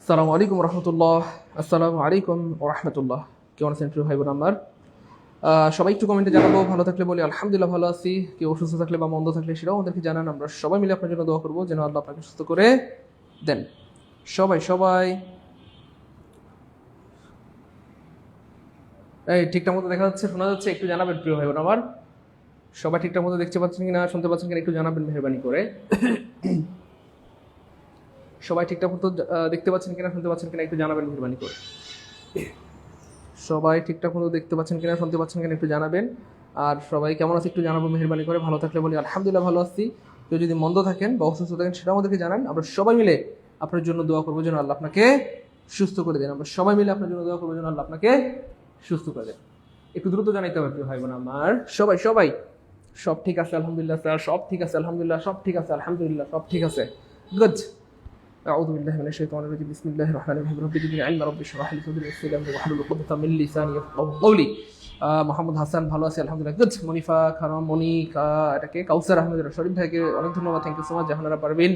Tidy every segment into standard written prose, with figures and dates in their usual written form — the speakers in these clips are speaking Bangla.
আসসালামু আলাইকুম রহমতুল্লাহ। আসসালামু আলাইকুম রহমতুল্লাহ। কেমন আছেন প্রিয় ভাই বোন আমার? সবাই একটু কমেন্টে জানাবো। ভালো থাকলে বলি আলহামদুলিল্লাহ ভালো আছি, কেউ অসুস্থ থাকলে বা মন্দ থাকলে সেটাও আমাদেরকে জানান। আমরা সবাই মিলে আপনার জন্য দোয়া করবো যেন আল্লাহ আপনাকে সুস্থ করে দেন। সবাই সবাই এই ঠিকঠাক মতো দেখা যাচ্ছে, শোনা যাচ্ছে? একটু জানাবেন প্রিয় ভাই বোন আমার। সবাই ঠিকঠাক মতো দেখতে পাচ্ছেন কিনা, শুনতে পাচ্ছেন কিনা একটু জানাবেন মেহরবানি করে। সবাই ঠিকঠাক মতো দেখতে পাচ্ছেন কিনা, শুনতে পাচ্ছেন কিনা একটু জানাবেন মেহরবানি করে। সবাই ঠিকঠাক মতো দেখতে পাচ্ছেন কিনা, শুনতে পাচ্ছেন কিনা একটু জানাবেন। আর সবাই কেমন আছে একটু জানাবো মেহরবানি করে। ভালো থাকলে বলি আলহামদুলিল্লাহ ভালো আছি, কেউ যদি মন্দ থাকেন বা অসুস্থ থাকেন সেটাও আমাদেরকে জানান। আমরা সবাই মিলে আপনার জন্য দোয়া করবো যেন আল্লাহ আপনাকে সুস্থ করে দেন। আমরা সবাই মিলে আপনার জন্য দোয়া করবো যেন আল্লাহ আপনাকে সুস্থ করে দেন। একটু দ্রুত জানাইতে হবে প্রিয় ভাই বোন আমার। সবাই সবাই সব ঠিক আছে আলহামদুলিল্লাহ স্যার, সব ঠিক আছে আলহামদুলিল্লাহ, সব ঠিক আছে আলহামদুলিল্লাহ, সব ঠিক আছে। গুড। أعوذ بالله من الشيطان الرجيم بسم الله الرحمن الرحيم رب زدني علما رب اشرح لي صدري ويسر لي امري واحلل عقدة من لساني يفقهوا قولي। মোহাম্মদ হাসান ভালো আছি আলহামদুলিল্লাহ। গুড। মনিফা খানম মনিকা, এটাকে কাউসার আহমেদ শরীফ ভাইকে অনেক ধন্যবাদ, thank you so much. Jahanara Parvin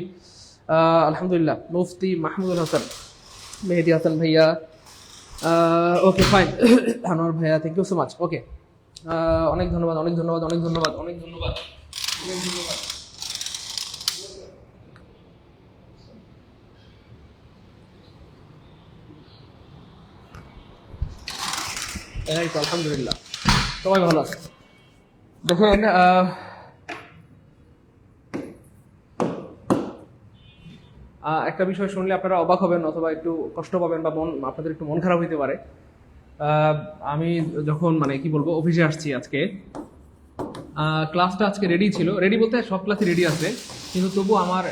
আলহামদুলিল্লাহ। মুফতি মাহমুদুল হাসান, মেহেদি হাসান ভাইয়া, ওকে ফাইন। আনোয়ার ভাইয়া thank you so much. Okay, অনেক ধন্যবাদ অনেক ধন্যবাদ অনেক ধন্যবাদ অনেক ধন্যবাদ অনেক ধন্যবাদ। এই তো আলহামদুলিল্লাহ সবাই ভালো আছে। দেখেন একটা বিষয় শুনলে আপনারা অবাক হবেন অথবা একটু কষ্ট পাবেন বা আপনাদের একটু মন খারাপ হইতে পারে। আমি যখন মানে কি বলবো অফিসে আসছি আজকে, ক্লাসটা আজকে রেডি ছিল। রেডি বলতে সব ক্লাসই রেডি আছে, কিন্তু তবু আমার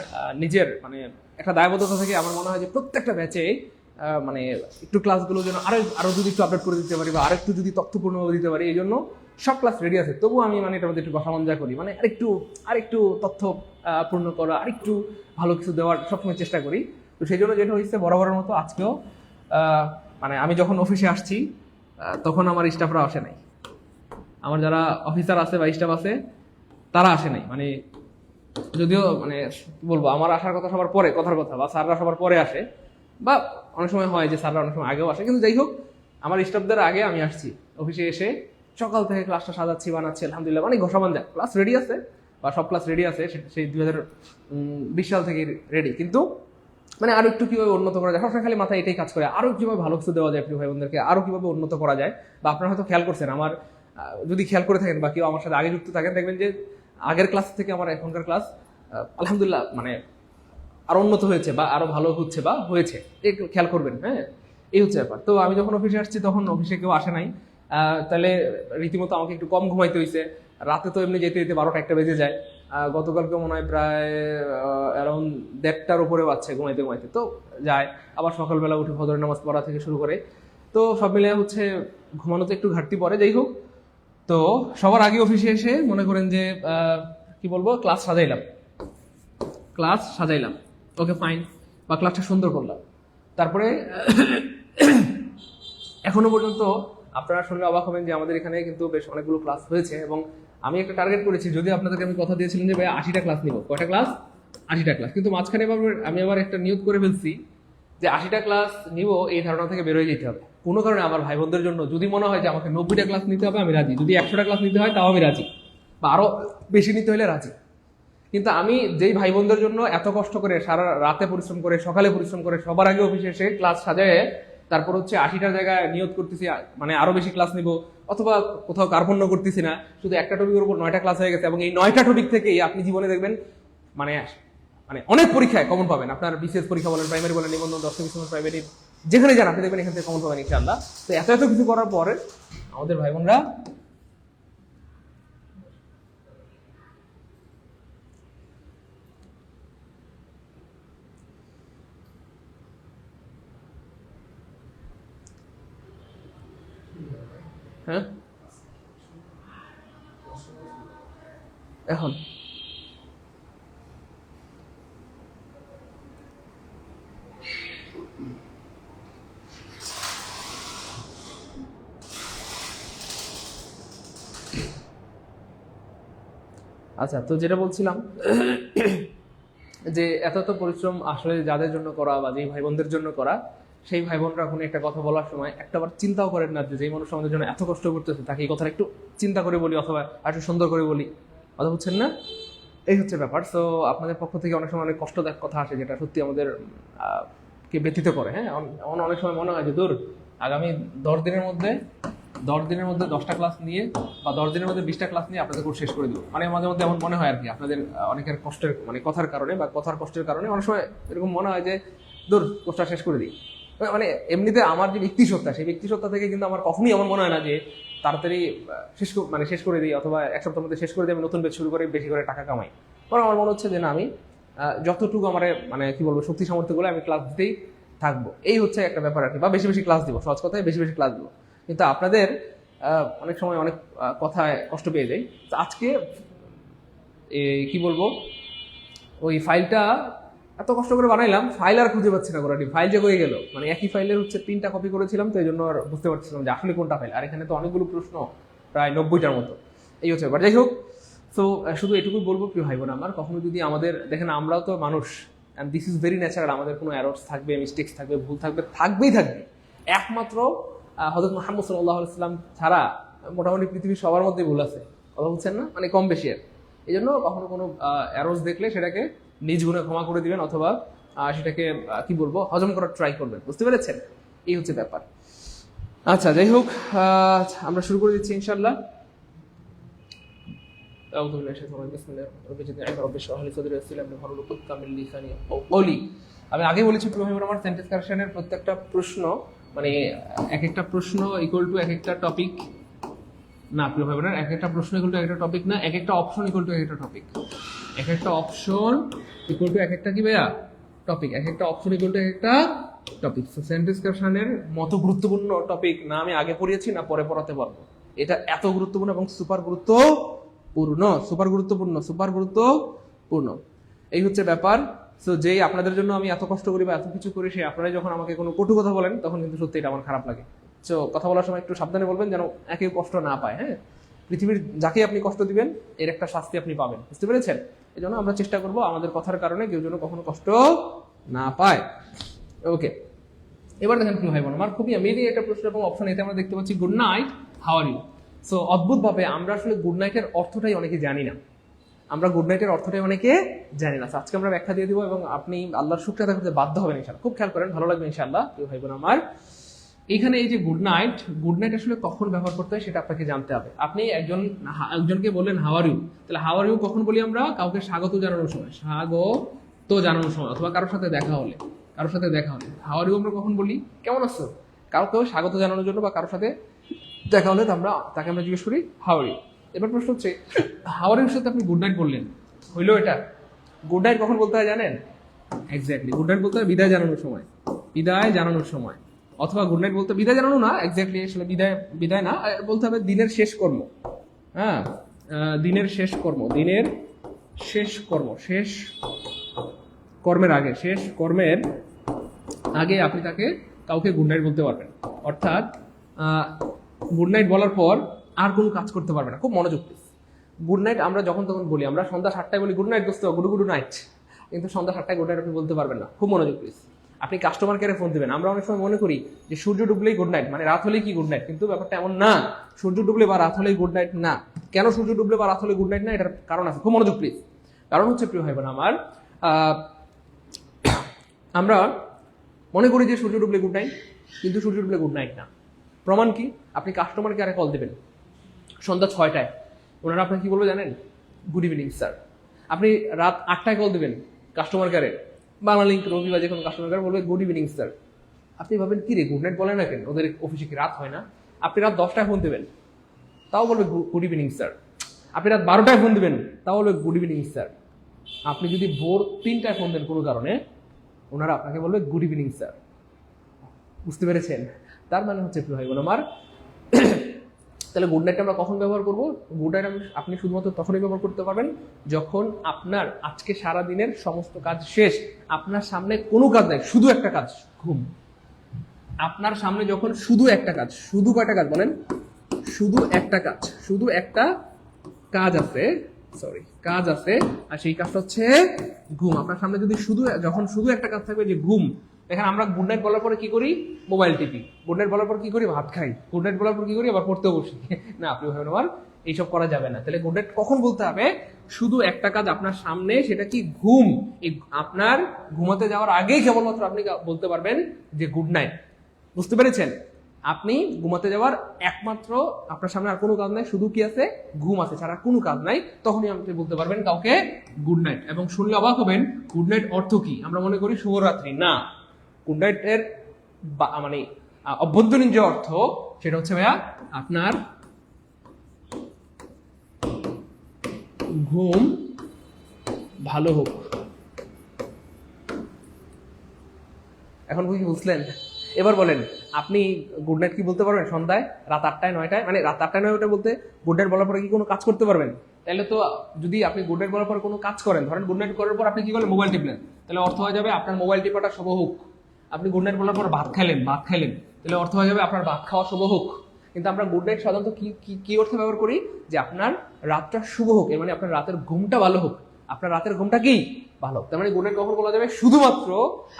নিজের মানে একটা দায়বদ্ধতা থেকে আমার মনে হয় যে প্রত্যেকটা ব্যাচে মানে একটু ক্লাসগুলো যেন আরো যদি একটু আপডেট করে দিতে পারি বা আরেকটু যদি তথ্যপূর্ণভাবে দিতে পারি, এই জন্য সব ক্লাস রেডি আছে। তবু আমি মানে এটার মধ্যে একটু ভাষামঞ্জা করি, মানে আরেকটু তথ্য পূর্ণ করা, আরেকটু ভালো কিছু দেওয়ার সবসময় চেষ্টা করি। তো সেই জন্য যেটা হয়েছে বরাবরের মতো আজকেও মানে আমি যখন অফিসে আসছি তখন আমার স্টাফরা আসে নাই। আমার যারা অফিসার আছে বা স্টাফ আছে তারা আসে নাই। মানে যদিও মানে কি বলবো, আমার আসার কথা সবার পরে, কথার কথা, বা স্যাররা সবার পরে আসে, বা অনেক সময় হয় যে স্যাররা অনেক সময় আগেও আসে, কিন্তু যাই হোক আমার স্টাফদের আগে আমি আসছি। অফিসে এসে সকাল থেকে ক্লাসটা সাজাচ্ছি, বানাচ্ছি আলহামদুলিল্লাহ, মানে ঘষা যায় ক্লাস রেডি আছে বা সব ক্লাস রেডি আছে, সেই 2020 সাল থেকে রেডি। কিন্তু মানে আরো একটু কিভাবে উন্নত করা যায়, সবসময় খালি মাথায় এটাই কাজ করে, আরো কিভাবে ভালো কিছু দেওয়া যায় প্রিয় ভাই বোনদেরকে, আরো কিভাবে উন্নত করা যায়। বা আপনারা হয়তো খেয়াল করছেন, আমার যদি খেয়াল করে থাকেন বা কেউ আমার সাথে আগে যুক্ত থাকেন, দেখবেন যে আগের ক্লাস থেকে আমার এখনকার ক্লাস আলহামদুলিল্লাহ মানে আরো উন্নত হয়েছে বা আরো ভালো হচ্ছে বা হয়েছে, এই খেয়াল করবেন। হ্যাঁ, এই হচ্ছে ব্যাপার। তো আমি যখন অফিসে আসছি তখন অফিসে কেউ আসে নাই, তাহলে রীতিমতো আমাকে একটু কম ঘুমাইতে হয়েছে। রাতে তো এমনি যেতে যেতে 12টা 1টা বেজে যায়। গতকালকে মনে হয় প্রায় অ্যারাউন্ড 1:30টার উপরে বাজছে ঘুমাইতে ঘুমাইতে। তো যায় আবার সকালবেলা উঠে ফজরের নামাজ পড়া থেকে শুরু করে, তো সব মিলে হচ্ছে ঘুমানোতে একটু ঘাটতি পড়ে। যাই হোক, তো সবার আগে অফিসে এসে মনে করেন যে কি বলবো, ক্লাস সাজাইলাম, ওকে ফাইন, বা ক্লাসটা সুন্দর করলাম। তারপরে এখনো পর্যন্ত আপনারা শুনলে অবাক হবেন যে আমাদের এখানে কিন্তু বেশ অনেকগুলো ক্লাস হয়েছে, এবং আমি একটা টার্গেট করেছি, যদি আপনাদেরকে আমি কথা দিয়েছিলাম যে ভাই 80টা ক্লাস নিব। কয়টা ক্লাস? 80টা ক্লাস। কিন্তু মাঝখানে আমি আবার একটা নিয়োগ করে ফেলছি যে 80টা ক্লাস নিব, এই ধারণা থেকে বেরোয় যেতে হবে। কোনো কারণে আমার ভাই বোনদের জন্য যদি মনে হয় যে আমাকে 90টা ক্লাস নিতে হবে, আমি রাজি। যদি 100টা ক্লাস নিতে হয় তাও আমি রাজি, বা আরো বেশি নিতে হলে রাজি। কিন্তু আমি যেই ভাই বোনদের জন্য এত কষ্ট করে সারা রাতে পরিশ্রম করে সকালে পরিশ্রম করে সবার আগে অফিসে এসে ক্লাস সাজায়, তারপর হচ্ছে 80টার জায়গায় নিয়োগ করতেছি মানে আরো বেশি ক্লাস নিব, অথবা কোথাও কার্পণ্য করতেছি না, শুধু একটা টপিকের উপর 9টা ক্লাস হয়ে গেছে, এবং এই 9টা টপিক থেকেই আপনি জীবনে দেখবেন মানে মানে অনেক পরীক্ষায় কমন পাবেন। আপনার বিসিএস পরীক্ষা বলেন, প্রাইমারি বলেন, নিবন্ধন, দশম প্রাইমারি, যেখানে যান আপনি দেখবেন এখান থেকে কমন পাবেন ইনশাআল্লাহ। তো এত এত কিছু করার পরে আমাদের ভাই বোনরা হ্যাঁ এখন আচ্ছা, তো যেটা বলছিলাম যে এত এত পরিশ্রম আসলে যাদের জন্য করা বা যেই ভাই বোনদের জন্য করা, সেই ভাই বোনরা কোনো একটা কথা বলার সময় একটাবার চিন্তাও করেন না যে যেই মানুষ আমাদের জন্য এত কষ্ট করতেছে তাকে এই কথাটা একটু চিন্তা করে বলি অথবা একটু সুন্দর করে বলি। কথা বুঝছেন না? এই হচ্ছে ব্যাপার। সো আপনাদের পক্ষ থেকে অনেক সময় অনেক কষ্টদায়ক কথা আসে যেটা সত্যি আমাদের কে ব্যথিত করে। হ্যাঁ, অনেক সময় মনে হয় যে দূর, আগামী 10 দিনের মধ্যে 10টা ক্লাস নিয়ে বা 10 দিনের মধ্যে 20টা ক্লাস নিয়ে আপনাদের কোর্স শেষ করে দিব। মানে মাঝে মধ্যে এমন মনে হয় আর কি, আপনাদের অনেকের কষ্টের মানে কথার কারণে বা কথার কষ্টের কারণে অনেক সময় এরকম মনে হয় যে দূর, কোর্সটা শেষ করে দিই। মানে এমনিতে আমার যে ব্যক্তিসত্তা, সেই ব্যক্তিসত্তা থেকে কিন্তু আমার কখনোই আমার মনে হয় না যে তাড়াতাড়ি শেষ করে দিই অথবা এক সপ্তাহের মধ্যে শেষ করে দিয়ে আমি নতুন ব্যাচ শুরু করে বেশি করে টাকা কামাই। কারণ আমার মনে হচ্ছে যে না, আমি যতটুকু আমার মানে কি বলবো শক্তি সামর্থ্যগুলো আমি ক্লাস দিতেই থাকবো। এই হচ্ছে একটা ব্যাপার আর কি, বা বেশি বেশি ক্লাস দিব, সহজ কথায় বেশি বেশি ক্লাস দিব। কিন্তু আপনাদের অনেক সময় অনেক কথায় কষ্ট পেয়ে যাই। তো আজকে কি বলবো, ওই ফাইলটা এত কষ্ট করে বানাইলাম, ফাইল আর খুঁজে পাচ্ছি না গোড়াটি, ফাইল যে হয়ে গেল। মানে একই ফাইলের হচ্ছে 3টা কপি করেছিলাম, তো এই জন্য আর বুঝতে পারছিলাম যে আসলে কোনটা ফাইল। আর এখানে তো অনেকগুলো প্রশ্ন, প্রায় 90টার মতো। এই হচ্ছে ব্যাপার। যাই হোক, তো শুধু এটুকুই বলবো প্রিয় ভাই বোন আমার, কখনো যদি আমাদের দেখেন, আমরাও তো মানুষ, and this is very natural, আমাদের কোনো এরর্স থাকবে, মিস্টেক্স থাকবে, ভুল থাকবে, থাকবেই থাকবে। একমাত্র হযরত মুহাম্মদ সাল্লাল্লাহু আলাইহি ওয়াসাল্লাম ছাড়া মোটামুটি পৃথিবীর সবার মধ্যে ভুল আছে। কথা বুঝছেন না? মানে কম বেশি। এই জন্য কখনো কোনো এরর্স দেখলে সেটাকে নিজ গুণে ক্ষমা করে দিবেন অথবা সেটাকে কি বলবো হজম করার ট্রাই করবেন। বুঝতে পেরেছেন? এই হচ্ছে ব্যাপার। আচ্ছা, যাই হোক, আমরা শুরু করে দিচ্ছি ইনশাআল্লাহ। আমি আগে বলেছি আমার সেন্টেন্স কারেকশনের প্রত্যেকটা প্রশ্ন মানে এক একটা প্রশ্ন ইকুয়াল টু এক একটা টপিক না, প্রিয় ভাই বোনেরা, এক একটা প্রশ্ন ইকুয়াল টু একটা টপিক না, এক একটা অপশন ইকুয়াল টু একটা টপিক। এক একটা অপশন ইকুয়াল টু এক একটা কি ভাইয়া টপিক, এক একটা অপশন ইকুয়াল টু একটা টপিক। সেন্টেন্স কারেকশনের মতো গুরুত্বপূর্ণ টপিক না আমি আগে পড়িয়েছি না পরে পড়াতে পারবো। এটা এত গুরুত্বপূর্ণ এবং সুপার গুরুত্বপূর্ণ। এই হচ্ছে ব্যাপার। সো যেই আপনাদের জন্য আমি এত কষ্ট করি বা এত কিছু করি, সে আপনারা যখন আমাকে কোনো কটু কথা বলেন তখন কিন্তু সত্যি এটা আমার খারাপ লাগে। সো কথা বলার সময় একটু সাবধানে বলবেন যেন একে কষ্ট না পায়। হ্যাঁ, পৃথিবীর যাকে আপনি কষ্ট দিবেন এর একটা শাস্তি আপনি পাবেন। বুঝতে পেরেছেন? এই জন্য আমরা চেষ্টা করবো আমাদের কথার কারণে কেউ যেন কখনো কষ্ট না পায়। ওকে, এবার দেখেন প্রিয় ভাই বোন আমার, খুবই অ্যামেজিং একটা প্রশ্ন এবং অপশন। এতে আমরা দেখতে পাচ্ছি good night, how are you. So অদ্ভুত ভাবে আমরা আসলে গুড নাইটের অর্থটাই অনেকে জানি না। আজকে আমরা ব্যাখ্যা দিয়ে দিব এবং আপনি আল্লাহর শুকর আদায় করতে বাধ্য হবেন ইনশাআল্লাহ। খুব খেয়াল করেন, ভালো লাগবে ইনশাআল্লাহ প্রিয় ভাই বোন আমার। এখানে এই যে গুড নাইট আসলে কখন ব্যবহার করতে হয় সেটা আপনাকে জানতে হবে। আপনি একজনকে বললেন হাউ আর ইউ, তাহলে হাউ আর ইউ কখন বলি আমরা? কাউকে স্বাগত জানানোর সময় অথবা কারোর সাথে দেখা হলে হাউ আর ইউ আমরা কখন বলি? কেমন আছো? কাউকে স্বাগত জানানোর জন্য বা কারোর সাথে দেখা হলে তাকে আমরা জিজ্ঞেস করি হাউ আর ইউ। এবার প্রশ্ন হচ্ছে, হাউ আর ইউর সাথে আপনি গুড নাইট বললেন, হইলো এটা? গুড নাইট কখন বলতে হয় জানেন? এক্স্যাক্টলি, গুড নাইট বলতে হয় বিদায় জানানোর সময়। অথবা গুড নাইট বলতে বিদায় জানানো না, এক্স্যাক্টলি আসলে বিদায় না, বলতে হবে দিনের শেষ কর্ম। হ্যাঁ, দিনের শেষ কর্মের আগে আপনি কাউকে গুড নাইট বলতে পারবেন। অর্থাৎ গুড নাইট বলার পর আর কোনো কাজ করতে পারবে না। খুব মনোযোগ প্লিজ। গুড নাইট আমরা যখন তখন বলি, আমরা সন্ধ্যা 7টায় বলি গুড নাইট দোস্ত, গুড নাইট, কিন্তু সন্ধ্যা 7টায় গুড নাইট আপনি বলতে পারবেন না। খুব মনোযোগ প্লিজ। আপনি কাস্টমার কেয়ারে ফোন দিবেন, আমরা অনেক সময় মনে করি যে সূর্য ডুবলেই গুড নাইট, মানে রাত হলেই কি গুড নাইট, কিন্তু ব্যাপারটা এমন না। সূর্য ডুবলে বা রাত হলেই গুড নাইট না। কেন সূর্য ডুবলে বা রাত হলে গুড নাইট না, এটার কারণ আছে। খুব মনোযোগ প্লিজ। কারণ হচ্ছে প্রিয় ভাই বোন আমার, আমরা মনে করি যে সূর্য ডুবলে গুড নাইট, কিন্তু সূর্য ডুবলে গুড নাইট না। প্রমাণ কি? আপনি কাস্টমার কেয়ারে কল দেবেন সন্ধ্যা 6টায়, ওনারা আপনাকে কি বলবে জানেন? Good evening sir. আপনি রাত 8টায় কল দেবেন কাস্টমার কেয়ারে, বাংলালিংক, রবি বা যে কোনো কাস্টমার কেয়ার, বলবে গুড ইভিনিং স্যার। আপনি ভাবেন কি রে, গুড নাইট বলে না কেন, ওদের অফিসে কি রাত হয় না? আপনি রাত 10টায় ফোন দেবেন, তাও বলবে গুড ইভিনিং স্যার। আপনি রাত 12টায় ফোন দেবেন, তাও বলবে গুড ইভিনিং স্যার। আপনি যদি ভোর 3টায় ফোন দেন কোনো কারণে, ওনারা আপনাকে বলবে গুড ইভিনিং স্যার। বুঝতে পেরেছেন? তার মানে হচ্ছে প্রিয় ভাই বোন আমার, তাহলে গুড নাইট আমরা কখন ব্যবহার করবো? গুড নাইট আপনি শুধুমাত্র তখনই ব্যবহার করতে পারবেন যখন আপনার আজকে সারা দিনের সমস্ত কাজ শেষ, আপনার সামনে কোনো কাজ নাই, শুধু একটা কাজ, ঘুম। আপনার সামনে যখন শুধু একটা কাজ, শুধু কয়টা কাজ বলেন? শুধু একটা কাজ আছে, সরি কাজ আছে, আর সেই কাজটা হচ্ছে ঘুম। আপনার সামনে যদি যখন শুধু একটা কাজ থাকবে যে ঘুম, দেখেন আমরা গুড নাইট বলার পরে কি করি, মোবাইল টিপি। গুড নাইট বলার পর কি করি, ভাত খাই। গুড নাইট বলার পর কি করি, আবার পড়তেও বসি। না, আপনি ভাবেন আবার এইসব করা যাবে না। তাহলে গুড নাইট কখন বলতে হবে, শুধু একটা কাজ আপনার সামনে, সেটা কি ঘুম। এই আপনার ঘুমাতে যাওয়ার আগেই কেবলমাত্র আপনি বলতে পারবেন যে গুড নাইট। বুঝতে পেরেছেন? আপনি ঘুমাতে যাওয়ার একমাত্র আপনার সামনে আর কোনো কাজ নাই, শুধু কি আছে, ঘুম আছে, ছাড়া কোনো কাজ নাই, তখনই আপনি বলতে পারবেন কাউকে গুড নাইট। এবং শুনলে অবাক হবেন, গুড নাইট অর্থ কি? আমরা মনে করি শুভরাত্রি। না, গুড নাইট এর মানে অভ্যন্তরীণ যে অর্থ, সেটা হচ্ছে ভাইয়া আপনার ঘুম ভালো হোক। এখন কি বুঝলেন? এবার বলেন, আপনি গুড নাইট কি বলতে পারবেন সন্ধ্যায়, রাত 8টায় 9টায়? মানে রাত 8টায় 9টায় বলতে গুড নাইট বলার পরে কি কোনো কাজ করতে পারবেন? তাহলে তো যদি আপনি গুড নাইট বলার পর কোনো কাজ করেন, ধরেন গুড নাইট করার পর আপনি কি করলেন, মোবাইল টিপলেন, তাহলে অর্থ হয়ে যাবে আপনার মোবাইল টিপাটা শুভ হোক। আপনি গুড নাইট বলার পর ভাত খাইলেন, তাহলে অর্থ হয়ে যাবে আপনার ভাত খাওয়া শুভ হোক। কিন্তু আমরা গুড নাইট সাধারণত কি অর্থে ব্যবহার করি, যে আপনার রাতটা শুভ হোক, এর মানে আপনার রাতের ঘুমটা ভালো হোক। আপনার রাতের ঘুমটা কি ভালো। তার মানে গুড নাইট কখন বলা যাবে, শুধুমাত্র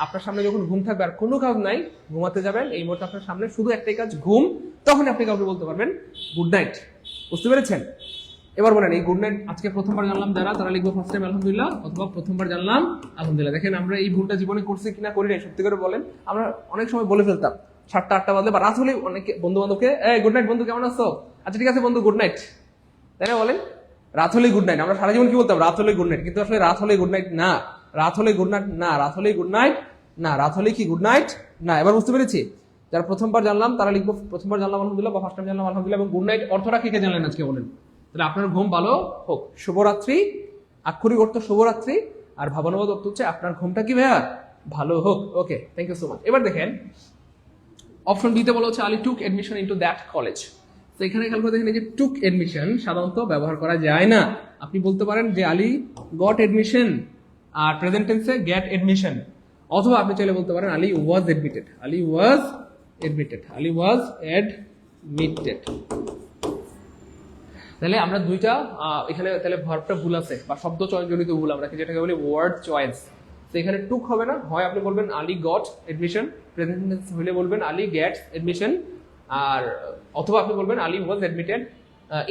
আপনার সামনে যখন ঘুম থাকবে, আর কোনো কাজ নাই, ঘুমাতে যাবেন, এই মুহূর্তে আপনার সামনে শুধু একটাই কাজ, ঘুম, তখন আপনি কাউকে বলতে পারবেন গুড নাইট। বুঝতে পেরেছেন? এবার বলেন, এই গুড নাইট আজকে প্রথমবার জানলাম যারা, তারা লিখবো ফার্স্ট টাইম আলহামদুলিল্লাহ, অথবা প্রথমবার জানলাম আলহামদুলিল্লাহ। দেখেন আমরা এই ভুলটা জীবনে করছি কিনা করি নাই, সত্যি করে বলেন। আমরা অনেক সময় বলে ফেলতাম 7টা 8টা বাজলে, বা রাত হলে অনেকে বন্ধু বান্ধবকে, গুড নাইট বন্ধু, কেমন আছো? আচ্ছা ঠিক আছে বন্ধু, গুড নাইট। তাই না বলেন? রাত হলেই গুড নাইট। আমরা সারা জীবন কি বলতাম, রাত হলেই গুড নাইট। কিন্তু আসলে রাত হলেই গুড নাইট না, রাত হলেই গুড নাইট না, রাত হলেই গুড নাইট না, রাত হলেই কি গুড নাইট না। এবার বুঝতে পেরেছি? যারা প্রথমবার জানলাম তারা লিখবো প্রথমবার জানলাম আলহামদুলিল্লাহ, বা ফার্স্ট টাইম জানলাম আলহামদুলিল্লাহ। এবং গুড নাইট অর্থটা কে কে জানলেন আজকে বলেন? তাহলে আপনার ঘুম ভালো হোক। শুভরাত্রি আক্ষরিক অর্থ শুভরাত্রি, আর ভাবানুবাদ অর্থ হচ্ছে আপনার ঘুমটা কি ভাইয়া ভালো হোক। ওকে, থ্যাংক ইউ সো মাচ। এবার দেখেন অপশন ডিতে বলা হচ্ছে আলী টুক এডমিশন ইনটু দ্যাট কলেজ। তো এখানে খেয়াল করে দেখেন, এই যে টুক এডমিশন সাধারণত ব্যবহার করা যায় না। আপনি বলতে পারেন যে আলী গট এডমিশন, আর প্রেজেন্ট টেন্সে গেট এডমিশন। অথবা আপনি চাইলে বলতে পারেন Ali was admitted, Ali was admitted, Ali was admitted. তাহলে আমরা দুইটা এখানে তাহলে ভার্বটা ভুল আছে, বা শব্দ চয়নজনিত ভুল, আমরা যেটাকে বলি ওয়ার্ড চয়েস। তো এখানে টুক হবে না, হয় আপনি বলবেন Ali got admission, present tense হলে বলবেন আলী গেটস এডমিশন, আর অথবা আপনি বলবেন Ali was admitted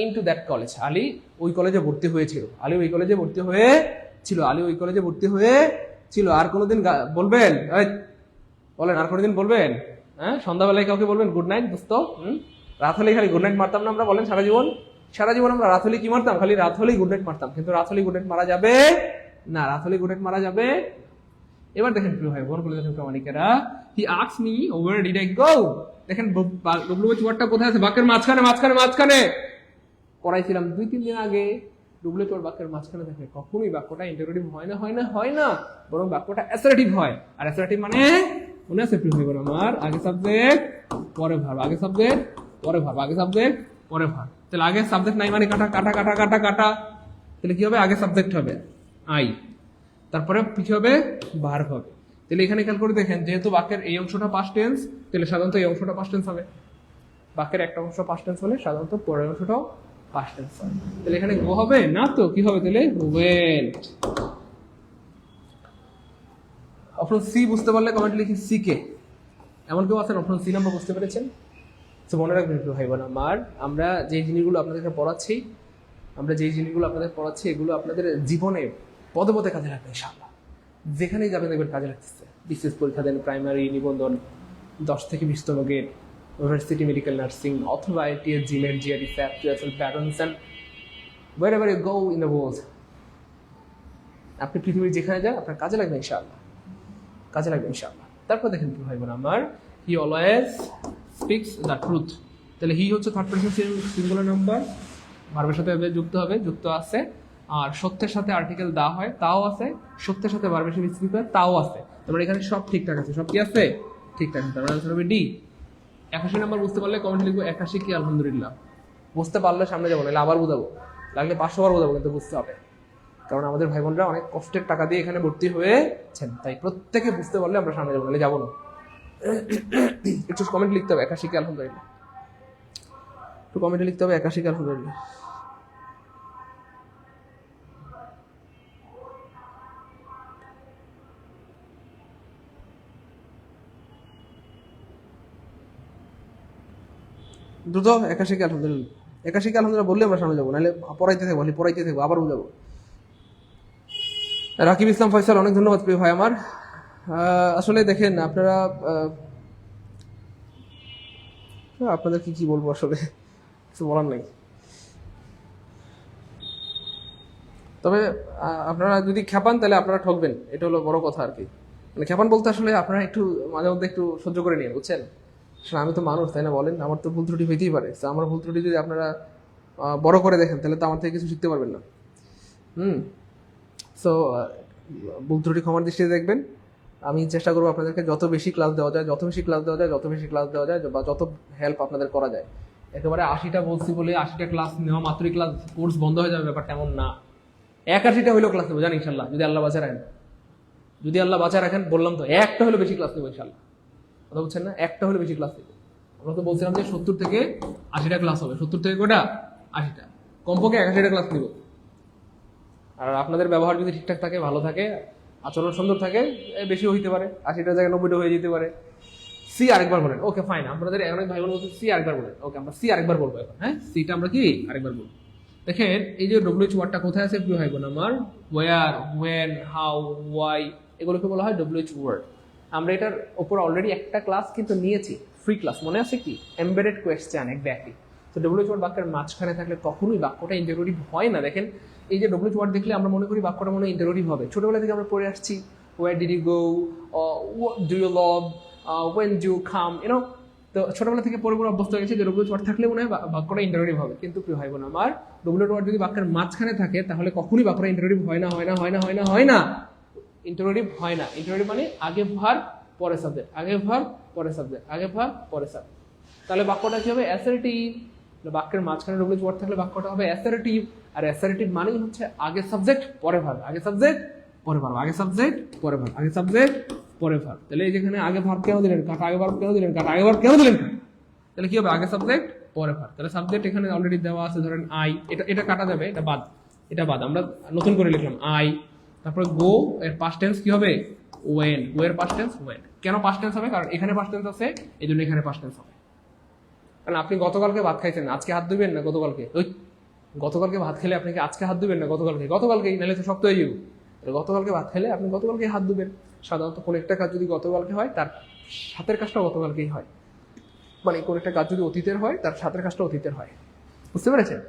into that college, Ali ওই কলেজে ভর্তি হয়েছিল, আলী ওই কলেজে ভর্তি হয়েছিল, আলী ওই কলেজে ভর্তি হয়েছিল। আর কোনোদিন বলবেন, বলেন আর কোনোদিন বলবেন? হ্যাঁ, সন্ধ্যাবেলায় কাউকে বলবেন গুড নাইট দোস্ত? রাত হলে খালি গুড নাইট মারতাম না আমরা, বলেন? সারা জীবন আমরা রাত হলে কি মারতাম, খালি রাত হলেই গুড নাইট মারতাম। কিন্তু রাত হলেই গুড নাইট মারা যাবে না, রাত হলেই গুড নাইট মারা যাবে। এবার দেখেন প্রিয় ভাই বোন, প্রামাণিকেরা, he asked me where did I go. দেখেন ডব্লিউএইচ ওয়ার্ডটা কোথায় আছে, বাক্যের মাঝখানে পড়াইছিলাম 2-3 দিন আগে। ডব্লিউএইচ ওয়ার্ড বাক্যের মাঝখানে থাকে, কখনোই বাক্যটা ইন্টারোগেটিভ হয় না, বরং বাক্যটা অ্যাসার্টিভ হয়। আর অ্যাসার্টিভ মানে মনে আছে প্রিয় ভাই বোন আমার, আগে সাবজেক্ট পরে ভার্ব, আগে সাবজেক্ট পরে ভার্ব, আগে সাবজেক্ট পরে ভার্ব। তাহলে আগে সাবজেক্ট নাই মানে কাটা কাটা কাটা কাটা কাটা, তাহলে কি হবে, আগে সাবজেক্ট হবে আই, তারপরে কি হবে, ভার্ব হবে। তাহলে এখানে খেয়াল করে দেখেন, যেহেতু বাক্যের এই অংশটা পাস্ট টেন্স, তাহলে সাধারণত এই অংশটা পাস্ট টেন্স হবে। বাক্যের একটা অংশ পাস্ট টেন্স হলে সাধারণত পরের অংশটাও পাস্ট টেন্স হবে। তাহলে এখানে গো হবে না, তো কি হবে তাহলে, ওয়েন্ট। অপশন সি বুঝতে পারলে কমেন্ট লিখি সি কে। এমন কেউ আছেন অপশন সি নাম্বার বুঝতে পেরেছেন? তো মনে রাখবেন একটু ভাই বোন আমার, আমরা যে জিনিসগুলো আপনাদেরকে পড়াচ্ছি, এগুলো আপনাদের জীবনে পদে পদে কাজে লাগবে ইনশাআল্লাহ। যেখানেই যাবেন দেখবেন কাজে লাগতেছে। বিসিএস পরীক্ষা দেন, প্রাইমারি, নিবন্ধন, 10 থেকে 20তম গেট, ইউনিভার্সিটি মেডিকেল নার্সিং, অথবা ITS, GMAT, GRE, SAP, twelve, patterns and wherever you go in the world, আপনি পৃথিবীর যেখানে যান আপনার কাজে লাগবে ইনশাআল্লাহ, তারপর দেখেন ভাই বোন আমার, he always speaks the truth. তাহলে হি হচ্ছে থার্ড পারসন সিঙ্গুলার নাম্বার, ভার্বের সাথে যুক্ত আছে, আর সত্যের সাথে আর্টিকেল দা হয়, তাও আছে, সত্যের সাথে ভার্বের সাথে স্পিক হয়, তাও আছে। তারপরে এখানে সব ঠিকঠাক আছে, সব কি আছে, ঠিকঠাক আছে। তারপরে আনসার হবে ডি। 81 নাম্বার বুঝতে পারলে কমেন্ট লিখবো 81 কি আলহামদুলিল্লাহ। বুঝতে পারলে সামনে যাবো, নাহলে আবার বোঝাবো, লাগলে 500 বার বোঝাবো, কিন্তু বুঝতে হবে। কারণ আমাদের ভাই বোনরা অনেক কষ্টের টাকা দিয়ে এখানে ভর্তি হয়েছেন, তাই প্রত্যেকে বুঝতে পারলে আমরা সামনে যাবো, নাহলে যাবো না। একটু কমেন্ট লিখতে হবে 81 কি আলহামদুলিল্লাহ, একটু কমেন্টে লিখতে হবে 81 কি আলহামদুলিল্লাহ। দ্রুত 81 কে আলহামদুলিল্লাহ, 81 কে আলহামদুলিল্লাহ বললে আমরা সামনে যাবো, নাহলে পড়াইতে থাকবো আবার যাবো। রাকিব ইসলাম ফয়সাল, অনেক ধন্যবাদ প্রিয় ভাই আমার। আসলে দেখেন আপনারা, আপনাদের কি বলবো, আসলে কিছু বলার নেই। তবে আপনারা যদি খেপান তাহলে আপনারা ঠকবেন, এটা হলো বড় কথা আর কি। মানে খেপান বলতে আসলে আপনারা একটু মাঝে মধ্যে একটু সহ্য করে নিন, বুঝছেন? আসলে আমি তো মানুষ, তাই না বলেন? আমার তো ভুল ত্রুটি হইতেই পারে। তো আমার ভুল ত্রুটি যদি আপনারা বড় করে দেখেন তাহলে তো আমার থেকে কিছু শিখতে পারবেন না। সো ভুল ত্রুটি ক্ষমার দৃষ্টিতে দেখবেন। আমি চেষ্টা করবো আপনাদেরকে যত বেশি ক্লাস দেওয়া যায়, বা যত হেল্প আপনাদের করা যায়। একেবারে 80টা বলছি বলে 80টা ক্লাস নেওয়া মাত্রই ক্লাস কোর্স বন্ধ হয়ে যাবে, ব্যাপারটা এমন না। 81টা হইলেও ক্লাস নেবো, জানি ইনশাল্লাহ, যদি আল্লাহ বাঁচায় রাখেন। বললাম তো, একটা হলে বেশি ক্লাস নেবো ইনশাল্লাহ। কথা বলছেন না? একটা হলে বেশি ক্লাস নেবো। আমরা তো বলছিলাম যে 70 থেকে 80টা ক্লাস হবে, 70 থেকে কয়টা? 80টা, কমপক্ষে 81টা ক্লাস নিব। আর আপনাদের ব্যবহার যদি ঠিকঠাক থাকে, ভালো থাকে, আচরণ সুন্দর থাকে, বেশি হইতে পারে, 80টার জায়গায় 90টা হয়ে যেতে পারে। সি আরেকবার বলেন, ওকে ফাইন। আপনাদের অনেক ভাই বোন বলছে সি আরেকবার বলেন, ওকে আমরা সি আরেকবার বলবো এখন। হ্যাঁ, সিটা আমরা কি আরেকবার বলবো। দেখেন এই যে ডব্লিউএইচ ওয়ার্ডটা কোথায় আছে প্রিয় ভাই বোন আমার? ওয়ার, ওয়েন, হাউ, ওয়াই, এগুলোকে বলা হয় ডব্লিউএইচ ওয়ার্ড। আমরা এটার উপর অলরেডি একটা ক্লাস কিন্তু নিয়েছি, ফ্রি ক্লাস, মনে আছে কি? Embedded question, exactly. তো ডব্লিউএইচ ওয়ার্ড বাক্যের মাঝখানে থাকলে কখনোই বাক্যটা ইন্টারোগেটিভ হয় না। দেখেন এই যে ডব্লিউএইচ ওয়ার্ড দেখলে আমরা মনে করি বাক্যটা মনে হয় ইন্টারোগেটিভ হবে। ছোটবেলা থেকে আমরা পড়ে আসছি, where did you go, what do you love, when do you come, you know. তো ছোটবেলা থেকে পড়ে অভ্যস্ত হয়ে গেছে যে ডব্লিউএইচ ওয়ার্ড থাকলে মনে হয় বাক্যটা ইন্টারোগেটিভ হবে। কিন্তু প্রিয় ভাই বোন আমার, ডব্লিউএইচ ওয়ার্ড যদি বাক্যের মাঝখানে থাকে তাহলে কখনোই বাক্যটা ইন্টারোগেটিভ হয় না। ইন্টারোগেটিভ হয় না। ইন্টারোগেটিভ মানে আগে ভার পরে সাবজেক্ট, আগে ভার পরে সাবজেক্ট, আগে ভার পরে সাবজেক্ট। তাহলে বাক্যটা কি হবে? অ্যাসার্টিভ। বাক্যের মাঝখানে ডব্লিউএইচ ওয়ার্ড থাকলে বাক্যটা হবে অ্যাসার্টিভ। আর অ্যাসার্টিভ মানেই হচ্ছে আগে সাবজেক্ট পরে ভার্ব, আগে সাবজেক্ট পরে ভার্ব, আগে সাবজেক্ট পরে ভার্ব, আগে সাবজেক্ট পরে ভার্ব। তাহলে এই যেখানে আগে ভার্ব কেন দিলেন, কাট আগে ভার্ব কেন দিলেন, কাট আগে ভার্ব কেন দিলেন, তাহলে কি হবে? আগে সাবজেক্ট পরে ভার্ব। তাহলে সাবজেক্ট এখানে অলরেডি দেওয়া আছে, ধরেন আই, এটা কাটা যাবে, এটা বাদ, আমরা নতুন করে লিখলাম আই। তারপরে গো, এর পাস্ট টেন্স কি হবে? ওয়েন। গো এর পাস্ট টেন্স ওয়েন। কেন পাস্ট টেন্স হবে? কারণ এখানে পাস্ট টেন্স আছে, এই জন্য এখানে পাস্ট টেন্স হবে। কারণ আপনি গতকালকে ভাত খাইছেন, আজকে হাত ধুবেন না গতকালকে? গতকালকে ভাত খেলে আপনি কি আজকে হাত ধুবেন না গতকালকেই? নাহলে তো শক্ত হয়ে যাবে। গতকালকে ভাত খেলে আপনি গতকালকে হাত ধুবেন। সাধারণত কোন একটা কাজ যদি গতকালকে হয়, তার সাথের কাজটা গতকালকেই হয়। মানে কোন একটা কাজ যদি অতীতের হয়, তার সাথের কাজটা অতীতের হয়। বুঝতে পেরেছেন?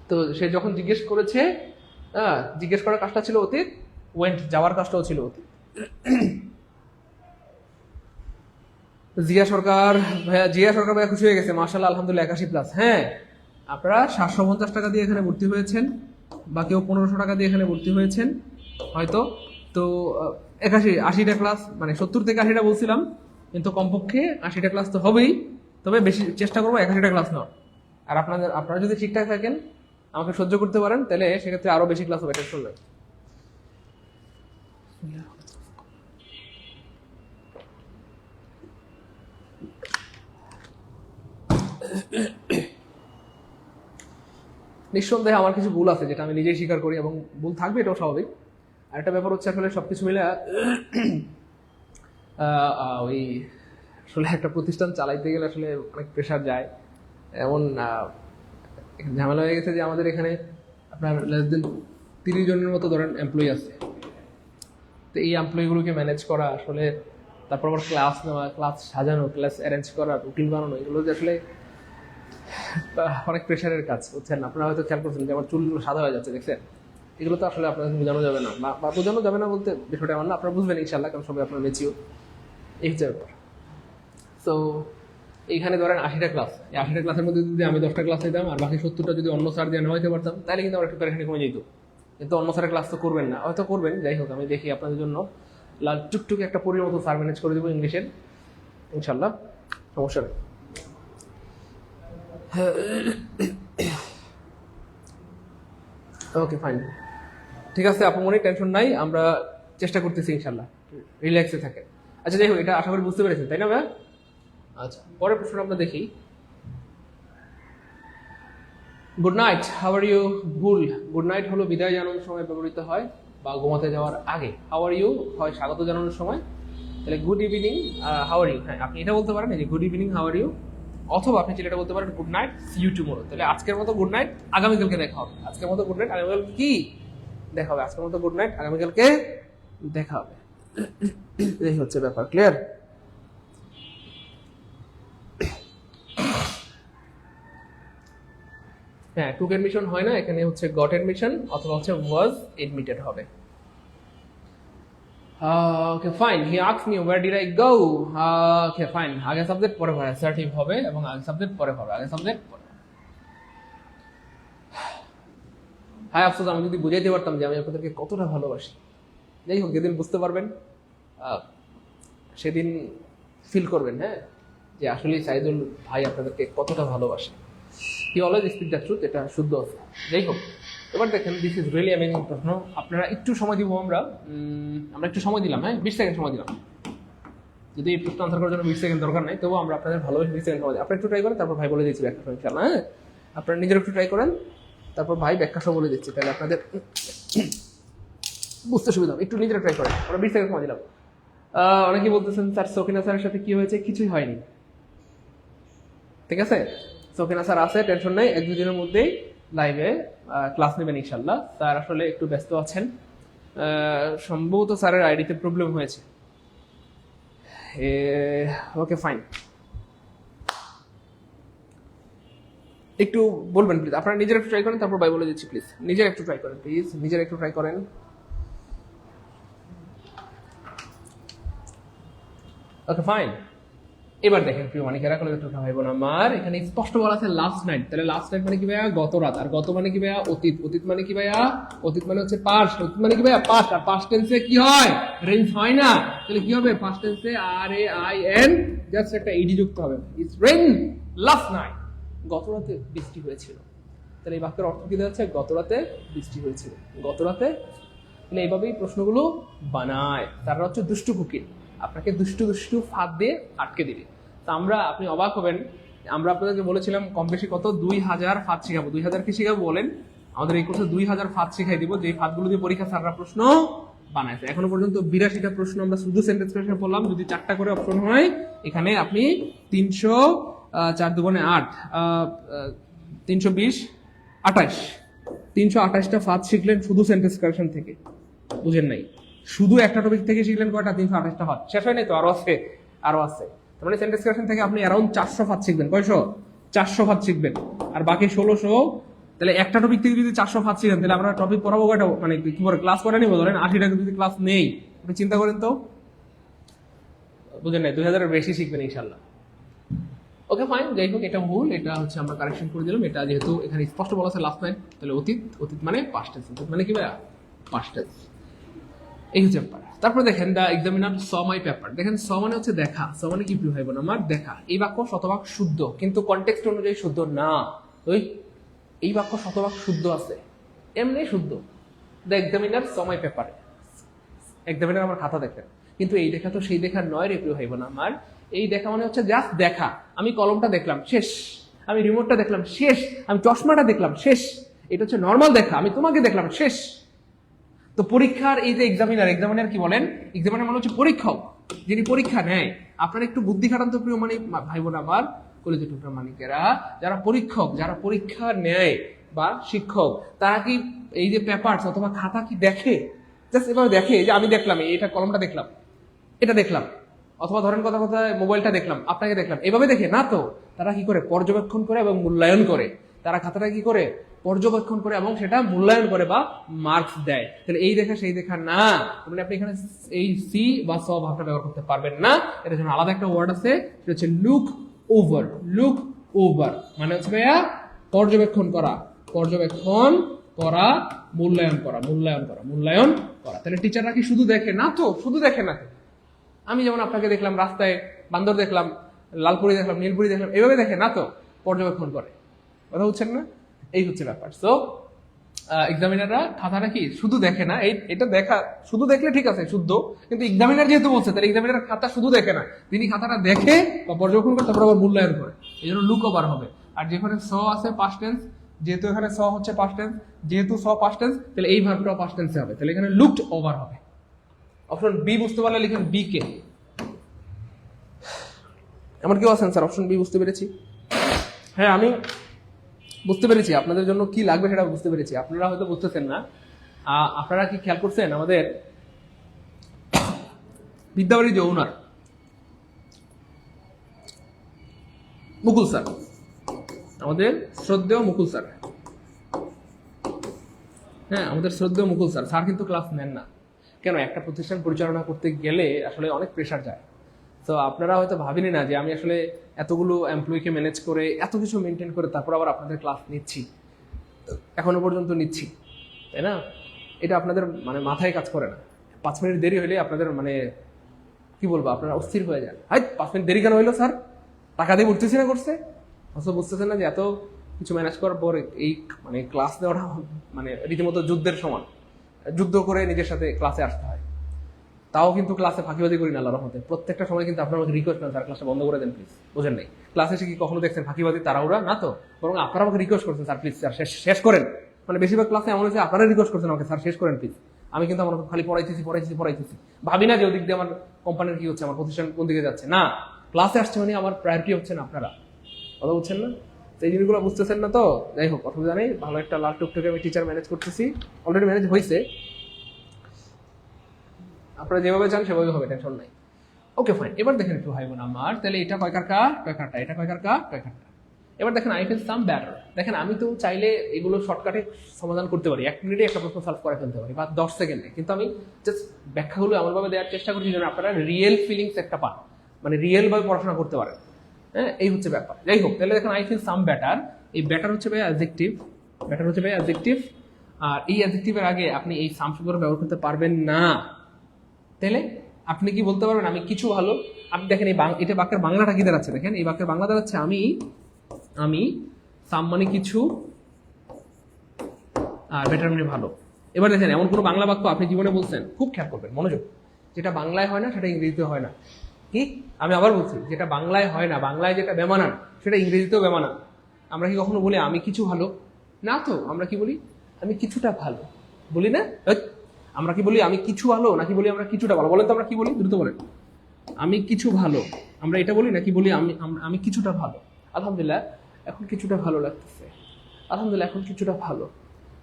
তো সে যখন জিজ্ঞেস করেছে, জিজ্ঞেস করার কাজটা ছিল অতীত, ওয়েন্ট যাওয়ার কাজটাও ছিল অতীত। জিয়া সরকার ভাইয়া খুশি হয়ে গেছে, মাশাআল্লাহ, আলহামদুলিল্লাহ, 81+। হ্যাঁ, আপনারা 750 টাকা দিয়ে এখানে ভর্তি হয়েছেন, বা কেউ 1500 টাকা দিয়ে এখানে ভর্তি হয়েছেন হয়তো। তো 80টা ক্লাস, মানে 70 থেকে 80টা বলছিলাম, কিন্তু কমপক্ষে 80টা ক্লাস তো হবেই। তবে বেশি চেষ্টা করবো 81টা ক্লাস নেওয়ার। আর আপনারা যদি ঠিকঠাক থাকেন, আমাকে সহ্য করতে পারেন, তাহলে সেক্ষেত্রে আরো বেশি ক্লাস হবে, এটা শুনবে। নিঃসন্দেহে আমার কিছু ভুল আছে, যেটা আমি নিজেই স্বীকার করি, এবং ভুল থাকবে, এটাও স্বাভাবিক। আর একটা ব্যাপার হচ্ছে, আসলে সবকিছু মিলে ওই আসলে একটা প্রতিষ্ঠান চালাইতে গেলে আসলে অনেক প্রেশার যায়। এমন ঝামেলা হয়ে গেছে যে আমাদের এখানে আপনার লেস দেন 30 জনের মতো ধরেন এমপ্লয়ি আছে। তো এই এমপ্লয়িগুলোকে ম্যানেজ করা, আসলে তারপর আবার ক্লাস নেওয়া, ক্লাস সাজানো, ক্লাস অ্যারেঞ্জ করা, রুটিন বানানো, এগুলো যে আসলে অনেক প্রেশারের কাজ, বুঝছেন? আপনারা হয়তো খেয়াল করছেন যে আমার চুলগুলো সাদা হয়ে যাচ্ছে, দেখছেন? এগুলো তো আসলে আপনাদের বোঝানো যাবে না, বা বোঝানো যাবে না বলতে বিষয়টা এমন না, আপনারা বুঝবেন ইনশাল্লাহ, কারণ সবাই আপনার মেচিওর, এই হচ্ছে ব্যাপার। তো এইখানে ধরেন 80টা ক্লাস, এই 80টা ক্লাসের মধ্যে যদি আমি 10টা ক্লাস নিতাম, আর বাকি 70টা যদি অন্য স্যার দিয়ে নেওয়াইতে পারতাম, তাহলে কিন্তু আমার একটু প্যারেশানি কমে যেত। কিন্তু অন্য স্যারের ক্লাস তো করবেন না, হয়তো করবেন, যাই হোক, আমি দেখি আপনাদের জন্য টুকটুকি একটা পরির মতো স্যার ম্যানেজ করে দেবো ইংলিশের, ইনশাল্লাহ, সমস্যা নেই। ওকে ফাইন, ঠিক আছে আপু মনে টেনশন নাই, আমরা চেষ্টা করতেছি ইনশাল্লাহ, রিল্যাক্সে থাকেন। আচ্ছা যাই হোক, এটা আশা করি বুঝতে পেরেছেন, তাই না ভাই? আচ্ছা, পরের প্রশ্নটা আমরা দেখি। Good night, how are you? ভুল। গুড নাইট হলো বিদায় জানানোর সময় ব্যবহৃত হয়, বা ঘুমাতে যাওয়ার আগে। হাউ আর ইউ হয় স্বাগত জানানোর সময়। তাহলে good evening, how are you. হ্যাঁ, আপনি এটা বলতে পারেন যে good evening, how are you. অথবা আপনি ছেলেটা বলতে পারেন good night, see you tomorrow. তাহলে আজকের মতো গুড নাইট, আগামীকালকে দেখা হবে। আজকের মতো গুড নাইট, আগামীকালকে কি দেখা হবে? আজকের মতো গুড নাইট, আগামীকালকে দেখা হবে। এই হচ্ছে ব্যাপার, ক্লিয়ার? হ্যাঁ, টুক এডমিশন হয় না, এখানে হচ্ছে গট এডমিশন অথবা হচ্ছে ওয়াজ এডমিটেড হবে। Okay fine, he asked me where did I go. Okay fine, আগে সাবজেক্ট পরে ভার্ব অ্যাসার্টিভ হবে এবং আগে সাবজেক্ট পরে ভার্ব, আগে সাবজেক্ট পরে। হায় আফসোস, আমি যদি বুঝাইতে পারতাম যে আমি আপনাদেরকে কতটা ভালোবাসি। যাই হোক, যেদিন বুঝতে পারবেন সেদিন ফিল করবেন, হ্যাঁ, যে আসলে সাইদুল ভাই আপনাদেরকে কতটা ভালোবাসে। He always speak the truth, এটা শুদ্ধ আছে। যাই হোক, এবার দেখেন, দিস ইজ রিয়েলি অ্যামেজিং প্রশ্ন। আপনারা একটু সময় দিব, আমরা একটু সময় দিলাম, হ্যাঁ, 20 সেকেন্ড সময় দিলাম। যদি এই প্রশ্ন আনসার করার জন্য 20 সেকেন্ড দরকার নাই, তবুও আমরা আপনাদের ভালোবেসে 20 সেকেন্ড সময় দিই। আপনি একটু ট্রাই করেন, তারপর ভাই বলে দিচ্ছি ব্যাখ্যা সহ, ইনশাআল্লাহ। হ্যাঁ, আপনারা নিজের একটু ট্রাই করেন, তারপর ভাই ব্যাখ্যা সহ বলে দিচ্ছি, তাহলে আপনাদের বুঝতে সুবিধা হবে। একটু নিজেরা ট্রাই করেন, আমরা 20 সেকেন্ড সময় দিলাম। অনেকে বলতেছেন স্যার সকিনা স্যারের সাথে কি হয়েছে? কিছুই হয়নি, ঠিক আছে? সকিনা স্যার আছে, টেনশন নেই, 1-2 দিনের মধ্যেই লাইভে ক্লাস নেবেন ইনশাল্লাহ। স্যার আসলে একটু ব্যস্ত আছেন, সম্ভবত স্যারের আইডিতে প্রবলেম হয়েছে। ওকে ফাইন, একটু বলবেন প্লিজ, আপনারা নিজের একটু ট্রাই করেন, তারপর ভাই বলে দিচ্ছি। প্লিজ নিজের একটু ট্রাই করেন, প্লিজ নিজের একটু ট্রাই করেন। ওকে ফাইন, এবার দেখেন প্রিয় মানিকেরা, কলেজের টোকা ভাই বোন আমার, এখানে স্পষ্ট বলা আছে লাস্ট নাইট। তাহলে লাস্ট নাইট মানে কি ভাইয়া? গত রাত। আর গত মানে কি ভাইয়া? অতীত। অতীত মানে কি ভাইয়া? অতীত মানে হচ্ছে পাস্ট। অতীত মানে কি ভাইয়া? পাস্ট। আর পাস্ট টেন্সে কি হয়? রেঞ্জ হয় না। তাহলে কি হবে? পাস্ট টেন্সে আর এ আই এন জাস্ট একটা ইডি যুক্ত হবে। ইটস রেইন লাস্ট নাইট, গত রাতে বৃষ্টি হয়েছিল। তাহলে এই বাক্যের অর্থ কি দাঁড়াচ্ছে? গত রাতে বৃষ্টি হয়েছিল, গত রাতে। তাহলে এইভাবেই প্রশ্নগুলো বানায়। তারা হচ্ছে দুষ্টু কুকির, আপনাকে দুষ্টু দুষ্টু ফাঁদ দিয়ে আটকে দিবে। তা আপনি অবাক হবেন, আমরা আপনাদেরকে বলেছিলাম কম বেশি কত 2000 ফাঁদ শিখাবো। 2000 কি শিখাবো বলেন? আমাদের এই কোর্সে 2000 ফাঁদ শিখাই দিব, যে ফাঁদগুলো দিয়ে পরীক্ষা স্যাররা প্রশ্ন বানাইছে। এখনো পর্যন্ত 82টা প্রশ্ন আমরা শুধু সেন্টেন্স ক্রিয়েশন পড়লাম। যদি 4টা করে অপশন হয়, এখানে আপনি 300 4 দুগুণে 8 320 28 328টা ফাঁদ শিখলেন শুধু সেন্টেন্স ক্রিয়েশন থেকে। বুঝেন নাই? শুধু একটা টপিক থেকে শিখলেন কয়টা? 328টা ফাঁদ। শেষ হয় নাই তো, আরো আছে, আরো আছে। তার মানে সেন্টেন্স ক্রিয়েশন থেকে আপনি অ্যারাউন্ড 400 ফাঁদ শিখবেন। কয়শো? 400 ফাঁদ শিখবেন। আর বাকি 1600, তাহলে একটা টপিক থেকে যদি 400 ফাঁদ শিখেন, তাহলে আমরা টপিক পড়াবো কয়টা? মানে কি বলে, ক্লাস করে নিবো? ধরেন 80টা যদি ক্লাস নেই, আপনি চিন্তা করেন তো। বুঝেন নাই? 2000-এর বেশি শিখবেন ইনশাল্লাহ। ওকে ফাইন, যাই হোক, এটা ভুল, এটা হচ্ছে আমরা কারেকশন করে দিলাম। এটা যেহেতু এখানে স্পষ্ট বলা আছে লাস্ট নাইট, তাহলে অতীত। অতীত মানে পাস্ট টেন্স। অতীত মানে কি ভাইয়া? Past tense. এই হচ্ছে ব্যাপার। তারপরে দেখেন, দা এক্সামিনার স মাই পেপার। দেখেন, স মানে হচ্ছে দেখা। স মানে কি প্রিয় ভাই বোন আমার? দেখা। এই বাক্য শতভাগ শুদ্ধ, কিন্তু কনটেক্সট অনুযায়ী শুদ্ধ না। ওই এই বাক্য শতভাগ শুদ্ধ আছে, এমনি শুদ্ধ। The examiner saw my paper, examiner আমার খাতা দেখেন, কিন্তু এই দেখা তো সেই দেখা নয় রে প্রিয় ভাই বোন আমার। এই দেখা মানে হচ্ছে জাস্ট দেখা। আমি কলমটা দেখলাম, শেষ। আমি রিমোটটা দেখলাম, শেষ। আমি চশমাটা দেখলাম, শেষ। এটা হচ্ছে নর্মাল দেখা। আমি তোমাকে দেখলাম, শেষ। তো পরীক্ষার এই যে এক্সামিনার কি বলেন? এক্সামিনার মানে হচ্ছে পরীক্ষক, যিনি পরীক্ষা নেয়। আপনার একটু বুদ্ধি খাটান্ত প্রিয় মানে ভাই বোন আমার, কলেজের টুকরা মানিকেরা, যারা পরীক্ষক, যারা পরীক্ষা নেয় বা শিক্ষক, তারা কি এই যে পেপারস অথবা খাতা কি দেখে? জাস্ট এভাবে দেখে যে আমি দেখলাম, এটা কলমটা দেখলাম, এটা দেখলাম, অথবা ধরেন কথা মোবাইলটা দেখলাম, আপনাকে দেখলাম, এভাবে দেখে না তো। তারা কি করে? পর্যবেক্ষণ করে এবং মূল্যায়ন করে। তারা খাতাটা কি করে? পর্যবেক্ষণ করে এবং সেটা মূল্যায়ন করে বা মার্কস দেয়। তাহলে এই দেখা সেই দেখা না, মানে আপনি এখানে এই সি বা স ভাবটা ব্যবহার করতে পারবেন না। এটার জন্য আলাদা একটা ওয়ার্ড আছে, সেটা হচ্ছে লুক ওভার। লুক ওভার মানে হচ্ছে ভাইয়া পর্যবেক্ষণ করা, পর্যবেক্ষণ করা, মূল্যায়ন করা, মূল্যায়ন করা, মূল্যায়ন করা। তাহলে টিচাররা কি শুধু দেখে না তো? শুধু দেখে না। আমি যেমন আপনাকে দেখলাম রাস্তায়, বান্দর দেখলাম, লালপুরি দেখলাম, নীলপুরি দেখলাম, এইভাবে দেখে না তো, পর্যবেক্ষণ করে। কথা বুঝছেন না? এই হচ্ছে ব্যাপার। সো এক্সামিনাররা খাতাটা কি শুধু দেখে না, এটা দেখা শুধু দেখলে ঠিক আছে শুদ্ধ, কিন্তু এক্সামিনার যেহেতু বলছে, তাহলে এক্সামিনার খাতা শুধু দেখে না, তিনি খাতাটা দেখে বা পর্যবেক্ষণ করে, তারপর আবার মূল্যায়ন করে। এই জন্য লুক ওভার হবে। আর যেখানে স আছে পাস্ট টেন্স, যেহেতু এখানে স হচ্ছে পাস্ট টেন্স, যেহেতু স পাস্ট টেন্স, তাহলে এই ভার্বটাও পাস্ট টেন্সে হবে। তাহলে এখানে লুকড ওভার হবে। অপশন বি বুঝতে পারলে লিখেন বি কে। আমার কেউ আছেন স্যার অপশন বি বুঝতে পেরেছি? হ্যাঁ, আমি বুঝতে পেরেছি আপনাদের জন্য কি লাগবে সেটা বুঝতে পেরেছি, আপনারা হয়তো বুঝতেছেন না। আপনারা কি খেয়াল করছেন আমাদের বিদ্যাবাড়ির যে ওনার মুকুল স্যার, আমাদের শ্রদ্ধেয় মুকুল স্যার, হ্যাঁ আমাদের শ্রদ্ধেয় মুকুল স্যার, স্যার কিন্তু ক্লাস নেন না। কেন? একটা প্রতিষ্ঠান পরিচালনা করতে গেলে আসলে অনেক প্রেশার যায়। তো আপনারা হয়তো ভাবেনি না যে আমি আসলে এতগুলো এমপ্লয়িকে ম্যানেজ করে এত কিছু মেনটেন করে তারপর আবার আপনাদের ক্লাস নিচ্ছি, এখনো পর্যন্ত নিচ্ছি, তাই না? এটা আপনাদের মানে মাথায় কাজ করে না। 5 মিনিট দেরি হলে আপনাদের মানে কি বলবো, আপনারা অস্থির হয়ে যান। হাই 5 মিনিট দেরি কেন হইলো স্যার? টাকা দিয়ে উঠতেছি না করছে, অথচ বুঝতেছেন না যে এত কিছু ম্যানেজ করার পর এই মানে ক্লাস নেওয়াটা মানে রীতিমতো যুদ্ধের সমান। যুদ্ধ করে নিজের সাথে ক্লাসে আসতে হয়। তাও কিন্তু ক্লাসে ফাঁকিবাজি করি না আল্লাহর রহমতে। প্রত্যেকটা সময় কিন্তু আপনার আমাকে রিকোয়েস্ট করেন স্যার ক্লাসটা বন্ধ করে দেন প্লিজ। বোঝেন নাই? ক্লাসে এসে কি কখনো দেখছেন ফাঁকিবাজি তাড়াহুড়া? না তো, বরং আপনারা আমাকে রিকোয়েস্ট করছেন স্যার প্লিজ স্যার শেষ করেন। মানে বেশিরভাগ ক্লাসে এমন হয়েছে আপনারা রিকোয়েস্ট করছেন আমাকে স্যার শেষ করেন প্লিজ। আমি কিন্তু আমার খালি পড়াইতেছি, ভাবি না যে ওদিক দিয়ে আমার কোম্পানির কি হচ্ছে, আমার প্রতিষ্ঠান কোন দিকে যাচ্ছে। না, ক্লাসে আসছে মানে আমার প্রায়োরিটি হচ্ছে না। আপনারা কথা বুঝছেন না? তো এই জিনিসগুলো বুঝতেছেন না তো। যাই হোক, অসুবিধা নেই, ভালো একটা লাল টুকটুকে আমি টিচার ম্যানেজ করতেছি, অলরেডি ম্যানেজ হয়েছে। আপনারা যেভাবে চান সেভাবে হবে, টেনশন নাই। ওকে ফাইন, এবার দেখেন একটু ভাই বোন আমার, তাহলে এটা কয়কার কা কয়কারটা, এটা কয়কার কা কয়কারটা। এবার দেখেন আই ফিল সাম ব্যাটার। দেখেন আমি তো চাইলে এগুলো শর্টকাটে সমাধান করতে পারি, 1 মিনিটে একটা প্রশ্ন সলভ করে ফেলতে পারি বা 10 সেকেন্ডে, কিন্তু আমি জাস্ট ব্যাখ্যাগুলো এমনভাবে দেওয়ার চেষ্টা করছি যেন আপনারা রিয়েল ফিলিংস একটা পান, মানে রিয়েল ভাবে পড়াশোনা করতে পারেন। হ্যাঁ, এই হচ্ছে ব্যাপার। যাই হোক, তাহলে দেখেন আই ফিল সাম ব্যাটার, এই ব্যাটার হচ্ছে ভাই অ্যাডজেক্টিভ, ব্যাটার হচ্ছে ভাই অ্যাডজেক্টিভ। আর এই অ্যাডজেক্টিভের আগে আপনি এই সাম শব্দটা ব্যবহার করতে পারবেন না। তাহলে আপনি কি বলতে পারবেন আমি কিছু ভালো? আপনি দেখেন এই এটা বাক্যের বাংলাটা কি দাঁড়াচ্ছে, দেখেন এই বাক্যের বাংলা দাঁড়াচ্ছে আমি সাম মানে কিছু, আর বেটার মানে ভালো। এবার দেখেন এমন কোনো বাংলা বাক্য আপনি জীবনে বলছেন, খুব খেয়াল করবেন, মনোযোগ, যেটা বাংলায় হয় না সেটা ইংরেজিতে হয় না। কি? আমি আবার বলছি, যেটা বাংলায় হয় না, বাংলায় যেটা বেমানান সেটা ইংরেজিতেও বেমানান। আমরা কি কখনো বলি আমি কিছু ভালো? না তো, আমরা কি বলি? আমি কিছুটা ভালো বলি না? আমরা কি বলি আমি কিছু ভালো, নাকি বলি আমরা কিছুটা ভালো? বলেন তো আমরা কি বলি, দ্রুত বলেন। আমি কিছু ভালো, আমরা এটা বলি নাকি বলি আমি কিছুটা ভালো? আলহামদুলিল্লাহ এখন কিছুটা ভালো লাগতেছে, আলহামদুলিল্লাহ এখন কিছুটা ভালো,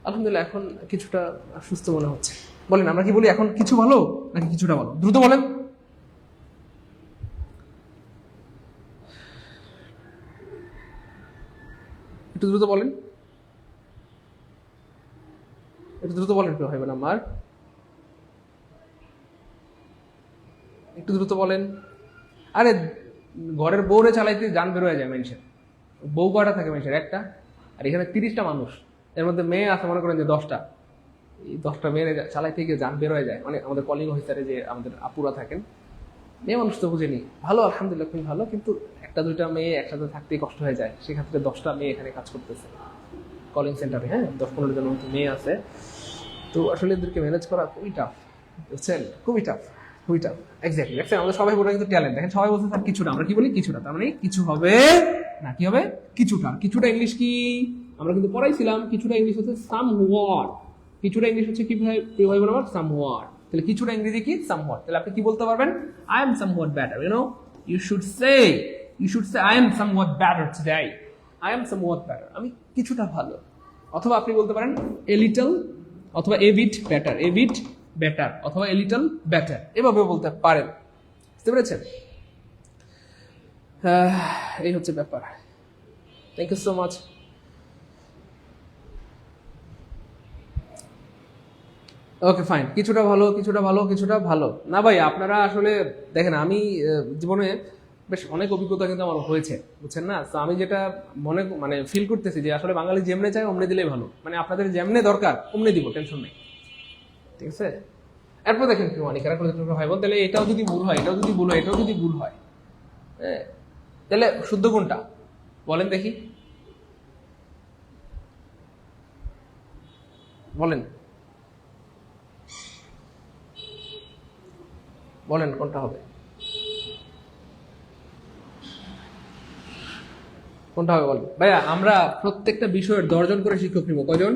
আলহামদুলিল্লাহ এখন কিছুটা সুস্থ মনে হচ্ছে। বলেন আমরা কি বলি, এখন কিছু ভালো নাকি কিছুটা ভালো? দ্রুত বলেন। একটু দ্রুত বলেন, একটু দ্রুত বলেন একটু ভাই বোন আমার, একটু দ্রুত বলেন। আরে ঘরের বউরে চালাইতে যান বের হয়ে যায় মানুষের। বউ কয়টা থাকে মানুষের? একটা। আর এখানে 30টা মানুষ, এর মধ্যে মেয়ে আছে মনে করেন যে 10টা। এই 10টা মেয়ে চালাইতে গিয়ে যান বের হয়ে যায়। মানে আমাদের কলিং অফিসারে যে আমাদের আপুরা থাকেন, মেয়ে মানুষ তো বুঝেনি, ভালো আলহামদুলিল্লাহ খুবই ভালো, কিন্তু 1-2টা মেয়ে একসাথে থাকতেই কষ্ট হয়ে যায়। সেক্ষেত্রে 10টা মেয়ে এখানে কাজ করতেছে কলিং সেন্টারে। হ্যাঁ, 10-15 জনের মতো মেয়ে আছে। তো আসলে এদেরকে ম্যানেজ করা খুবই টাফ, বুঝছেন? খুবই টাফ, খুবই টাফ। এক্স্যাক্টলি, দেখছেন আমাদের সবাই বলে কিন্তু ট্যালেন্ট। দেখেন সবাই বলছে স্যার কিছুটা, আমরা কি বলি কিছুটা, তার মানে কিছু হবে না, কি হবে কিছুটা। কিছুটা ইংলিশ কি আমরা কিন্তু পড়াইছিলাম, কিছুটা ইংলিশ হচ্ছে সাম হোয়াট। কিছুটা ইংলিশ হচ্ছে কি ভাই বলে আমার সাম হোয়াট। তাহলে কিছুটা ইংরেজি কি সাম হোয়াট। তাহলে আপনি কি বলতে পারবেন? I am somewhat better, you should say I am somewhat better today, I am somewhat better, আমি কিছুটা ভালো। অথবা আপনি বলতে পারেন এ লিটল, অথবা a bit better, a bit better, অথবা এ লিটল বেটার, এভাবে বলতে পারেন। বুঝতে পেরেছেন? এই হচ্ছে ব্যাপার। Thank you so much. Okay fine, কিছুটা ভালো, কিছুটা ভালো, কিছুটা ভালো না ভাই। আপনারা আসলে দেখেন আমি জীবনে বেশ অনেক অভিজ্ঞতা কিন্তু আমার হয়েছে, বুঝছেন না? তো আমি যেটা মানে ফিল করতেছি যে আসলে বাঙালি যেমনে চায় অমনে দিলেই ভালো। মানে আপনাদের যেমনে দরকার অমনে দিব, টেনশন নেই, ঠিক আছে? এরপর দেখেন কি অনেকেরা করে ভাই বোন, তাহলে এটাও যদি ভুল হয়, এটাও যদি ভুল হয়, এটাও যদি ভুল হয়, হ্যাঁ, তাহলে শুদ্ধ কোনটা বলেন দেখি, বলেন বলেন কোনটা হবে, কোনটা হবে বলেন ভাইয়া। আমরা প্রত্যেকটা বিষয়ের 10 জন করে শিক্ষক নিব। কয়জন?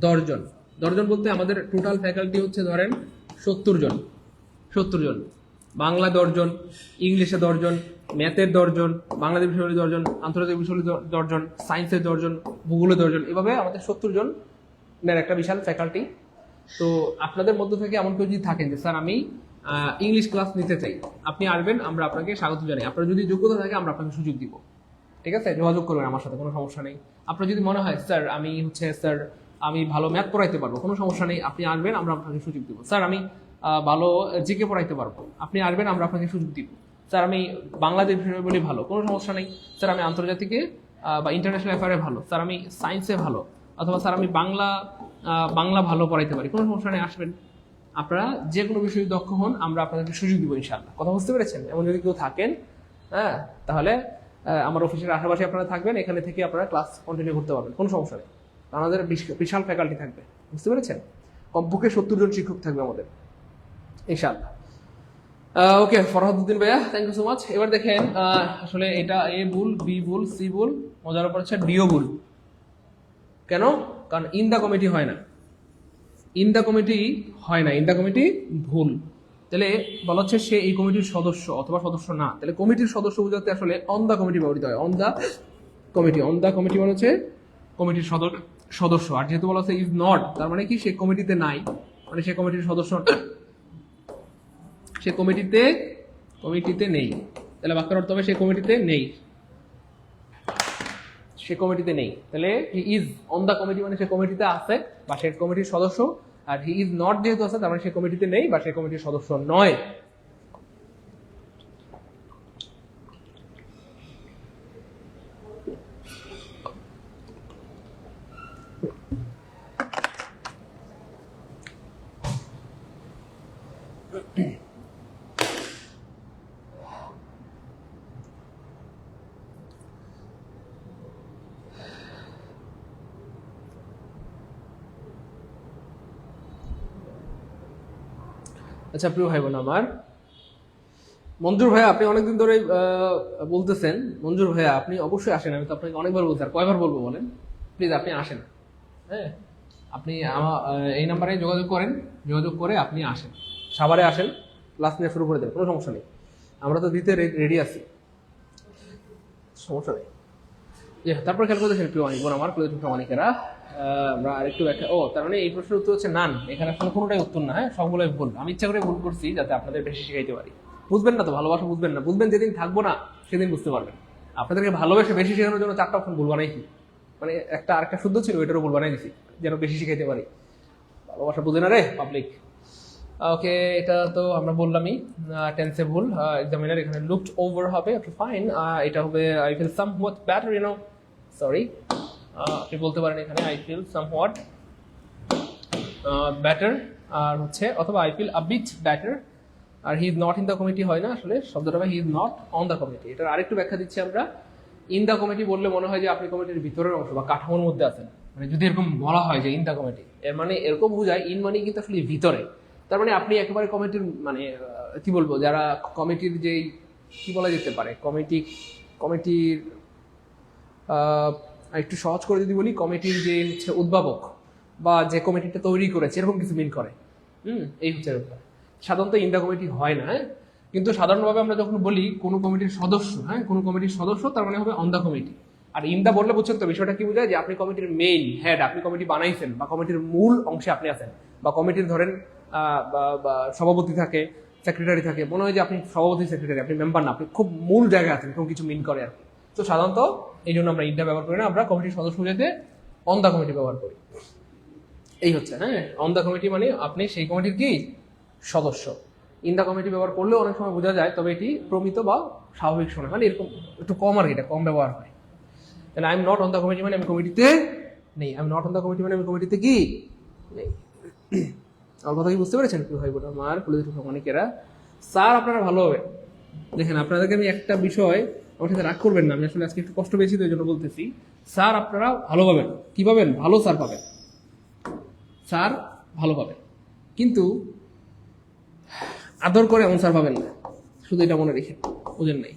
10 জন। 10 জন বলতে আমাদের টোটাল ফ্যাকাল্টি হচ্ছে ধরেন 70 জন। 70 জন। বাংলা 10 জন, ইংলিশে 10 জন, ম্যাথের 10 জন, বাংলাদেশ বিষয়ের 10 জন, আন্তর্জাতিক বিষয়ের 10 জন, সায়েন্সের 10 জন, ভূগোলের 10 জন, এভাবে আমাদের 70 জনের একটা বিশাল ফ্যাকাল্টি। তো আপনাদের মধ্য থেকে এমন কেউ যদি থাকেন যে স্যার আমি ইংলিশ ক্লাস নিতে চাই, আপনি আসবেন, আমরা আপনাকে স্বাগত জানাই। আপনার যদি যোগ্যতা থাকে আমরা আপনাকে সুযোগ দিব, ঠিক আছে? যোগাযোগ করবেন আমার সাথে, কোনো সমস্যা নেই। আপনার যদি মনে হয় স্যার আমি ভালো ম্যাথ পড়াইতে পারবো, কোনো সমস্যা নেই, আপনি আসবেন, আমরা আপনাকে সুযোগ দিব। স্যার আমি ভালো জিকে পড়াইতে পারবো, আপনি আসবেন, আমরা আপনাকে সুযোগ দিব। স্যার আমি বাংলাদেশ বিষয়ে বলি ভালো, কোনো সমস্যা নেই। স্যার আমি আন্তর্জাতিকে বা ইন্টারন্যাশনাল অ্যাফেয়ারে ভালো, স্যার আমি সায়েন্সে ভালো, অথবা স্যার আমি বাংলা ভালো পড়াইতে পারি, কোনো সমস্যা নেই, আসবেন। আপনারা যে কোনো বিষয়ে দক্ষ হন, আমরা আপনাদেরকে সুযোগ দিব ইনশাআল্লাহ। কথা বুঝতে পেরেছেন? এমন যদি কেউ থাকেন, হ্যাঁ, তাহলে আমার অফিসের আশেপাশে আপনারা থাকবেন, এখানে থেকে আপনারা ক্লাস কন্টিনিউ করতে পারবেন, কোনো সমস্যা নেই। আমাদের বিশাল ফ্যাকাল্টি থাকবে, বুঝতে পেরেছেন? কমপক্ষে 70 জন শিক্ষক থাকবে আমাদের ইনশাআল্লাহ। ওকে, ফরহাদউদ্দিন ভাইয়া, থ্যাংক ইউ সো মাচ। এবার দেখেন, আসলে এটা এ ভুল, বি ভুল, সি ভুল, মজার উপর হচ্ছে ডিও ভুল। কেন? কারণ ইন দা কমিটি হয় না, ইন দা কমিটি হয় না, ইন দা কমিটি ভুল। তাহলে বলা হচ্ছে সে এই কমিটির সদস্য অথবা সদস্য না। তাহলে কমিটির সদস্য বোঝাতে আসলে অন দা কমিটি ব্যবহৃত হয়। On the committee, on the committee মানে হচ্ছে কমিটির সদস্য। আর যেহেতু বলা হচ্ছে ইজ নট, তার মানে কি সে কমিটিতে নাই, মানে সে কমিটির সদস্য, সে কমিটিতে নেই। তাহলে বাক্যের অর্থ হবে সে কমিটিতে নেই, সে কমিটিতে নেই। তাহলে he is on the committee মানে সে কমিটিতে আছে বা সে কমিটির সদস্য। আর হি ইজ নট যেহেতু আছে, তার মানে সে কমিটিতে নেই বা সে কমিটির সদস্য নয়। আচ্ছা প্রিয় ভাই বোন আমার, মঞ্জুর ভাইয়া আপনি অনেকদিন ধরে বলতেছেন, মঞ্জুর ভাইয়া আপনি অবশ্যই আসেন। আমি তো আপনাকে অনেকবার বলছি, আর কয়বার বলবো বলেন? প্লিজ আপনি আসেন, হ্যাঁ, আপনি আমার এই নাম্বারে যোগাযোগ করে আপনি আসেন, সাভারে আসেন, ক্লাস নিয়ে শুরু করে দেন, কোনো সমস্যা নেই। আমরা তো দিতে রেডি আছি, সমস্যা নেই। তারপর খেয়াল করতেছেন প্রিয় অনেক বোন আমার, প্রিয় অনেকেরা, আমরা আরেকটু ব্যাখ্যা, তার মানে এই প্রশ্নের উত্তর হচ্ছে নান। এখানে আসলে কোনোটাই উত্তর না, হ্যাঁ, সবগুলোই ভুল। আমি ইচ্ছা করে ভুল করছি যাতে আপনাদের বেশি শিখাইতে পারি। বুঝবেন না তো, ভালোবাসা বুঝবেন না, বুঝবেন যেদিন থাকবো না সেদিন বুঝতে পারবেন। আপনাদেরকে ভালোবেসে বেশি শেখানোর জন্য 4টা অপশন ভুল বানাইছি, মানে আরেকটা শুদ্ধ ছিল, এটারও ভুল বানাই দিছি যেন বেশি শিখাইতে পারি। ভালোবাসা বুঝে না রে পাবলিক। ওকে, এটা তো আমরা বললামই, টেন্সে ভুল। এক্সামিনার এখানে লুকড ওভার হবে, ওকে ফাইন। এটা হবে I feel somewhat better, sorry, আপনি বলতে পারেন এখানে আই ফিল সামহোয়াট বেটার, আর হচ্ছে অথবা I feel a bit better. আর he is not in the committee হয় না, আসলে শব্দটা he is not on the committee. এটার আরেকটু ব্যাখ্যা দিচ্ছি আমরা। ইন দ্য কমিটি বললে মনে হয় যে আপনি কমিটির ভিতরের অংশ বা কাঠামোর মধ্যে আছেন, মানে যদি এরকম বলা হয় যে ইন দ্য কমিটি, এর মানে এরকম বোঝায় ইন মানে কিন্তু আসলে ভিতরে। তার মানে আপনি একেবারে কমিটির, মানে কি বলবো, যারা কমিটির যেই কি বলা যেতে পারে, কমিটির একটু সহজ করে যদি বলি, কমিটির যে হচ্ছে উদ্ভাবক বা যে কমিটিটা তৈরি করেছে, এরকম কিছু মিন করে। এই হচ্ছে ব্যাপার। সাধারণত ইন দ্য কমিটি হয় না, হ্যাঁ, কিন্তু সাধারণভাবে আমরা যখন বলি কোনো কমিটির সদস্য, হ্যাঁ, কোনো কমিটির সদস্য, তার মানে হবে অন দ্য কমিটি। আর ইন দ্য বললে বুঝছেন তো বিষয়টা কি বোঝায়, যে আপনি কমিটির মেইন হেড, আপনি কমিটি বানাইছেন বা কমিটির মূল অংশে আপনি আছেন, বা কমিটির ধরেন সভাপতি থাকে, সেক্রেটারি থাকে, মনে হয় যে আপনি সভাপতি সেক্রেটারি, আপনি মেম্বার না, আপনি খুব মূল জায়গায় আছেন, এরকম কিছু মিন করে আর কি। তো সাধারণত এই জন্য আমরা ইন দ্য ব্যবহার করি না, আমরা কমিটির সদস্য যেতে অন দ্য কমিটি ব্যবহার করি। এই হচ্ছে, হ্যাঁ, অন দ্য কমিটি মানে আপনি সেই কমিটির কি সদস্য। ইন দ্য কমিটি ব্যবহার করলেও অনেক সময় বোঝা যায়, তবে এটি প্রমিত বা স্বাভাবিক শোনা, মানে এরকম একটু কম আর কি, এটা কম ব্যবহার হয়। তাহলে I am not on the committee মানে আমি কমিটিতে নেই, I am not on the committee মানে আমি কমিটিতে কি নেই। আমার কথা কি বুঝতে পেরেছেন কি ভাই বোন আমার, অনেকেরা? স্যার আপনারা ভালো হবে, দেখেন আপনাদেরকে আমি একটা বিষয়, আমার সাথে রাগ করবেন না, আমি আসলে আজকে একটু কষ্ট পেয়েছি তো এই জন্য বলতেছি। স্যার আপনারা ভালো পাবেন, কি পাবেন? ভালো স্যার পাবেন, স্যার ভালো পাবেন, কিন্তু আদর করে এমন স্যার পাবেন না, শুধু এটা মনে রেখে, বুঝেন নাই?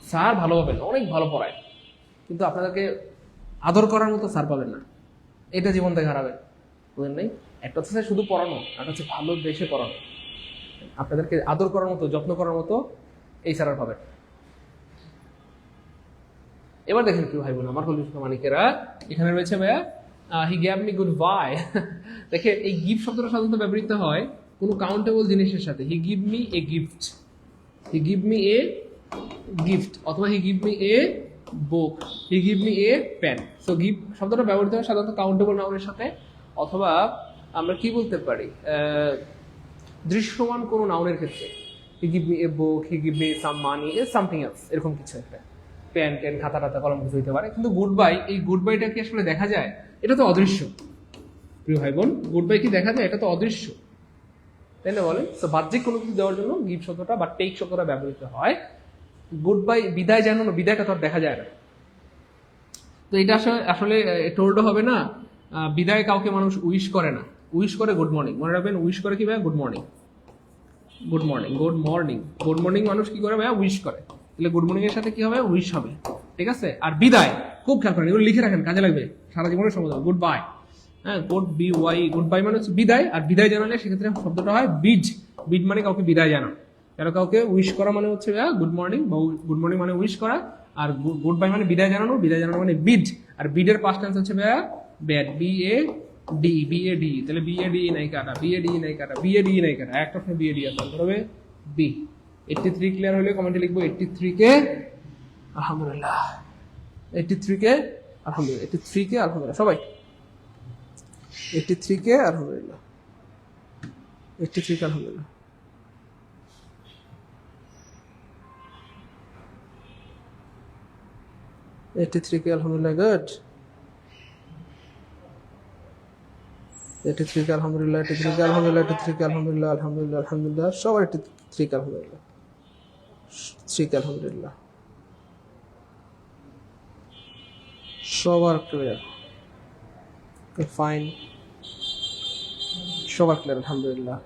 স্যার ভালো পাবেন, অনেক ভালো পড়ায়, কিন্তু আপনাদেরকে আদর করার মতো স্যার পাবেন না, এটা জীবন থেকে হারাবেন, বুঝেন নাই? একটা হচ্ছে শুধু পড়ানো, একটা হচ্ছে ভালো দেশে পড়ানো। আপনাদেরকে আদর করার মতো, যত্ন করার মতো এই ছাড়া পাবেন। এবার দেখেন কি ভাই বোন আমার কলিজ মানিকেরা, এখানে রয়েছে ভাইয়া হি গ্যাভ মি গুড বাই। দেখেন এই গিফট শব্দটা সাধারণত ব্যবহৃত হয় কোনো কাউন্টেবল জিনিসের সাথে। He give me a gift, he give me a gift, অথবা he give me a book, he give me a pen. So gift শব্দটা ব্যবহৃত হয় সাধারণত কাউন্টেবল নাউনের সাথে, অথবা আমরা কি বলতে পারি দৃশ্যমান কোনো নাউনের ক্ষেত্রে। হি give me a book, he give me some money, something else, এরকম কিছু একটা। পেন টেন খাতা টাতা কলম কিছু হইতে পারে। কিন্তু গুড বাই, এই গুড বাইটা কি আসলে দেখা যায়? এটা তো অদৃশ্য প্রিয় ভাই বোন, গুড বাই কি দেখা যায়? এটা তো অদৃশ্য, তাই না বলেন? তো বাহ্যিক কোনো কিছু দেওয়ার জন্য গিফট শব্দটা বা টেক শব্দটা ব্যবহৃত হয়। গুড বাই বিদায় জানানো, বিদায়টা তো আর দেখা যায় না। তো এটা আসলে টোল্ড হবে না, বিদায় কাউকে মানুষ উইশ করে না, উইশ করে গুড মর্নিং। মনে রাখবেন, উইশ করে কি ভাই? Good morning, good morning, good morning, good morning মানুষ কি করে ভাইয়া? উইশ করে। তাহলে গুড মর্নিং এর সাথে কি হবে? উইশ হবে, ঠিক আছে? আর বিদায় খুব খেয়াল করেন, এগুলো লিখে রাখেন, কাজে লাগবে সারা জীবনের সময়। গুড বাই, হ্যাঁ, good B Y, goodbye মানে হচ্ছে বিদায়। আর বিদায় জানালে সেক্ষেত্রে শব্দটা হয় বিজ। বিজ মানে কাউকে বিদায় জানানো, কারণ কাউকে উইশ করা মানে হচ্ছে গুড মর্নিং, বা গুড মর্নিং মানে উইশ করা। আর গুড বাই মানে বিদায় জানানো, বিদায় জানানো মানে বিড। আর বিডের পাস্ট টেন্স হচ্ছে ভাইয়া bad, B A D, B A D. তাহলে বি এ ডি নাই কাটা, বি এ ডি নাই কাটা, বি এ ডি নাই কাটা, একটা অপশন বি এ ডি আছে, হবে বি। 83 ক্লিয়ার হলে কমেন্টে লিখবো 83 কে আলহামদুলিল্লাহ, 83 কে আলহামদুলিল্লাহ, 83 কে আলহামদুলিল্লাহ সবাই, 83 কে আলহামদুলিল্লাহ, 83 কে আলহামদুলিল্লাহ। কে আলহামদুলিল্লাহ, গুড। 83 কে আলহামদুলিল্লাহ, 83 কে আলহামদুলিল্লাহ, 83 কে আলহামদুলিল্লাহ, আলহামদুলিল্লাহ আলহামদুলিল্লাহ সবার 83 কে আলহামদুলিল্লাহ, 3 কে আলহামদুলিল্লাহ সবার ক্লিয়ার, ফাইন, সবার ক্লিয়ার আলহামদুলিল্লাহ।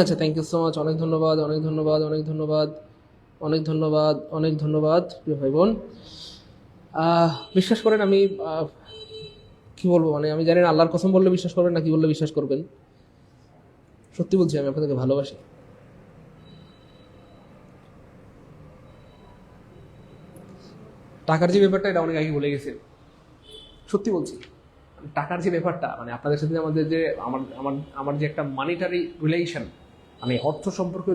আচ্ছা, থ্যাংক ইউ সো মাচ, অনেক ধন্যবাদ, অনেক ধন্যবাদ, অনেক ধন্যবাদ, অনেক ধন্যবাদ, অনেক ধন্যবাদ প্রিয় ভাই বোন। বিশ্বাস করেন আমি কি বলবো, মানে আমি জানি না আল্লাহর কসম বললে বিশ্বাস করবেন না কি বললে বিশ্বাস করবেন, সত্যি বলছি আমি আপনাদেরকে ভালোবাসি। টাকার যে ব্যাপারটা এটা অনেক আগে বলে গেছে, সত্যি বলছি। টাকার যে ব্যাপারটা, মানে আপনাদের সাথে আমাদের যে আমার আমার আমার যে একটা মানিটারি রিলেশন, মানে অর্থ সম্পর্ক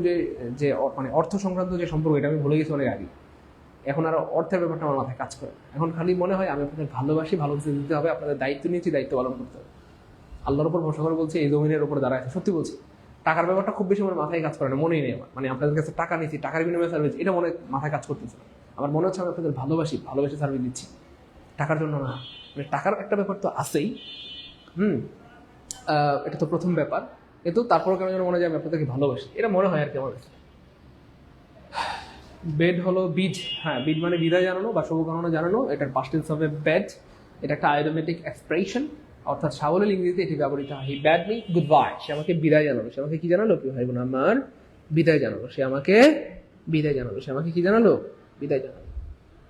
যে মানে অর্থ সংক্রান্ত যে সম্পর্ক, এটা আমি ভুলে গেছি অনেক আগে। এখন আর অর্থের ব্যাপারটা আমার মাথায় কাজ করে, এখন খালি মনে হয় আমি আপনাদের ভালোবাসি, ভালো কিছু দিতে হবে, আপনাদের দায়িত্ব নিয়েছি, দায়িত্ব পালন করতে হবে। আল্লাহর উপর ভরসা করে বলছি, এই জমিনের উপর দাঁড়ায় সত্যি বলছি। টাকার ব্যাপারটা খুব বেশি আমার মাথায় কাজ করে না, মনেই নেই আমার, মানে আপনাদের কাছে টাকা নিয়েছি, টাকার বিনিময়ে সার্ভিস, এটা মনে মাথায় কাজ করতেছে না। আমার মনে হচ্ছে আমি আপনাদের ভালোবাসি, ভালোবেসে সার্ভিস দিচ্ছি, টাকার জন্য না। মানে টাকার একটা ব্যাপার তো আছেই, এটা তো প্রথম ব্যাপার, কিন্তু তারপরে কেন যেন মনে হয় আমি আপনাদেরকে ভালোবাসি, এটা মনে হয় আর কি আমার কাছে। বেড হলো বীজ, হ্যাঁ, বীজ মানে বিদায় জানানো বা শুভকামনা জানানো, এটার পাস্ট টেন্স হবে বেড। এটা একটা আইডেন্টিক এক্সপ্রেশন, অর্থাৎ সাবলীল ইংরেজিতে এটি ব্যবহৃত হয়। হি ব্যাড মি গুড বাই, সে আমাকে বিদায় জানালো, সে আমাকে কি জানালো প্রিয় ভাই বোন আমার? বিদায় জানালো, সে আমাকে বিদায় জানালো, সে আমাকে কি জানালো? বিদায় জানালো।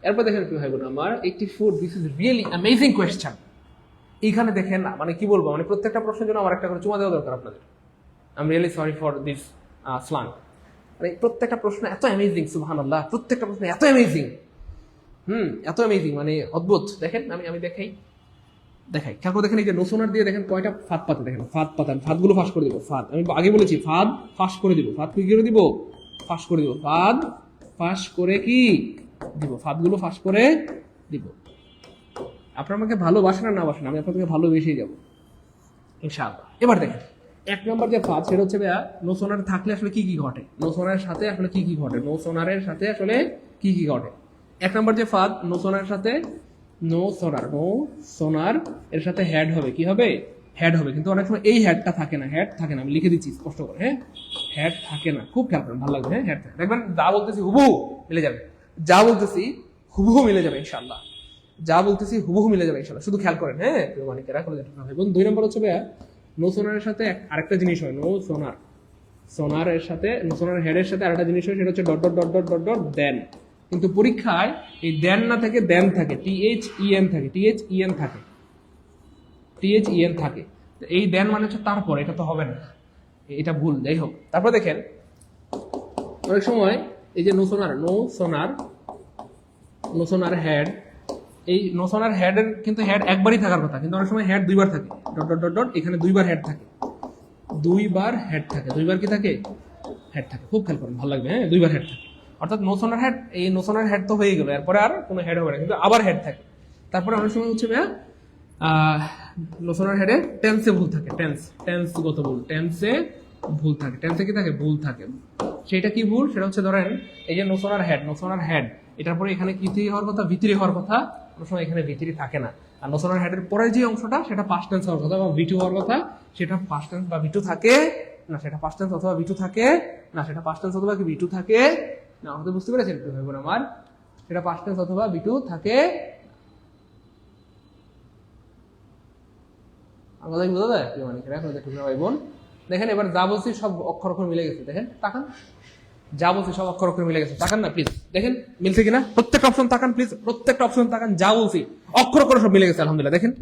এরপর দেখেন প্রিয় ভাই বোন আমার 84, this is really amazing question. এইখানে দেখেন, মানে কি বলবো, মানে প্রত্যেকটা প্রশ্নের জন্য আমার একটা করে চুমা দেওয়া দরকার আপনাদের। I am really sorry for this slang. মানে প্রত্যেকটা প্রশ্ন এত অ্যামেজিং, সুবহানাল্লাহ, প্রত্যেকটা প্রশ্ন এত অ্যামেজিং, এত অ্যামেজিং, মানে অদ্ভুত। দেখেন আমি দেখাই, খেয়াল করে দেখেন, এই যে নোসোনার দিয়ে দেখেন কয়টা ফাঁদ পাতা, দেখেন ফাঁদ পাতা, ফাঁদগুলো ফাঁস করে দিব। ফাঁদ আমি আগে বলেছি, ফাঁদ ফাঁস করে দিব, ফাঁদ কি করে দিব? ফাঁস করে দিব, ফাঁদ ফাঁস করে কি দিব? ফাঁদগুলো ফাঁস করে দিব। আপনারা আমাকে ভালোবাসেন আর না বাসেন, আমি আপনাদেরকে ভালোবেসেই যাবো ইনশাআল্লাহ। এবার দেখেন 1 নম্বর যে ফাঁদ, সেটা হচ্ছে ভাইয়া নোসোনার থাকলে আসলে কি কি ঘটে, নোসোনারের সাথে আসলে কি কি ঘটে, নোসোনারের সাথে আসলে কি কি ঘটে। 1 নম্বর যে ফাঁদ, নোসোনারের সাথে নো সোনার, নো সোনার এর সাথে হেড হবে, কি হবে? হেড হবে, কিন্তু অনেক সময় এই হেডটা থাকে না, হেড থাকে না, আমি লিখে দিচ্ছি স্পষ্ট করে, হ্যাঁ হেড থাকে না, খুব খেয়াল করেন, ভালো লাগবে, হ্যাঁ হেড থাকে, দেখবেন যা বলতেছি হুবহু মিলে যাবে, যা বলতেছি হুবহু মিলে যাবে ইনশাআল্লাহ, যা বলতেছি হুবহু মিলে যাবে ইনশাআল্লাহ, শুধু খেয়াল করেন, হ্যাঁ প্রিয় মানিকেরা করে দেখতে হবে। এবং 2 নম্বর হচ্ছে ভাইয়া নো সোনারের সাথে আরেকটা জিনিস হয়, নো সোনার, সোনারের সাথে সোনার হেডের সাথে আরেকটা জিনিস হয়, সেটা হচ্ছে dot dot dot dot dot dot then, কিন্তু পরীক্ষায় এই দেন না থাকে, দেন থাকে, THEN থাকে, THEN থাকে, THEN থাকে, তো এই দেন মানে হচ্ছে তারপর, এটা তো হবে না, এটা ভুল, যাই হোক। তারপর দেখেন অনেক সময় এই যে নো সোনার, no sooner, no sooner head, এই নো সোনার হেডের কিন্তু হেড একবারই থাকার কথা, কিন্তু অনেক সময় হেড দুইবার থাকে, ডট ডট ডট ডট, এখানে দুইবার হেড থাকে, দুইবার হেড থাকে, দুইবার কি থাকে? হেড থাকে, খুব খেয়াল করেন, ভালো লাগবে, হ্যাঁ দুইবার হেড থাকে, অর্থাৎ নো সোনার হেড, এই নো সোনার হেড তো হয়ে গেল, এরপরে আর কোনো হেড হবে না, কিন্তু আবার হেড থাকে। তারপরে অনেক সময় হচ্ছে ভাইয়া নো সোনার হেডে টেন্সে ভুল থাকে, টেন্সগত ভুল, টেন্সে ভুল থাকে, টেন্সে কি থাকে? ভুল থাকে। সেটা কি ভুল? সেটা হচ্ছে ধরেন এই যে নো সোনার হেড, এটার পরে এখানে কি হওয়ার কথা? ভিতরি হওয়ার কথা, কোনো সময় এখানে ভিতরি থাকে না, আর নো সোনার হেডের পরে যে অংশটা সেটা পাস্ট টেন্স হওয়ার কথা, এবং ভিটু হওয়ার কথা, সেটা পাস্ট টেন্স বা ভিটু থাকে না, সেটা পাস্ট টেন্স অথবা ভিটু থাকে না, সেটা পাস্ট টেন্স অথবা কি ভিটু থাকে না, আমাদের বুঝতে পেরেছেন ভাই বোন আমার? সেটা পাস্ট টেন্স অথবা ভিটু থাকে, আমাদের বোঝা যায় কি মানে সেটা দেখুন ভাই বোন, দেখেন এবার যা বলছি সব অক্ষর অক্ষর মিলে গেছে, দেখেন তাকান, যা বলছি সব অক্ষর অক্ষর মিলে গেছে, তাকান না প্লিজ, দেখেন মিলছে কিনা, প্রত্যেকটা অপশন তাকান প্লিজ, প্রত্যেকটা অপশন তাকান, যা বলছি অক্ষর অক্ষর সব মিলে গেছে আলহামদুলিল্লাহ, দেখেন।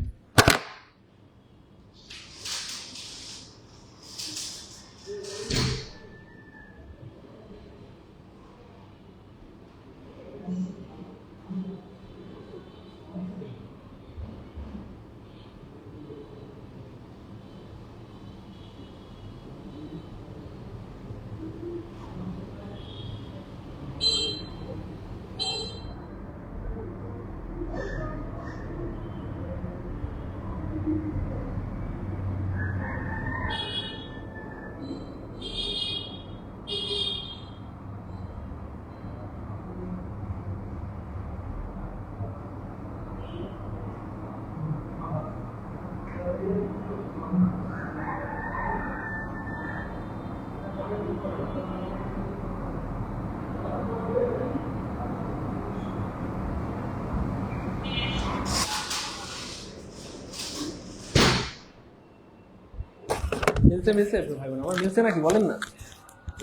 মিলছে ভাই বোন আমার, মিলছে নাকি বলেন না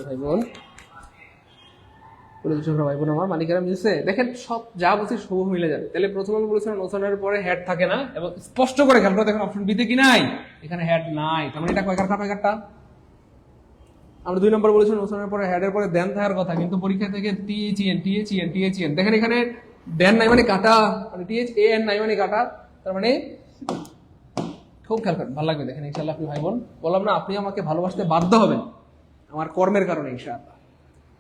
ভাই বোন, ভাই বোন আমার, মালিকেরা মিলছে, দেখেন সব যা বলছি সব মিলে যাবে। তাহলে প্রথমে আমি বলেছিলাম নোসানের পরে হেড থাকে না, এবং স্পষ্ট করে খেয়াল করে দেখেন অপশন বিতে কি নাই, এখানে হেড নাই, তার মানে এটা কয়কারটা? আমরা 2 নম্বর বলেছিলাম নোসানের পরে হেডের পরে দেন থাকার কথা, কিন্তু পরীক্ষা থেকে THEN, দেখেন এখানে দেন নাই মানে কাটা, মানে THAN নাই মানে কাটা, তার মানে খুব খেয়াল করেন, ভালো লাগবে দেখেন ইনশাআল্লাহ। আপনি ভাই বোন বললাম না, আপনি আমাকে ভালোবাসতে বাধ্য হবেন আমার কর্মের কারণে ইনশাআল্লাহ,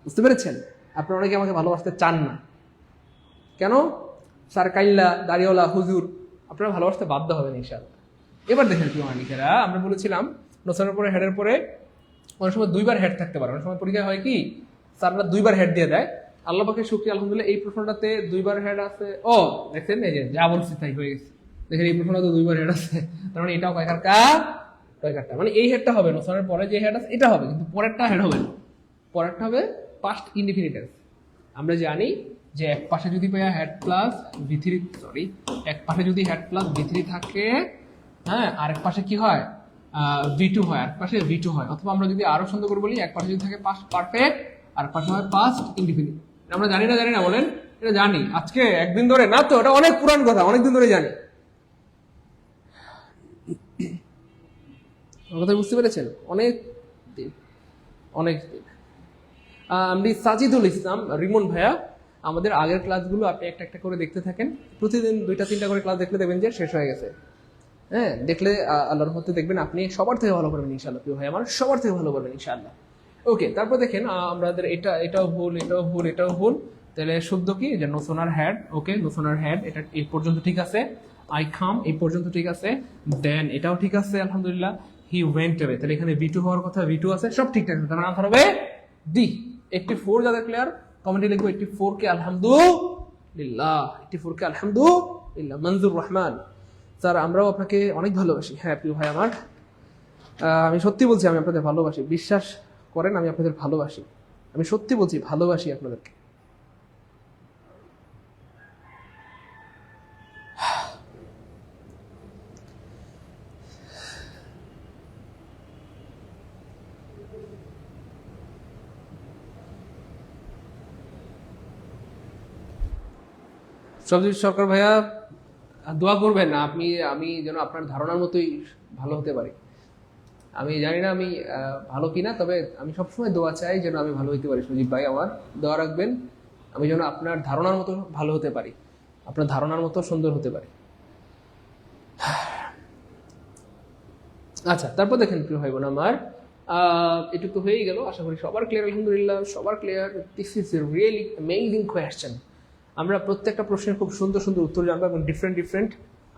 বুঝতে পেরেছেন? আপনারা অনেকে আমাকে ভালোবাসতে চান না কেন? স্যার কাইল্লা, দাড়িওয়ালা, হুজুর, আপনারা ভালোবাসতে বাধ্য হবেন ইনশাআল্লাহ। এবার দেখেন প্রিয় মানিকেরা, আমরা বলেছিলাম নোসানের পরে হেডের পরে অনেক সময় দুইবার হেড থাকতে পারে, অনেক সময় পরীক্ষা হয় কি স্যাররা দুইবার হেড দিয়ে দেয়, আল্লাহ পাকের শুকরিয়া আলহামদুলিল্লাহ এই প্রশ্নটাতে দুইবার হেড আছে, ও দেখছেন এই যে যা বলছি তাই হয়ে গেছে, দেখেন এই প্রশ্নটাতে দুইবার হেড আছে, তার মানে এটাও কয়কারটা? মানে এই হেডটা হবে নোসানের পরে যে হেড আছে এটা হবে, কিন্তু পরেরটা হেড হবে না, পরেরটা হবে পাস্ট ইনডিফিনিটিভ। আমরা জানি যে এক পাশে যদি হেড প্লাস V3, সরি, এক পাশে যদি হেড প্লাস V3 থাকে, হ্যাঁ, আরেক পাশে কি হয়? V2 হয়, আরেক পাশে V2 হয়, অথবা আমরা যদি আরো সুন্দর করে বলি, এক পাশে যদি থাকে পাস্ট পারফেক্ট, আর পাশে হয় পাস্ট ইনডিফিনিট। আমরা জানি না বলেন? এটা জানি, আজকে একদিন ধরে না তো, এটা অনেক পুরান কথা, অনেকদিন ধরে জানি। কথা বুঝতে পেরেছেন? অনেক দিন। আমি সাজিদুল ইসলাম রিমন ভাইয়া, আমাদের আগের ক্লাসগুলো আপনি একটা একটা করে দেখতে থাকেন, প্রতিদিন 2-3টা করে ক্লাস দেখলে দেখবেন যে শেষ হয়ে গেছে, হ্যাঁ দেখলে আল্লাহর রহমতে দেখবেন আপনি সবার থেকে ভালো করবেন ইনশাআল্লাহ, প্রিয় ভাই আমার, সবার থেকে ভালো করবেন ইনশাআল্লাহ। ওকে, তারপর দেখেন আমাদের এটাও ভুল, তাহলে শুদ্ধ কি? যে no sooner had, okay no sooner had, এটা এই পর্যন্ত ঠিক আছে, আই কাম এই পর্যন্ত ঠিক আছে, দেন এটাও ঠিক আছে আলহামদুলিল্লাহ, হি ওয়েন্ট অ্যাওয়ে, তাহলে এখানে V2 হওয়ার কথা, V2 আছে, সব ঠিকঠাক আছে, তার মানে আনসার হবে ডি। 84 যাদের ক্লিয়ার কমেন্টে লিখবো 84 কে আলহামদুলিল্লাহ, 84 কে আলহামদুলিল্লাহ। ইল্লা মনজুর রহমান। স্যার আমরাও আপনাকে অনেক ভালোবাসি। হ্যাঁ প্রিয় ভাই আমার, আমি সত্যি বলছি আমি আপনাদের ভালোবাসি, বিশ্বাস করেন আমি আপনাদের ভালোবাসি, আমি সত্যি বলছি ভালোবাসি আপনাদেরকে। সবজিৎ সরকার ভাইয়া, দোয়া করবেন না আপনি, আমি যেন আপনার ধারণার মতোই ভালো হতে পারি। আমি জানি না আমি ভালো কিনা, তবে আমি সবসময় দোয়া চাই যেন আমি ভালো হতে পারি। সুজিব ভাই আমার দোয়া রাখবেন, আমি যেন আপনার ধারণার মতো ভালো হতে পারি, আপনার ধারণার মতো সুন্দর হতে পারি। আচ্ছা, তারপর দেখেন প্রিয় ভাই বোন আমার, এটুকু তো হয়েই গেল। আশা করি সবার ক্লিয়ার, আলহামদুলিল্লাহ সবার clear. This is really amazing question. আমরা প্রত্যেকটা প্রশ্নের খুব সুন্দর সুন্দর উত্তর জানবো এবং ডিফারেন্ট ডিফারেন্ট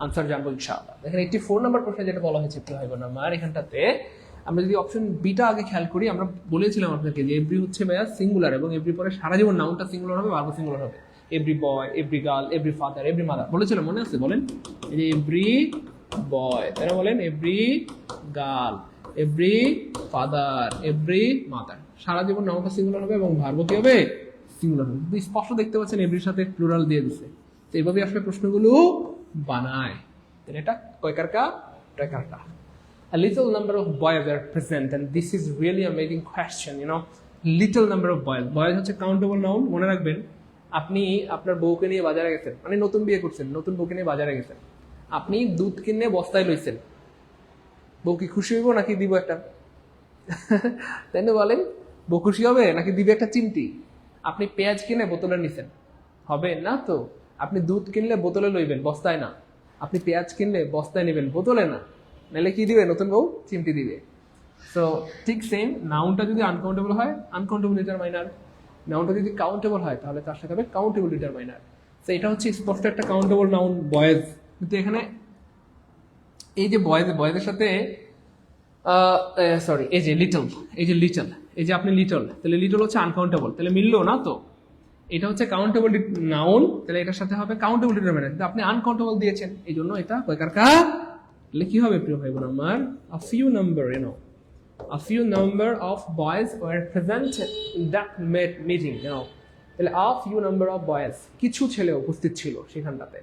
আনসার জানবো ইনশাআল্লাহ। দেখেন 84 নম্বর প্রশ্নে যেটা বলা হয়েছে প্রিয় ভাই বোন আমার, এখানটাতে আমরা যদি অপশন বিটা আগে খেয়াল করি, আমরা বলেছিলাম আপনাকে যে এভরি হচ্ছে ভাইয়া সিঙ্গুলার, এবং এভরি পরে সারা জীবন নাউনটা সিঙ্গুলার হবে, ভার্ব সিঙ্গুলার হবে। এভরি বয়, every girl, every father, every mother বলেছিলাম, মনে আছে? বলেন এই যে এভরি বয়, তারা বলেন every girl, every father, every mother, সারা জীবন নাউনটা সিঙ্গুলার হবে এবং ভার্ব কি হবে? সিঙ্গুলার হবে। স্পষ্ট দেখতে পাচ্ছেন এভরির সাথে প্লুরাল দিয়ে দিছে। তো এইভাবে আসলে প্রশ্নগুলো বানায়। এটা কয়কারকা? টয়কারকা। A little number of boys are present, and this is really amazing question, you know. Little number of boys. Boys হচ্ছে countable noun, মনে রাখবেন। আপনি আপনার বউকে নিয়ে বাজারে গেছেন, মানে নতুন বিয়ে করছেন, নতুন বউকে নিয়ে বাজারে গেছেন, আপনি দুধ কিনে বস্তায় লইছেন, বউ কি খুশি হইব নাকি দিব একটা তাই না? বলেন বউ খুশি হবে নাকি দিবে একটা চিমটি? আপনি পেঁয়াজ কিনে বোতলে নিছেন, হবে না তো? আপনি দুধ কিনলে বোতলে লইবেন, বস্তায় না। আপনি পেঁয়াজ কিনলে বস্তায় নেবেন, বোতলে না। নাহলে কি দিবে? নতুন বউ চিমটি দিবে। সো ঠিক সেম, নাউনটা যদি আনকাউন্টেবল হয় আনকাউন্টেবল ডিটারমাইনার, নাউনটা যদি কাউন্টেবল হয় তাহলে তার সাথে হবে কাউন্টেবল ডিটারমাইনার। তো এটা হচ্ছে স্পষ্ট একটা কাউন্টেবল নাউন বয়েজ। কিন্তু এখানে এই যে বয়েজের সাথে সরি, এই যে লিটল, এই যে লিটল, এই যে আপনি লিটল, তাহলে লিটল হচ্ছে আনকাউন্টেবল, তাহলে মিললো না তো? এটা হচ্ছে কাউন্টেবল নাউন, তাহলে এটার সাথে হবে কাউন্টেবল ডিটারমাইনার, কিন্তু আপনি আনকাউন্টেবল দিয়েছেন, এই জন্য এটা কয়কারকা। তাহলে কি হবে প্রিয় ভাই বোন আমার? a few number, you know, a few number of boys were present in that meeting, you know. তাহলে a few number of boys, কিছু ছেলে উপস্থিত ছিল সেখানটাতে।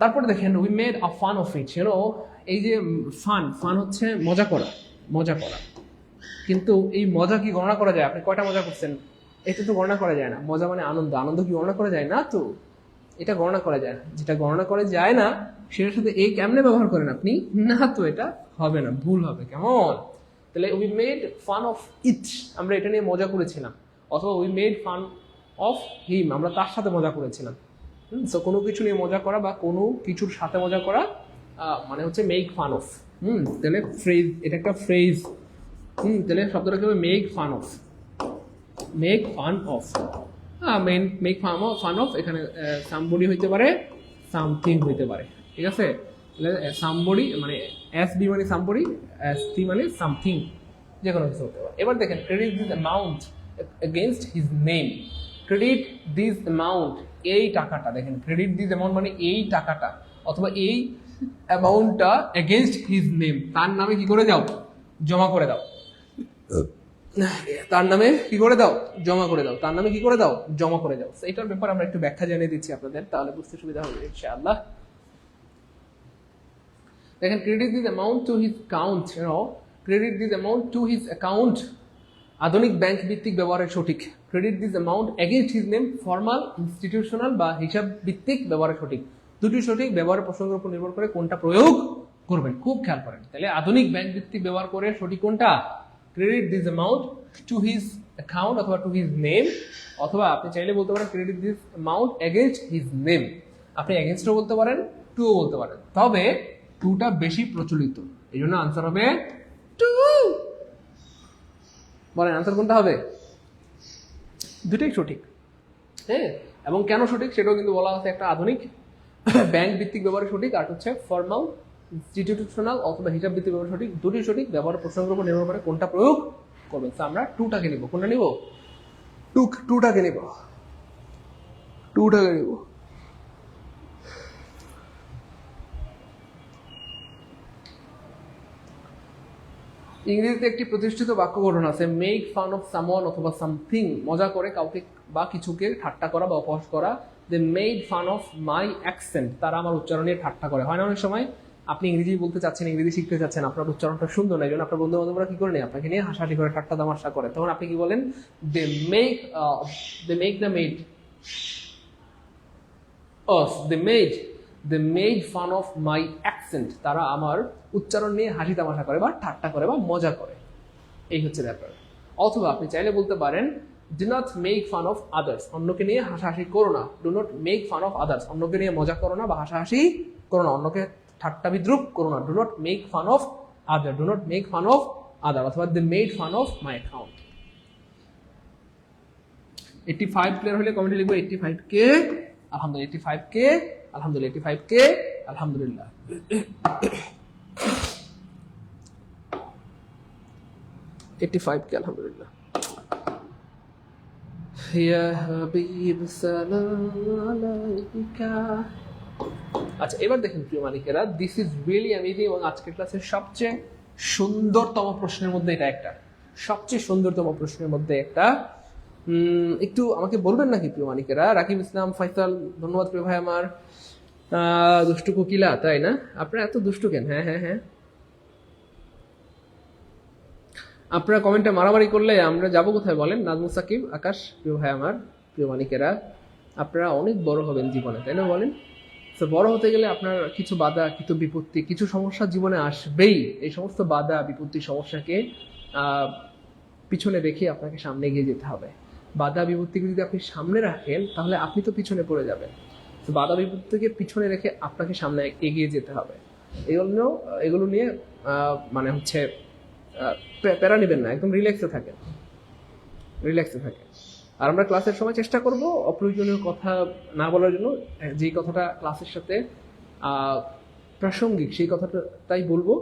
তারপরে দেখেন we made a fun of it, you know. এই যে ফান হচ্ছে মজা করা, মজা করা। কিন্তু এই মজা কি গণনা করা যায়? আপনি কয়টা মজা করছেন? এটা তো গণনা করা যায় না। মজা মানে আনন্দ, আনন্দ কি গণনা করা যায় না তো? এটা গণনা করা যায় না। যেটা গণনা করা যায় না সেটার সাথে এই কেমনে ব্যবহার করেন আপনি? না তো, এটা হবে না, ভুল হবে। কেমন? তাহলে we made fun of it, আমরা এটা নিয়ে মজা করেছিলাম। অথবা we made fun of him, আমরা তার সাথে মজা করেছিলাম। সো কোনো কিছু নিয়ে মজা করা বা কোনো কিছুর সাথে মজা করা মানে হচ্ছে মেক ফান অফ। তাহলে ফ্রেজ, এটা একটা ফ্রেজ। তাহলে শব্দটা কি হবে? Make fun of, make fun of. Make fun of, এখানে সামবডি হইতে পারে, সামথিং হইতে পারে, ঠিক আছে? সামবডি মানে এস বি মানে সামবডি, এস টি মানে সামথিং, যে কোনো কিছু হতে পারে। এবার দেখেন credit this amount against his name, credit this amount, এই টাকাটা, দেখেন ক্রেডিট দিস অ্যামাউন্ট মানে এই টাকাটা অথবা এই অ্যামাউন্টটা এগেনস্ট হিজ নেম, তার নামে কি করে দাও? জমা করে দাও। তার নামে কি করে দাও? জমা করে দাও। তার নামে কি করে দাও? জমা করে দাও। এইটার ব্যাপারে আমরা একটু ব্যাখ্যা জানিয়ে দিচ্ছি আপনাদের, তাহলে বুঝতে সুবিধা হবে ইনশাআল্লাহ। দেখেন credit this amount to his account, you know, credit this amount to his account, আধুনিক ব্যাংক ভিত্তিক ব্যবহারের সঠিক। Credit this amount against his name, formal institutional বা হিসাব ভিত্তিক ব্যবহারের সঠিক। দুটি সঠিক, ব্যবহারের প্রসঙ্গের উপর নির্ভর করে কোনটা প্রয়োগ করবেন, খুব খেয়াল করেন। তাহলে আধুনিক ব্যাংক ভিত্তিক ব্যবহার করে সঠিক কোনটা? Credit this amount to his account অথবা টু হিজ নেম, অথবা আপনি চাইলে বলতে পারেন credit this amount against his name. আপনি এগেইনস্টও বলতে পারেন, টুও বলতে পারেন, তবে টুটা বেশি প্রচলিত, এই জন্য আনসার হবে টু। বলেন আনসার কোনটা হবে? দুটোই সঠিক। হ্যাঁ, এবং কেন সঠিক সেটাও কিন্তু বলা আছে। একটা আধুনিক ব্যাংক ভিত্তিক ব্যবহার সঠিক, আর হচ্ছে ফর্মাল ইনস্টিটিউশনাল অথবা হিসাব ভিত্তিক ব্যবহার সঠিক। দুটি সঠিক, ব্যবহার প্রসঙ্গের উপর নির্ভর করে কোনটা প্রয়োগ করবেন। তো আমরা টুটাকে নিব। কোনটা নিব? টুটাকে নিব, টুটাকে নিব। ইংরেজিতে একটি প্রতিষ্ঠিত বাক্য গঠন আছে, মেক ফান অফ সামওয়ান অথবা সামথিং, মজা করে কাউকে বা কিছুকে ঠাট্টা করা বা উপহাস করা। They made fun of my accent, তারা আমার উচ্চারণে ঠাট্টা করে। হয় না অনেক সময় আপনি ইংরেজি বলতে চাচ্ছেন, ইংরেজি শিখতে চাচ্ছেন, আপনার উচ্চারণটা সুন্দর না, এই জন্য আপনার বন্ধু বান্ধবরা কি করে নেই, আপনাকে নিয়ে হাসাহাসি করে, ঠাট্টা তামাশা করে, তখন আপনি কি বলেন, they make the made they made fun of my accent, তারা আমার উচ্চারণ নিয়ে হাসি তামাশা করে বা ঠাট্টা করে বা মজা করে। এই হচ্ছে ব্যাপার। অথবা আপনি চাইলে বলতে পারেন, do not make fun of others, অন্যকে নিয়ে হাসাহাসি করো না। Do not make fun of others, অন্যকে নিয়ে মজা করো না বা হাসাহাসি করো না, অন্যকে ঠাট্টা বিদ্রুপ করো না। Do not make fun of other, do not make fun of other. অথবা they made fun of my account. 85 clear হলে কমেন্টে লিখবো 85 কে আলহামদুলিল্লাহ, 85 কে আলহামদুলিল্লাহ, 85 কে আলহামদুলিল্লাহ। 85 কে আলহামদুলিল্লাহ। ইয়া হাবিব সালাম আলাইকা। আচ্ছা, এবার দেখেন প্রিয় মালিকেরা, দিস ইজ রিয়েলি অ্যামেজিং এবং আজকের ক্লাসের সবচেয়ে সুন্দরতম প্রশ্নের মধ্যে এটা একটা, সবচেয়ে সুন্দরতম প্রশ্নের মধ্যে একটা। একটু আমাকে বলবেন নাকি প্রিয় মালিকেরা? রাকিব ইসলাম, ফয়সাল, ধন্যবাদ প্রিয় ভাই আমার। দুষ্টু কোকিলা, তাই না? আপনারা এত দুষ্টু কেন? হ্যাঁ হ্যাঁ হ্যাঁ, আপনারা কমেন্টে মারামারি করলে আমরা যাবো কোথায় বলেন? নাজমুল সাকিব, আকাশ, প্রিয় ভাই আমার, প্রিয় মালিকেরা, আপনারা অনেক বড় হবেন জীবনে, তাই না বলেন? তো বড় হতে গেলে আপনার কিছু বাধা, কিছু বিপত্তি, কিছু সমস্যা জীবনে আসবেই। এই সমস্ত বাধা, বিপত্তি, সমস্যাকে পিছনে রেখে আপনাকে সামনে এগিয়ে যেতে হবে। বাধা বিপত্তিকে যদি আপনি সামনে রাখেন তাহলে আপনি তো পিছনে পড়ে যাবেন। তো বাধা বিপত্তিকে পিছনে রেখে আপনাকে সামনে এগিয়ে যেতে হবে। এগুলো নিয়ে মানে হচ্ছে প্যারা নেবেন না, একদম রিল্যাক্সে থাকেন, রিল্যাক্সে থাকেন। আর আমরা ক্লাসের সময় চেষ্টা করব অপ্রয়োজনীয় কথা না বলার জন্য। যেই কথাটা ক্লাসের সাথে প্রাসঙ্গিক সেই কথাটাই বলবো,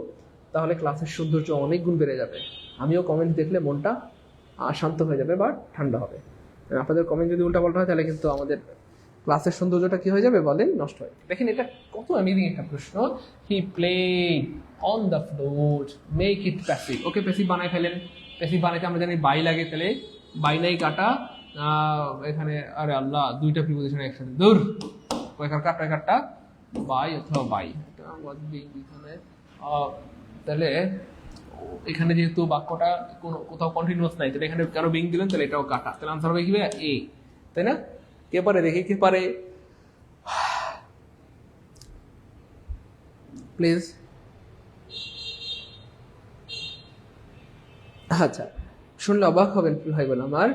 তাহলে ক্লাসের সৌন্দর্য অনেক গুণ বেড়ে যাবে। আমিও কমেন্ট দেখলে মনটা শান্ত হয়ে যাবে বা ঠান্ডা হবে। আপনাদের কমেন্ট যদি উল্টাপাল্টা হয় তাহলে কিন্তু আমাদের ক্লাসের সৌন্দর্যটা কি হয়ে যাবে বলেন? নষ্ট হয়। দেখেন এটা কত অ্যামেজিং একটা প্রশ্ন। He played on the floor, make it passive. Okay, passive বানাই ফেলেন। প্যাসিভ বানাইতে আমরা জানি বাই লাগে, তাহলে বাই নাই কাটা এখানে, আরে আল্লাহ, দুইটা প্রিপোজিশন একসাথে, দূর কাটটা বাই অথবা বাই, এখানে তাহলে এখানে যেহেতু বাক্যটা কোথাও কন্টিনিউয়াস নাই, তাহলে এখানে কেন বিং দিলেন? তাহলে এটাও কাটা, তাহলে আনসার হবে কি ভাই? এ, তাই না? কে পারে দেখি, কে পারে প্লিজ? আচ্ছা, শুনলে অবাক হবেন ভাই বোন আমার।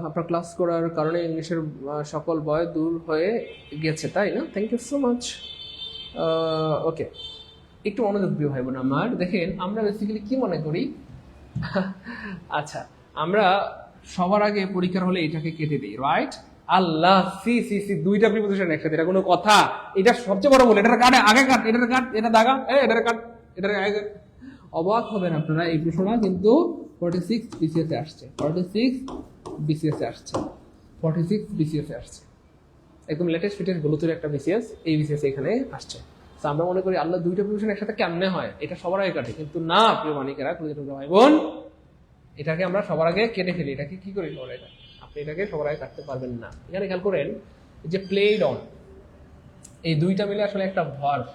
আপনার ক্লাস করার কারণে ইংলিশের সকল ভয় দূর হয়ে গেছে, তাই না? Thank you so much. Okay, একটু মনোযোগ প্রিয় ভাই বোন আমার। দেখেন আমরা বেসিক্যালি কি মনে করি, আচ্ছা আমরা সবার আগে পরীক্ষার হলে এটাকে কেটে দিই, রাইট? আল্লাহ, সি সি সি, দুইটা প্রিপোজিশন একসাথে, এটা কোনো কথা? এটা সবচেয়ে বড় ভুল। এটার কাট আগে কাট, এটার কাট, এটা দাগা, এটার কাট, এটার আগে। অবাক হবেন আপনারা, এই প্রশ্নটা কিন্তু 46 বিসিএস এ আসছে, 46 বিসিএস এ আসছে, 46 বিসিএস এ আসছে, একদম লেটেস্ট ফিটেস্ট ব্লুটুথ একটা বিসিএস, এই বিসিএস এখানে আসছে। তো আমরা মনে করি আল্লাহ, দুইটা প্রিপোজিশন একসাথে কেমনে হয়, এটা সবার আগে কাটে, কিন্তু না প্রিয় মানিকেরা, ভাই বোন, এটাকে আমরা সবার আগে কেটে ফেলি। এটাকে কি করি সবার আগে? আপনি এটাকে সবার আগে কাটতে পারবেন না। এখানে খেয়াল করেন যে প্লেড অন, এই দুইটা মিলে আসলে একটা ভার্ব,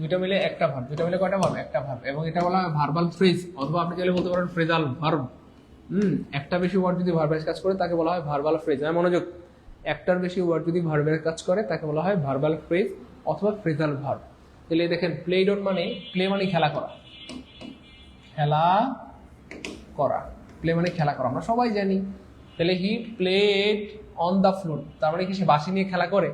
দুইটা মিলে একটা ভার্ব। দুইটা মিলে কয়টা ভার্ব? একটা ভার্ব। এবং এটা বলা হয় ভার্বাল ফ্রেজ, অথবা আপনি চাইলে বলতে পারেন ফ্রেজাল ভার্ব। একটা বেশি ওয়ার্ড যদি ভার্বের কাজ করে তাকে বলা হয় ভার্বাল ফ্রেজ। হ্যাঁ, মনোযোগ, একটার বেশি ওয়ার্ড যদি ভার্বের কাজ করে তাকে বলা হয় ভার্বাল ফ্রেজ অথবা ফ্রেজাল ভার্ব। তাহলে দেখেন প্লেড অন মানে, প্লে মানে খেলা করা, খেলা করা, প্লে মানে খেলা করা, আমরা সবাই জানি। তাহলে he played on the floor, তার মানে কি সে বাঁশি নিয়ে খেলা করে?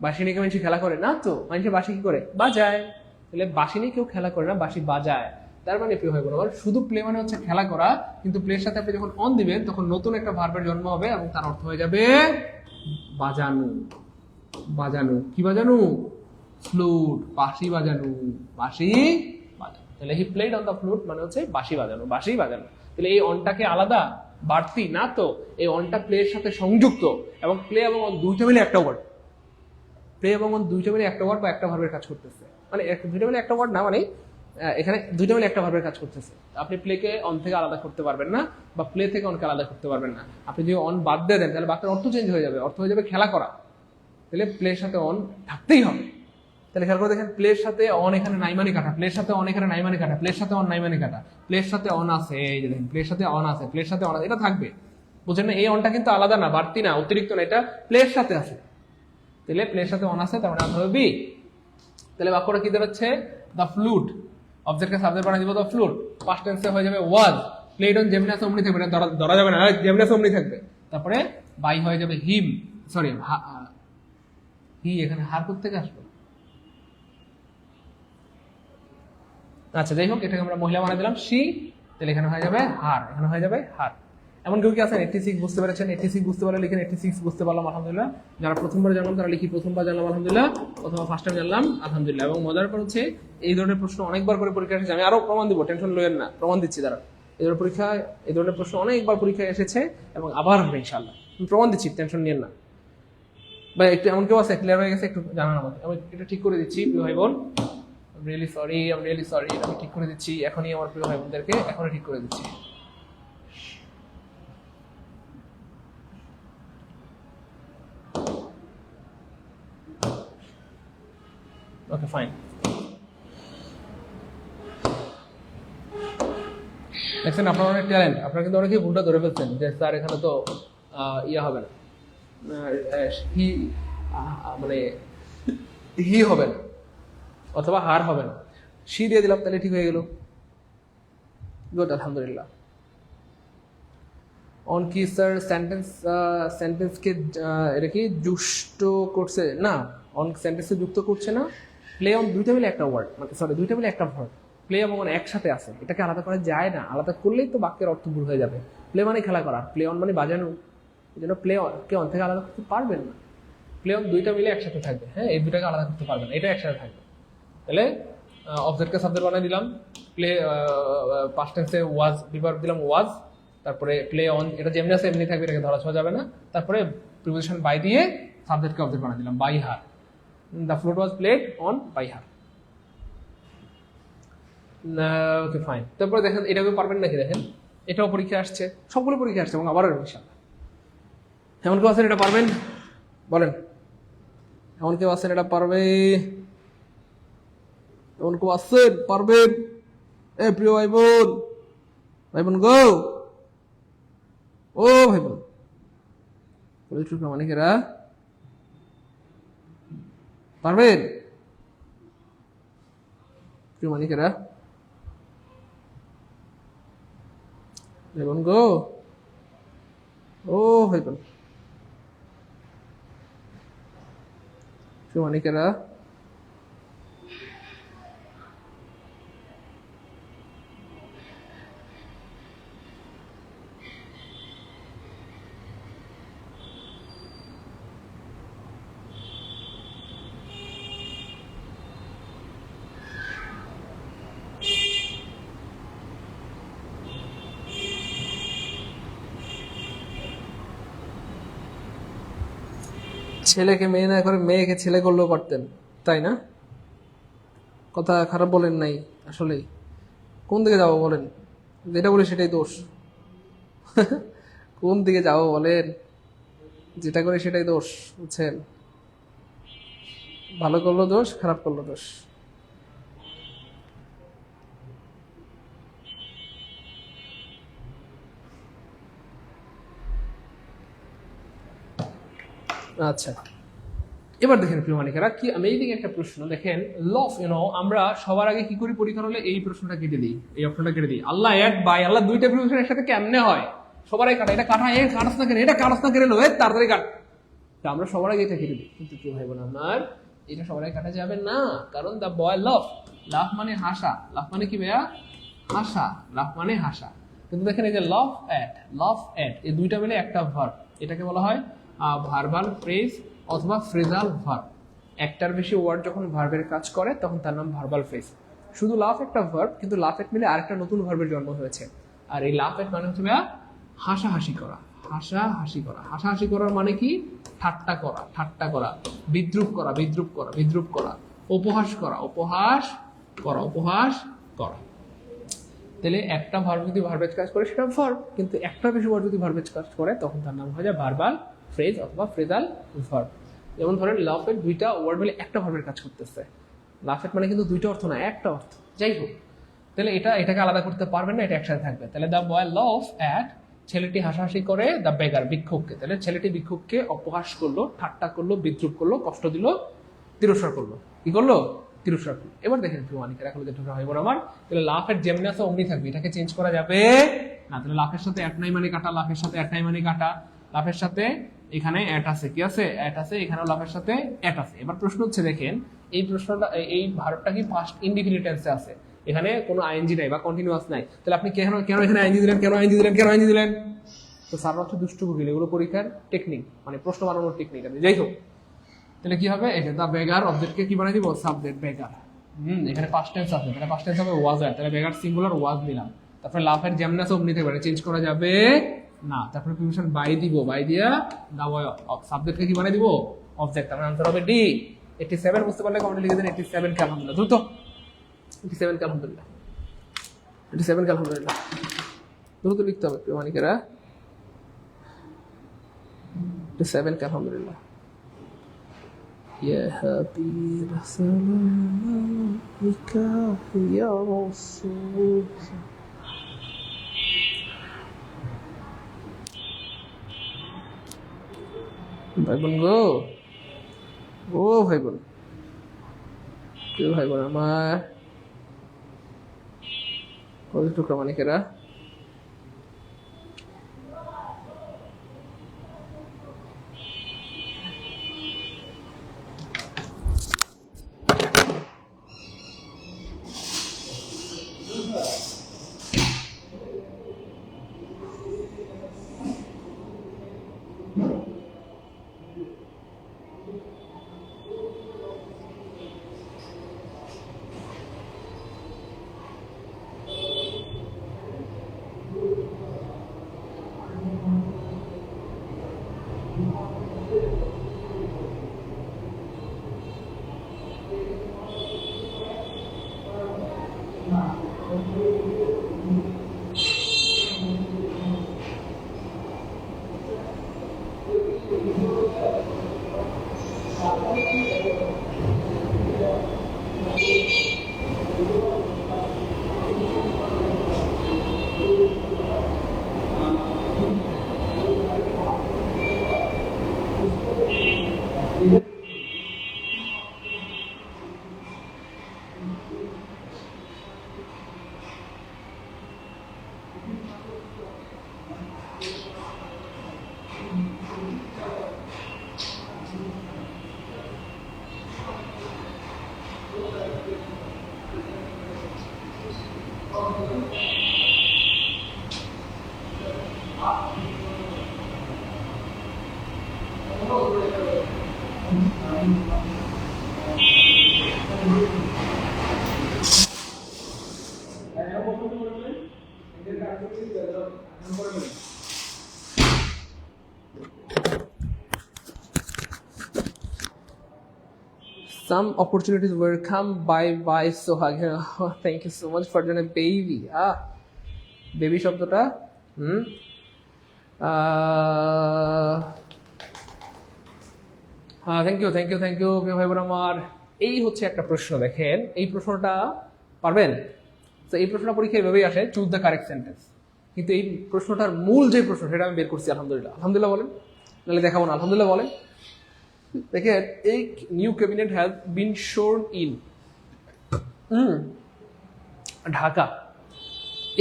বাঁশি নিয়ে মানুষ খেলা করে না তো, মানুষের বাঁশি কি করে? বাজায়। তাহলে বাঁশি নিয়ে কেউ খেলা করে না, বাঁশি বাজায়। তার মানে প্লে হয়ে গেল, শুধু প্লে মানে হচ্ছে খেলা করা, কিন্তু প্লের সাথে আপনি যখন অন দিবেন তখন নতুন একটা ভার্বের জন্ম হবে এবং তার অর্থ হয়ে যাবে বাজানো। বাজানো, কি বাজানো? ফ্লুট, বাঁশি বাজানো, বাঁশি বাজানো। তাহলে he played on the flute মানে হচ্ছে বাঁশি বাজানো, বাঁশি বাজানো। তাহলে এই অনটাকে আলাদা বাড়তি না তো, এই অনটা প্লের সাথে সংযুক্ত, এবং প্লে এবং অন দুইটা মিলে একটা ওয়ার্ড। প্লে এবং অন দুইটা মিলে একটা ওয়ার্ড বা একটা ভার্বের কাজ করতেছে, মানে দুইটা মিলে একটা ওয়ার্ড না, মানে এখানে দুইটা মিলে একটা ভার্বের কাজ করতেছে। আপনি প্লেকে অন থেকে আলাদা করতে পারবেন না, বা প্লে থেকে অনকে আলাদা করতে পারবেন না। আপনি যদি অন বাদ দিয়ে দেন তাহলে বাক্যের অর্থ চেঞ্জ হয়ে যাবে, অর্থ হয়ে যাবে খেলা করা। তাহলে প্লের সাথে অন থাকতেই হবে। তাহলে খেয়াল করে দেখেন, প্লের সাথে অন এখানে নাই মানে কাটা, প্লের সাথে অন এখানে নাই মানে কাটা, প্লের সাথে অন নাই মানে কাটা, প্লের সাথে অন আছে, এই যে দেখেন প্লের সাথে অন আছে, প্লের সাথে অন আছে, এটা থাকবে। বুঝছেন না? এই অনটা কিন্তু আলাদা না, বাড়তি না, অতিরিক্ত না, এটা প্লের সাথে আছে। তাহলে প্লের সাথে অন আছে, তার মানে আনসার হবে বি। তাহলে বাক্যটা কি দাঁড়াচ্ছে? The flute. অবজেক্টকে সাবজেক্ট বানিয়ে দিব দ্য ফ্লুট। পাস্ট টেন্সে হয়ে যাবে ওয়াজ। প্লেড অন জেমিনাস অমনি থাকবে, না ধরা যাবে না, জেমিনাস অমনি থাকবে। তারপরে বাই হয়ে যাবে হিম, সরি হি, এখানে হার থেকে আসবে। আচ্ছা যাই হোক, এটাকে আমরা মহিলা বানিয়ে দিলাম সি, তাহলে এখানে হয়ে যাবে হার, এখানে হয়ে যাবে হার। এমন কেউ কি আছেন 86 বুঝতে পেরেছেন? 86 বুঝতে পারলে লিখেন 86 বুঝতে পারলাম আলহামদুলিল্লাহ। যারা প্রথমবার জানলাম তারা লিখি প্রথমবার জানলাম আলহামদুলিল্লাহ, অথবা ফার্স্ট টাইম জানলাম আলহামদুলিল্লাহ। এবং মজার পর হচ্ছে এই ধরনের প্রশ্ন অনেকবার করে পরীক্ষা এসেছে, আমি আরো প্রমাণ দিব, টেনশন লইয়েন না, প্রমাণ দিচ্ছি। দ্বারা এই ধরনের প্রশ্ন অনেকবার পরীক্ষায় এসেছে এবং আবার হবে ইনশাআল্লাহ, আমি প্রমাণ দিচ্ছি, টেনশন নিয়েন না ভাই। একটু এমন কেউ আছে ক্লিয়ার হয়ে গেছে? একটু জানান আমাকে, আমি এটা ঠিক করে দিচ্ছি প্রিয় ভাই বোন। রিয়েলি সরি, এটা আমি ঠিক করে দিচ্ছি এখনই, আমার প্রিয় ভাই বোনদেরকে এখনই ঠিক করে দিচ্ছি। Okay fine. দেখছেন আপনার অনেক ট্যালেন্ট, আপনারা কিন্তু অনেকেই ভুলটা ধরে ফেলছেন যে স্যার এখানে তো ইয়ে হবে না, হি মানে হি হবে না অথবা হার হবে না, সি দিয়ে দিলাম, তাহলে ঠিক হয়ে গেল। গুড, আলহামদুলিল্লাহ। অন কি স্যার সেন্টেন্সকে এটা কি যুক্ত করছে? না, অন সেন্টেন্সে যুক্ত করছে না। প্লে অন দুইটা মিলে একটা ওয়ার্ড, মানে সরি দুইটা মিলে একটা ভার্ব। প্লে এবং অন একসাথে আছে, এটাকে আলাদা করা যায় না, আলাদা করলেই তো বাক্যের অর্থ ভুল হয়ে যাবে। প্লে মানে খেলা করা, প্লে অন মানে বাজানো, এই জন্য প্লে অন কে অন থেকে আলাদা করতে পারবেন না। প্লে অন দুইটা মিলে একসাথে থাকবে, হ্যাঁ, এই দুটাকে আলাদা করতে পারবেন না, এটা একসাথে থাকবে। তাহলে অবজেক্টকে সাবজেক্ট বানিয়ে দিলাম, প্লে পাস্ট টেন্সে ওয়াজ বিভার্ব দিলাম ওয়াজ, তারপরে প্লে অন, এটা যেমনি আছে এমনি থাকবে, এটাকে ধরা ছোঁয়া যাবে না। তারপরে প্রিপোজিশন বাই দিয়ে সাবজেক্টকে অবজেক্ট বানিয়ে দিলাম by her, the flute was played on by her. Okay fine. তারপরে দেখেন এটাকে পারবেন নাকি, দেখেন এটাও পরীক্ষা আসছে, সবগুলো পরীক্ষা আসছে এবং আবারও ইনশাআল্লাহ। এমন কেউ আছেন এটা পারবেন? বলেন, এমন কেউ আছেন এটা পারবে? এমন কেউ আছেন পারবেন? এ প্রিয় ভাই বোন, ভাই বোন গো, ও ভাই বোন, মানিকেরা পারবেন? প্রিয় মানিকেরা, ভাই বোন গো, ও ভাই বোন, প্রিয় মানিকেরা, ছেলেকে মেয়ে না করে মেয়েকে ছেলে করলেও পারতেন, তাই না? কথা খারাপ বলেন নাই, আসলে কোন দিকে যাবো বলেন? যেটা বলি সেটাই দোষ। কোন দিকে যাবো বলেন? যেটা করি সেটাই দোষ, বুঝছেন? ভালো করলো দোষ, খারাপ করলো দোষ। আচ্ছা, এবার দেখেন প্রিয় মানিকেরা, কি আমেজিং একটা প্রশ্ন। দেখেন লফ, আমরা সবার আগে কি করি পরীক্ষা হলে? এই প্রশ্নটা কেটে দিই, এই অপশনটা কেটে দিই। আল্লাহ এক বাই আল্লাহ, দুইটা প্রিপোজিশন একসাথে কেমনে হয়? সবারই কাটা, এটা কাটা, এর কাটাস না কেন, এটা কাটাস না কেন, তাড়াতাড়ি কাট। তা আমরা সবার আগে এটা কেটে দিই, কিন্তু প্রিয় ভাই বোন আমার, এটা সবার আগে কাটা যাবে না, কারণ দ্য বয় লাভ, লাভ মানে হাসা, লাভ মানে কি ভাইয়া? হাসা, লাভ মানে হাসা। কিন্তু দেখেন এই যে লাভ এট, এই দুইটা মিলে একটা ভার্ব, এটাকে বলা হয় ভার্বাল ফ্রেজ অথবা ফ্রেজাল ভার্ব। একটার বেশি ওয়ার্ড যখন ভার্বের কাজ করে তখন তার নাম ভার্বাল ফ্রেজ। শুধু লাভ একটা ভার্ব, কিন্তু লাভ এট মিলে আরেকটা নতুন ভার্বের জন্ম হয়েছে। আর এই লাভ এট মানে হচ্ছে হাসাহাসি করা, হাসাহাসি করা। হাসাহাসি করার মানে কি? ঠাট্টা করা, ঠাট্টা করা, বিদ্রুপ করা, বিদ্রুপ করা, বিদ্রুপ করা, উপহাস করা, উপহাস করা, উপহাস করা। তাহলে একটা ভার্ব যদি ভার্বেজ কাজ করে সেটা ভার্ব, কিন্তু একটা বেশি ভার্ব যদি ভার্বেজ কাজ করে তখন তার নাম হয়ে যায় ভার্বাল ফ্রেজ অথবা ফ্রেজাল ভার্ব। যেমন ধরেন লাফেট দুইটা ওয়ার্ড মিলে একটা ভার্বের কাজ করতেছে, লাফেট মানে কিন্তু দুইটা অর্থ না, একটা অর্থ। যাই হোক, তাহলে এটাকে আলাদা করতে পারবেন না, এটা একসাথে থাকবে। তাহলে দ্য বয় লাফ অ্যাট, ছেলেটি হাসাহাসি করে, দ্য বেগার ভিক্ষুককে। তাহলে ছেলেটি ভিক্ষুককে অপহাস করলো, ঠাট্টা করলো, বিদ্রুপ করলো, কষ্ট দিল, তিরস্কার করলো। কি করলো? তিরস্কার করলো। এবার দেখেন প্রিয় মানিকের এখন যেটা হইব আমার, তাহলে লাফ এর যেমনি আছে অমনি থাকবে, এটাকে চেঞ্জ করা যাবে না। তাহলে লাফের সাথে অ্যাট নাই মানে কাটা, লাফের সাথে অ্যাট নাই মানে কাটা, লাফের সাথে এখানে অ্যাট আছে, কি আছে? অ্যাট আছে, এখানেও লাফের সাথে অ্যাট আছে। এবার প্রশ্ন হচ্ছে দেখেন এই প্রশ্নটা, এই ভার্বটা কি পাস্ট ইনডিফিনিট টেন্সে আছে, এখানে কোনো আইএনজি নাই বা কন্টিনিউয়াস নাই। তাহলে আপনি কেন এখানে আইএনজি দিলেন, কেন আইএনজি দিলেন? তো স্যার হচ্ছে দুষ্টু কোকিল, এগুলো পরীক্ষার টেকনিক, মানে প্রশ্ন বানানোর টেকনিক। যাই হোক, তাহলে কি হবে? এই যে দা বেগার অবজেক্টকে কি বানাই দিব? সাবজেক্ট বেগার। এখানে পাস্ট টেন্স আছে, তাহলে পাস্ট টেন্স হবে ওয়াজ আর, তাহলে বেগার সিঙ্গুলার ওয়াজ দিলাম। তারপরে লাফের যেমনাস অমনি থাকবে, চেঞ্জ করা যাবে না। তারপরে প্রিপোজিশন বাই দিব, বাই দিয়া দা বয় সাবজেক্টকে কি বানাই দিব? অবজেক্ট। তার আনসার হবে ডি। 87 বুঝতে পারলে কমেন্টে লিখে দেন 87 কে আলহামদুলিল্লাহ। দ্রুত 87 কে আলহামদুলিল্লাহ, 87 কে আলহামদুলিল্লাহ, দ্রুত লিখতে হবে প্রিয় মানিকেরা। 87 কে আলহামদুলিল্লাহ। يا حبيب سلام عليك يا رسول। ভাই বোন গো, ও ভাই বোন, কেউ ভাই বোন আমার কত টুকরা মানিকেরা, some opportunities were come by Sohag. Thank you so much for the baby. Baby শব্দটা থ্যাংক ইউ প্রিয় ভাই বোন আমার। এই হচ্ছে একটা প্রশ্ন, দেখেন এই প্রশ্নটা পারবেন তো? এই প্রশ্নটা পরীক্ষায় এভাবেই আসে, চুজ দ্য কারেক্ট সেন্টেন্স। কিন্তু এই প্রশ্নটার মূল যে প্রশ্ন সেটা আমি বের করছি আলহামদুলিল্লাহ। আলহামদুলিল্লাহ বলেন, নাহলে দেখাবো না। আলহামদুলিল্লাহ বলেন। দেখেন এই নিউ ক্যাবিনেট হ্যাজ বিন শোন ইন ঢাকা।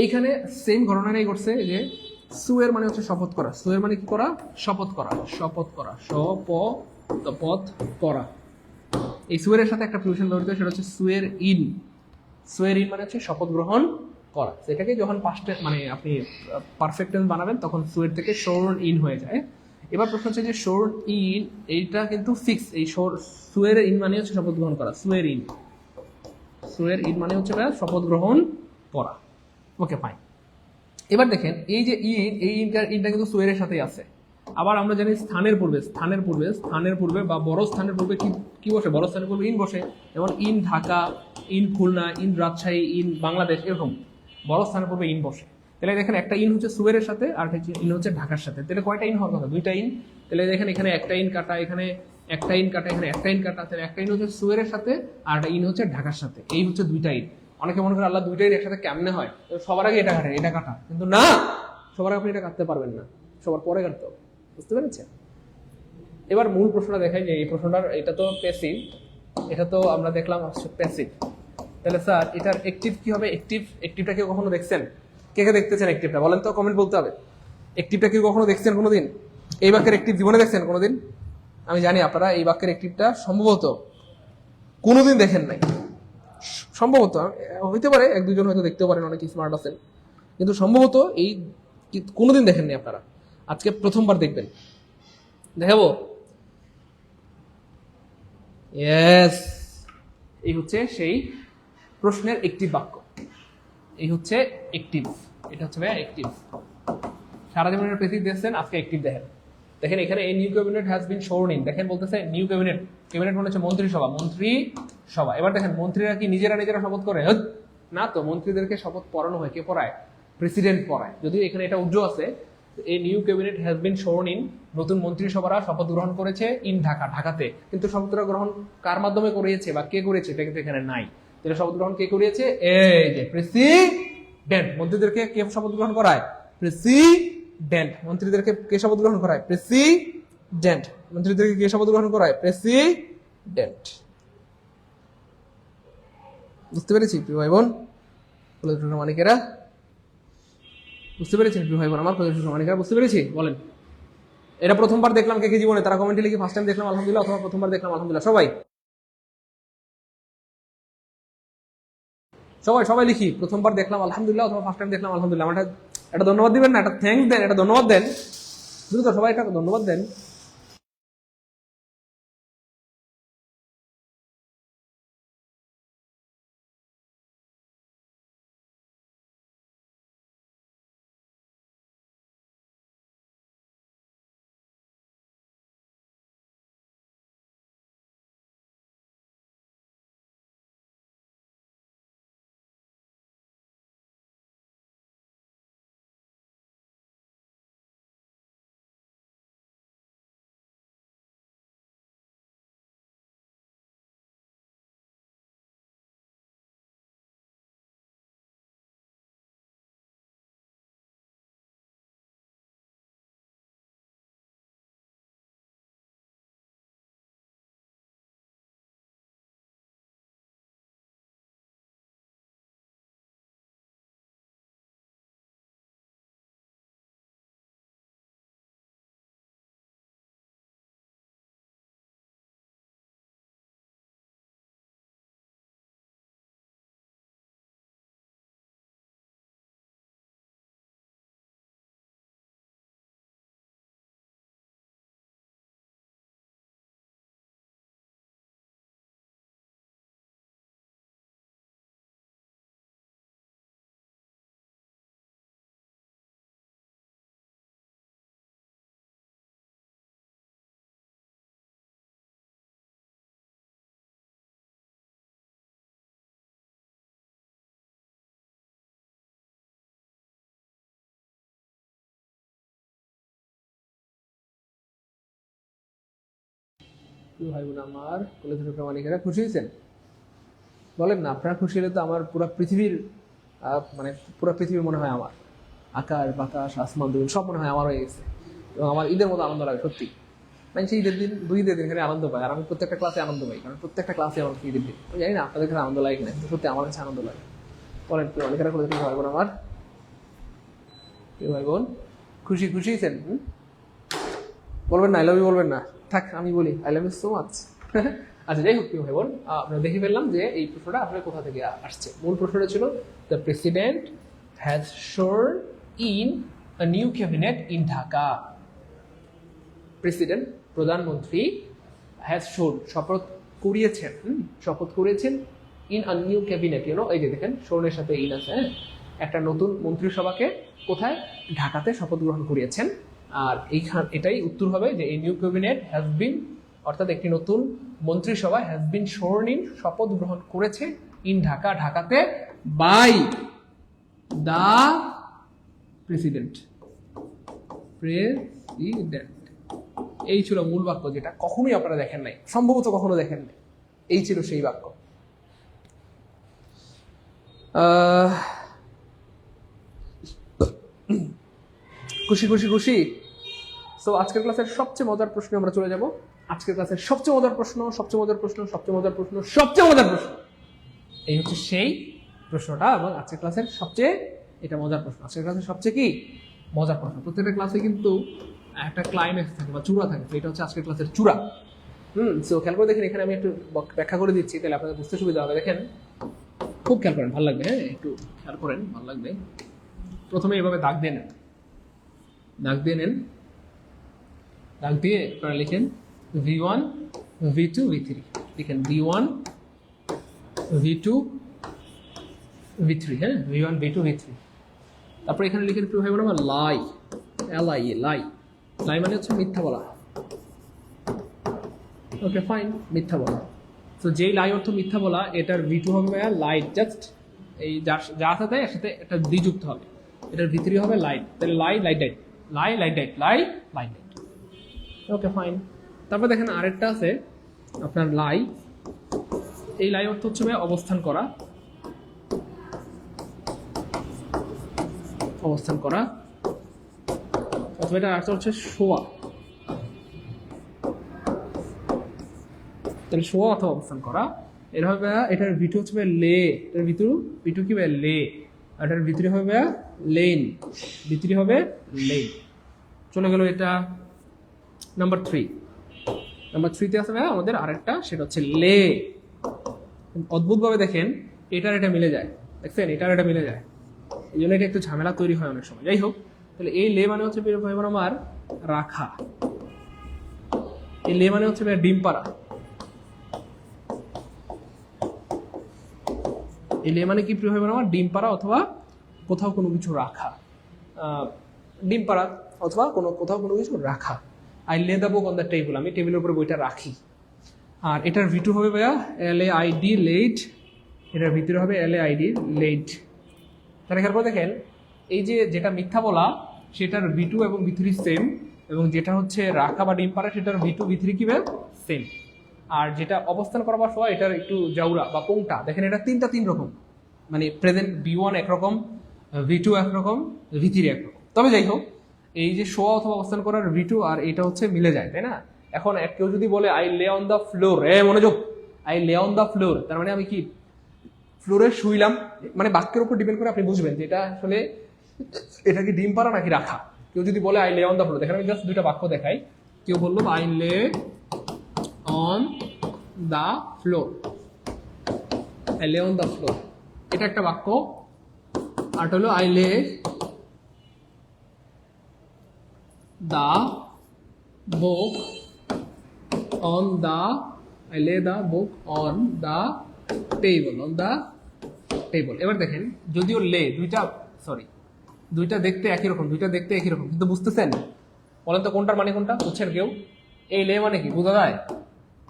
এইখানে সেম ঘটনাটাই ঘটছে যে সুয়ের মানে হচ্ছে শপথ করা। সুয়ের মানে কি করা? শপথ করা। শপথ করা, শপথ করা। এই সুয়ের সাথে একটা প্রিপোজিশন ব্যবহৃত, সেটা হচ্ছে সুয়ের ইন। সুয়ের ইন মানে হচ্ছে শপথ গ্রহণ করা। সেটাকে যখন পাস্ট মানে আপনি পারফেক্ট টেন্স বানাবেন তখন সুয়ের থেকে শোন ইন হয়ে যায়। এবার প্রশ্ন হচ্ছে যে শোন ইন, এইটা কিন্তু ফিক্স। এই সুয়ের ইন মানে হচ্ছে শপথ গ্রহণ করা। সুয়ের ইন মানে হচ্ছে শপথ গ্রহণ করা। Okay fine. এবার দেখেন এই যে ইনটা কিন্তু সুয়ের সাথেই আছে। আবার আমরা জানি স্থানের পূর্বে বা বড় স্থানের পূর্বে কি বসে? বড় স্থানের পূর্বে ইন বসে। যেমন in Dhaka, in Khulna, in Rajshahi, in Bangladesh, এরকম বড় স্থানের পূর্বে ইন বসে। তাহলে দেখেন একটা ইন হচ্ছে সুয়েরের সাথে আর ইন হচ্ছে ঢাকার সাথে। তাহলে কয়টা ইন হওয়ার কথা? 2টা ইন। তাহলে দেখেন এখানে একটা ইন কাটা, এখানে একটা ইন কাটা, এখানে একটা ইন কাটা। তাহলে একটা ইন হচ্ছে সুয়েরের সাথে আর একটা ইন হচ্ছে ঢাকার সাথে। এই হচ্ছে 2টা ইন। অনেকে মনে করে আল্লাহ 2টা ইন একসাথে কেমনে হয়, সবার আগে এটা কাটে, এটা কাটা, কিন্তু না, সবার আগে আপনি এটা কাটতে পারবেন না, সবার পরে কাটতে হবে। বুঝতে পেরেছেন? এবার মূল প্রশ্নটা দেখাই যে এই প্রশ্নটার, এটা তো প্যাসিভ, এটা তো আমরা দেখলাম হচ্ছে প্যাসিভ। তাহলে স্যার এটার অ্যাক্টিভ কি হবে? অ্যাক্টিভটা কেউ কখনো দেখছেন? কে কে দেখতেছেন অ্যাক্টিভটা? বলেন তো, কমেন্ট বলতে হবে। অ্যাক্টিভটা কেউ কখনো দেখছেন কোনোদিন? এই বাক্যের অ্যাক্টিভ জীবনে দেখছেন কোনোদিন? আমি জানি আপনারা এই বাক্যের অ্যাক্টিভটা সম্ভবত কোনোদিন দেখেন নাই। সম্ভবত হইতে পারে, 1-2 জন হয়তো দেখতেও পারেন, অনেক স্মার্ট আছেন, কিন্তু সম্ভবত এই কোনোদিন দেখেননি আপনারা। আজকে প্রথমবার দেখবেন। দেখাবো? ইয়েস, এই হচ্ছে সেই প্রশ্নের অ্যাক্টিভ বাক্য। এই হচ্ছে অ্যাক্টিভ, এটা হচ্ছে ভাইয়া অ্যাক্টিভ। সারা জীবনের প্যাসিভ দেখছেন, আজকে অ্যাক্টিভ দেখেন। দেখেন এখানে এই নিউ ক্যাবিনেট হ্যাজ বিন শোন ইন, দেখেন বলতেছে নিউ ক্যাবিনেট। ক্যাবিনেট মানে হচ্ছে মন্ত্রিসভা, মন্ত্রিসভা। এবার দেখেন মন্ত্রীরা কি নিজেরা শপথ করে? না তো, মন্ত্রীদেরকে শপথ পড়ানো হয়। কে পড়ায়? প্রেসিডেন্ট পড়ায়। যদিও এখানে এটা উজ্জ্বল আছে, এই নিউ ক্যাবিনেট হ্যাজ বিন শোন ইন, নতুন মন্ত্রিসভারা শপথ গ্রহণ করেছে ইন ঢাকা, ঢাকাতে। কিন্তু শপথ গ্রহণ কার মাধ্যমে করিয়েছে বা কে করেছে এটা কিন্তু এখানে নাই। তাহলে শপথ গ্রহণ কে করিয়েছে? এই যে প্রেসিডেন্ট। মন্ত্রীদেরকে কে শপথ গ্রহণ করায়? প্রেসিডেন্ট। মন্ত্রীদেরকে কে শপথ গ্রহণ করায়? প্রেসিডেন্ট। মন্ত্রীদেরকে কে শপথ গ্রহণ করায়? প্রেসিডেন্ট। বুঝতে পেরেছি প্রিয় ভাই বোন, মানিকেরা? বুঝতে পেরেছেন প্রিয় ভাই বোন আমার? মানিকেরা বুঝতে পেরেছি? বলেন। এটা প্রথমবার দেখলাম কে কে জীবনে, তারা কমেন্টে লিখি ফার্স্ট টাইম দেখলাম আলহামদুলিল্লাহ, অথবা প্রথমবার দেখলাম আলহামদুলিল্লাহ। সবাই সবাই সবাই লিখি প্রথমবার দেখলাম আলহামদুলিল্লাহ, অথবা ফার্স্ট টাইম দেখলাম আলহামদুলিল্লাহ। আমার একটা ধন্যবাদ দিবেন না? একটা থ্যাঙ্কস দেন, একটা ধন্যবাদ দেন, দ্রুত সবাই একটা ধন্যবাদ দেন। ভাই বোন আমার, মানিকেরা খুশি হয়েছেন? বলেন না, আপনারা খুশি হলে তো আমার পুরো পৃথিবীর মানে পুরো পৃথিবী মনে হয় আমার। আকাশ বাতাস আসমান জমিন সব মনে হয় আমার হয়ে গেছে, এবং আমার ঈদের মতো আনন্দ লাগে সত্যি। মানে সেই ঈদের দিন, 2 ঈদের দিন এখানে আনন্দ পাই, আর আমি প্রত্যেকটা ক্লাসে আনন্দ পাই, কারণ প্রত্যেকটা ক্লাসে আমার ঈদের দিন। আমি জানি না আপনাদের কাছে আনন্দ লাগে কিনা, কিন্তু সত্যি আমার কাছে আনন্দ লাগে। বলেন প্রিয় অনেকেরা করে ভাই বোন আমার, প্রিয় ভাই বোন খুশি খুশি হয়েছেন? বলবেন না আই লাভ ইউ? বলবেন না? থাক আমি বলি I love you so much. আচ্ছা যাই হোক প্রিয় ভাই বোন, আমরা দেখে ফেললাম যে এই প্রশ্নটা আপনার কোথা থেকে আসছে। মূল প্রশ্নটা ছিল দ্য প্রেসিডেন্ট হ্যাজ শোন in a new cabinet in Dhaka. President, প্রধানমন্ত্রী, হ্যাজ শোন শপথ করিয়েছেন, শপথ করিয়েছেন ইন আ নিউ ক্যাবিনেট, এই যে দেখেন শোনের সাথে ইন আছে, একটা নতুন মন্ত্রিসভাকে কোথায়? ঢাকাতে শপথ গ্রহণ করিয়েছেন। আর এটাই উত্তর হবে যে এই নিউ ক্যাবিনেট হ্যাজ বিন, অর্থাৎ একটি নতুন মন্ত্রিসভা হ্যাজ বিন শোন ইন শপথ গ্রহণ করেছে ইন ঢাকা, ঢাকাতে, বাই দা প্রেসিডেন্ট। প্রেসিডেন্ট, এই ছিল মূল বাক্য, যেটা কখনোই আপনারা দেখেন নাই, সম্ভবত কখনো দেখেন নাই। এই ছিল সেই বাক্য। খুশি খুশি খুশি। সো আজকের ক্লাসের সবচেয়ে মজার প্রশ্নে আমরা চলে যাব। আজকের ক্লাসের সবচেয়ে মজার প্রশ্ন, সবচেয়ে মজার প্রশ্ন, সবচেয়ে মজার প্রশ্ন, সবচেয়ে মজার প্রশ্ন, এই হচ্ছে সেই প্রশ্নটা। এবং আজকের ক্লাসের সবচেয়ে এটা মজার প্রশ্ন, আজকের ক্লাসের সবচেয়ে কি মজার প্রশ্ন। প্রত্যেকটা ক্লাসে কিন্তু একটা ক্লাইম্যাক্স থাকে বা চূড়া থাকে, তো এটা হচ্ছে আজকের ক্লাসের চূড়া। সো খেয়াল করে দেখেন, এখানে আমি একটু ব্যাখ্যা করে দিচ্ছি, তাহলে আপনাদের বুঝতে সুবিধা হবে। দেখেন, খুব খেয়াল করেন, ভালো লাগবে। হ্যাঁ, একটু খেয়াল করেন, ভালো লাগবে। প্রথমে এভাবে দাগ দিয়ে নেন, দাগ দিয়ে নেন, দাগ দিয়ে আপনারা লিখেন V1 V2 V3, লিখেন V1 V2 V3, হ্যাঁ, V1 V2 V3। তারপরে এখানে লিখেন একটু ভাই বলো আমার লাই, লাই, লাই, লাই মানে হচ্ছে মিথ্যা বলা। ওকে ফাইন, মিথ্যা বলা। তো যেই লাই অর্থ মিথ্যা বলা, এটার V2 হবে ভাইয়া লাইট, জাস্ট এই যা সাথে এর সাথে একটা দি যুক্ত হবে, এটার V3 হবে লাইট। তাহলে লাই, লাইট, লাইট, লাই, লাইট, লাইট, লাই, লাইট, লাইট। Okay fine. তারপর দেখেন আরেকটা আছে আপনার লাই, এই লাই অর্থ হচ্ছে ভাই অবস্থান করা, অবস্থান করা, অথবা এটা আরেকটা হচ্ছে শোয়া। তাহলে শোয়া অথবা অবস্থান করা, এর হবে এটার V2 হচ্ছে লে, এটার V2 কি ভাই লে, আর এটার V3 হবে লেন, V3 হবে লেন। চলে গেল এটা নাম্বার 3। নাম্বার 3-তে আছে ভাই আমাদের আরেকটা, সেটা হচ্ছে লে। অদ্ভুতভাবে দেখেন, এটার এটা মিলে যায়, দেখছেন, এটার এটা মিলে যায়, এই জন্য এটা একটু ঝামেলা তৈরি হয় অনেক সময়। যাই হোক, তাহলে এই লে মানে হচ্ছে আমার রাখা, এই লে মানে হচ্ছে ডিম পাড়া, এই লে মানে কি প্রিয় ভাই আমার ডিম পাড়া অথবা কোথাও কোনো কিছু রাখা, ডিম পাড়া অথবা কোথাও কোনো কিছু রাখা। আই লে the book on the table, আমি টেবিলের উপরে বইটা রাখি। আর এটার V2 হবে ভাইয়া LAID, লেট, এটার ভিতরে হবে LAID, লেট। তাহলে খেয়াল করে দেখেন, এই যে যেটা মিথ্যা বলা সেটার V2 এবং V3 সেম, এবং যেটা হচ্ছে রাখা বা ডিম পাড়া সেটার V2 V3 কি সেম। আর যেটা অবস্থান করা বা শোয়া, এটার একটু জাউরা বা কোংটা, দেখেন এটা তিন রকম, মানে প্রেজেন্ট V1 একরকম, V2 একরকম, V3 একরকম। তবে যাই হোক, এই যে শোয়া অথবা অবস্থান করার V2 আর এটা হচ্ছে মিলে যায়, তাই না? এখন কেউ যদি বলে I lay on the floor, মনোযোগ, I lay on the floor, তার মানে আমি কি ফ্লোরে শুইলাম, মানে বাক্যের উপর ডিপেন্ড করে আপনি বুঝবেন যে এটা আসলে এটা কি ডিম পাড়া নাকি রাখা। কেউ যদি বলে I lay on the floor, দেখেন আমি জাস্ট দুইটা বাক্য দেখাই। কেউ বললো I lay on the floor, I lay on the floor, এটা একটা বাক্য। আর হলো আই লে the book on the, I লে the book on the table, on the table. এবার দেখেন, যদিও লে দুইটা দেখতে একই রকম, কিন্তু বুঝতেছেন? বলেন তো কোনটার মানে কোনটা, বুঝছেন কেউ? এই লে মানে কি বোঝা যায়?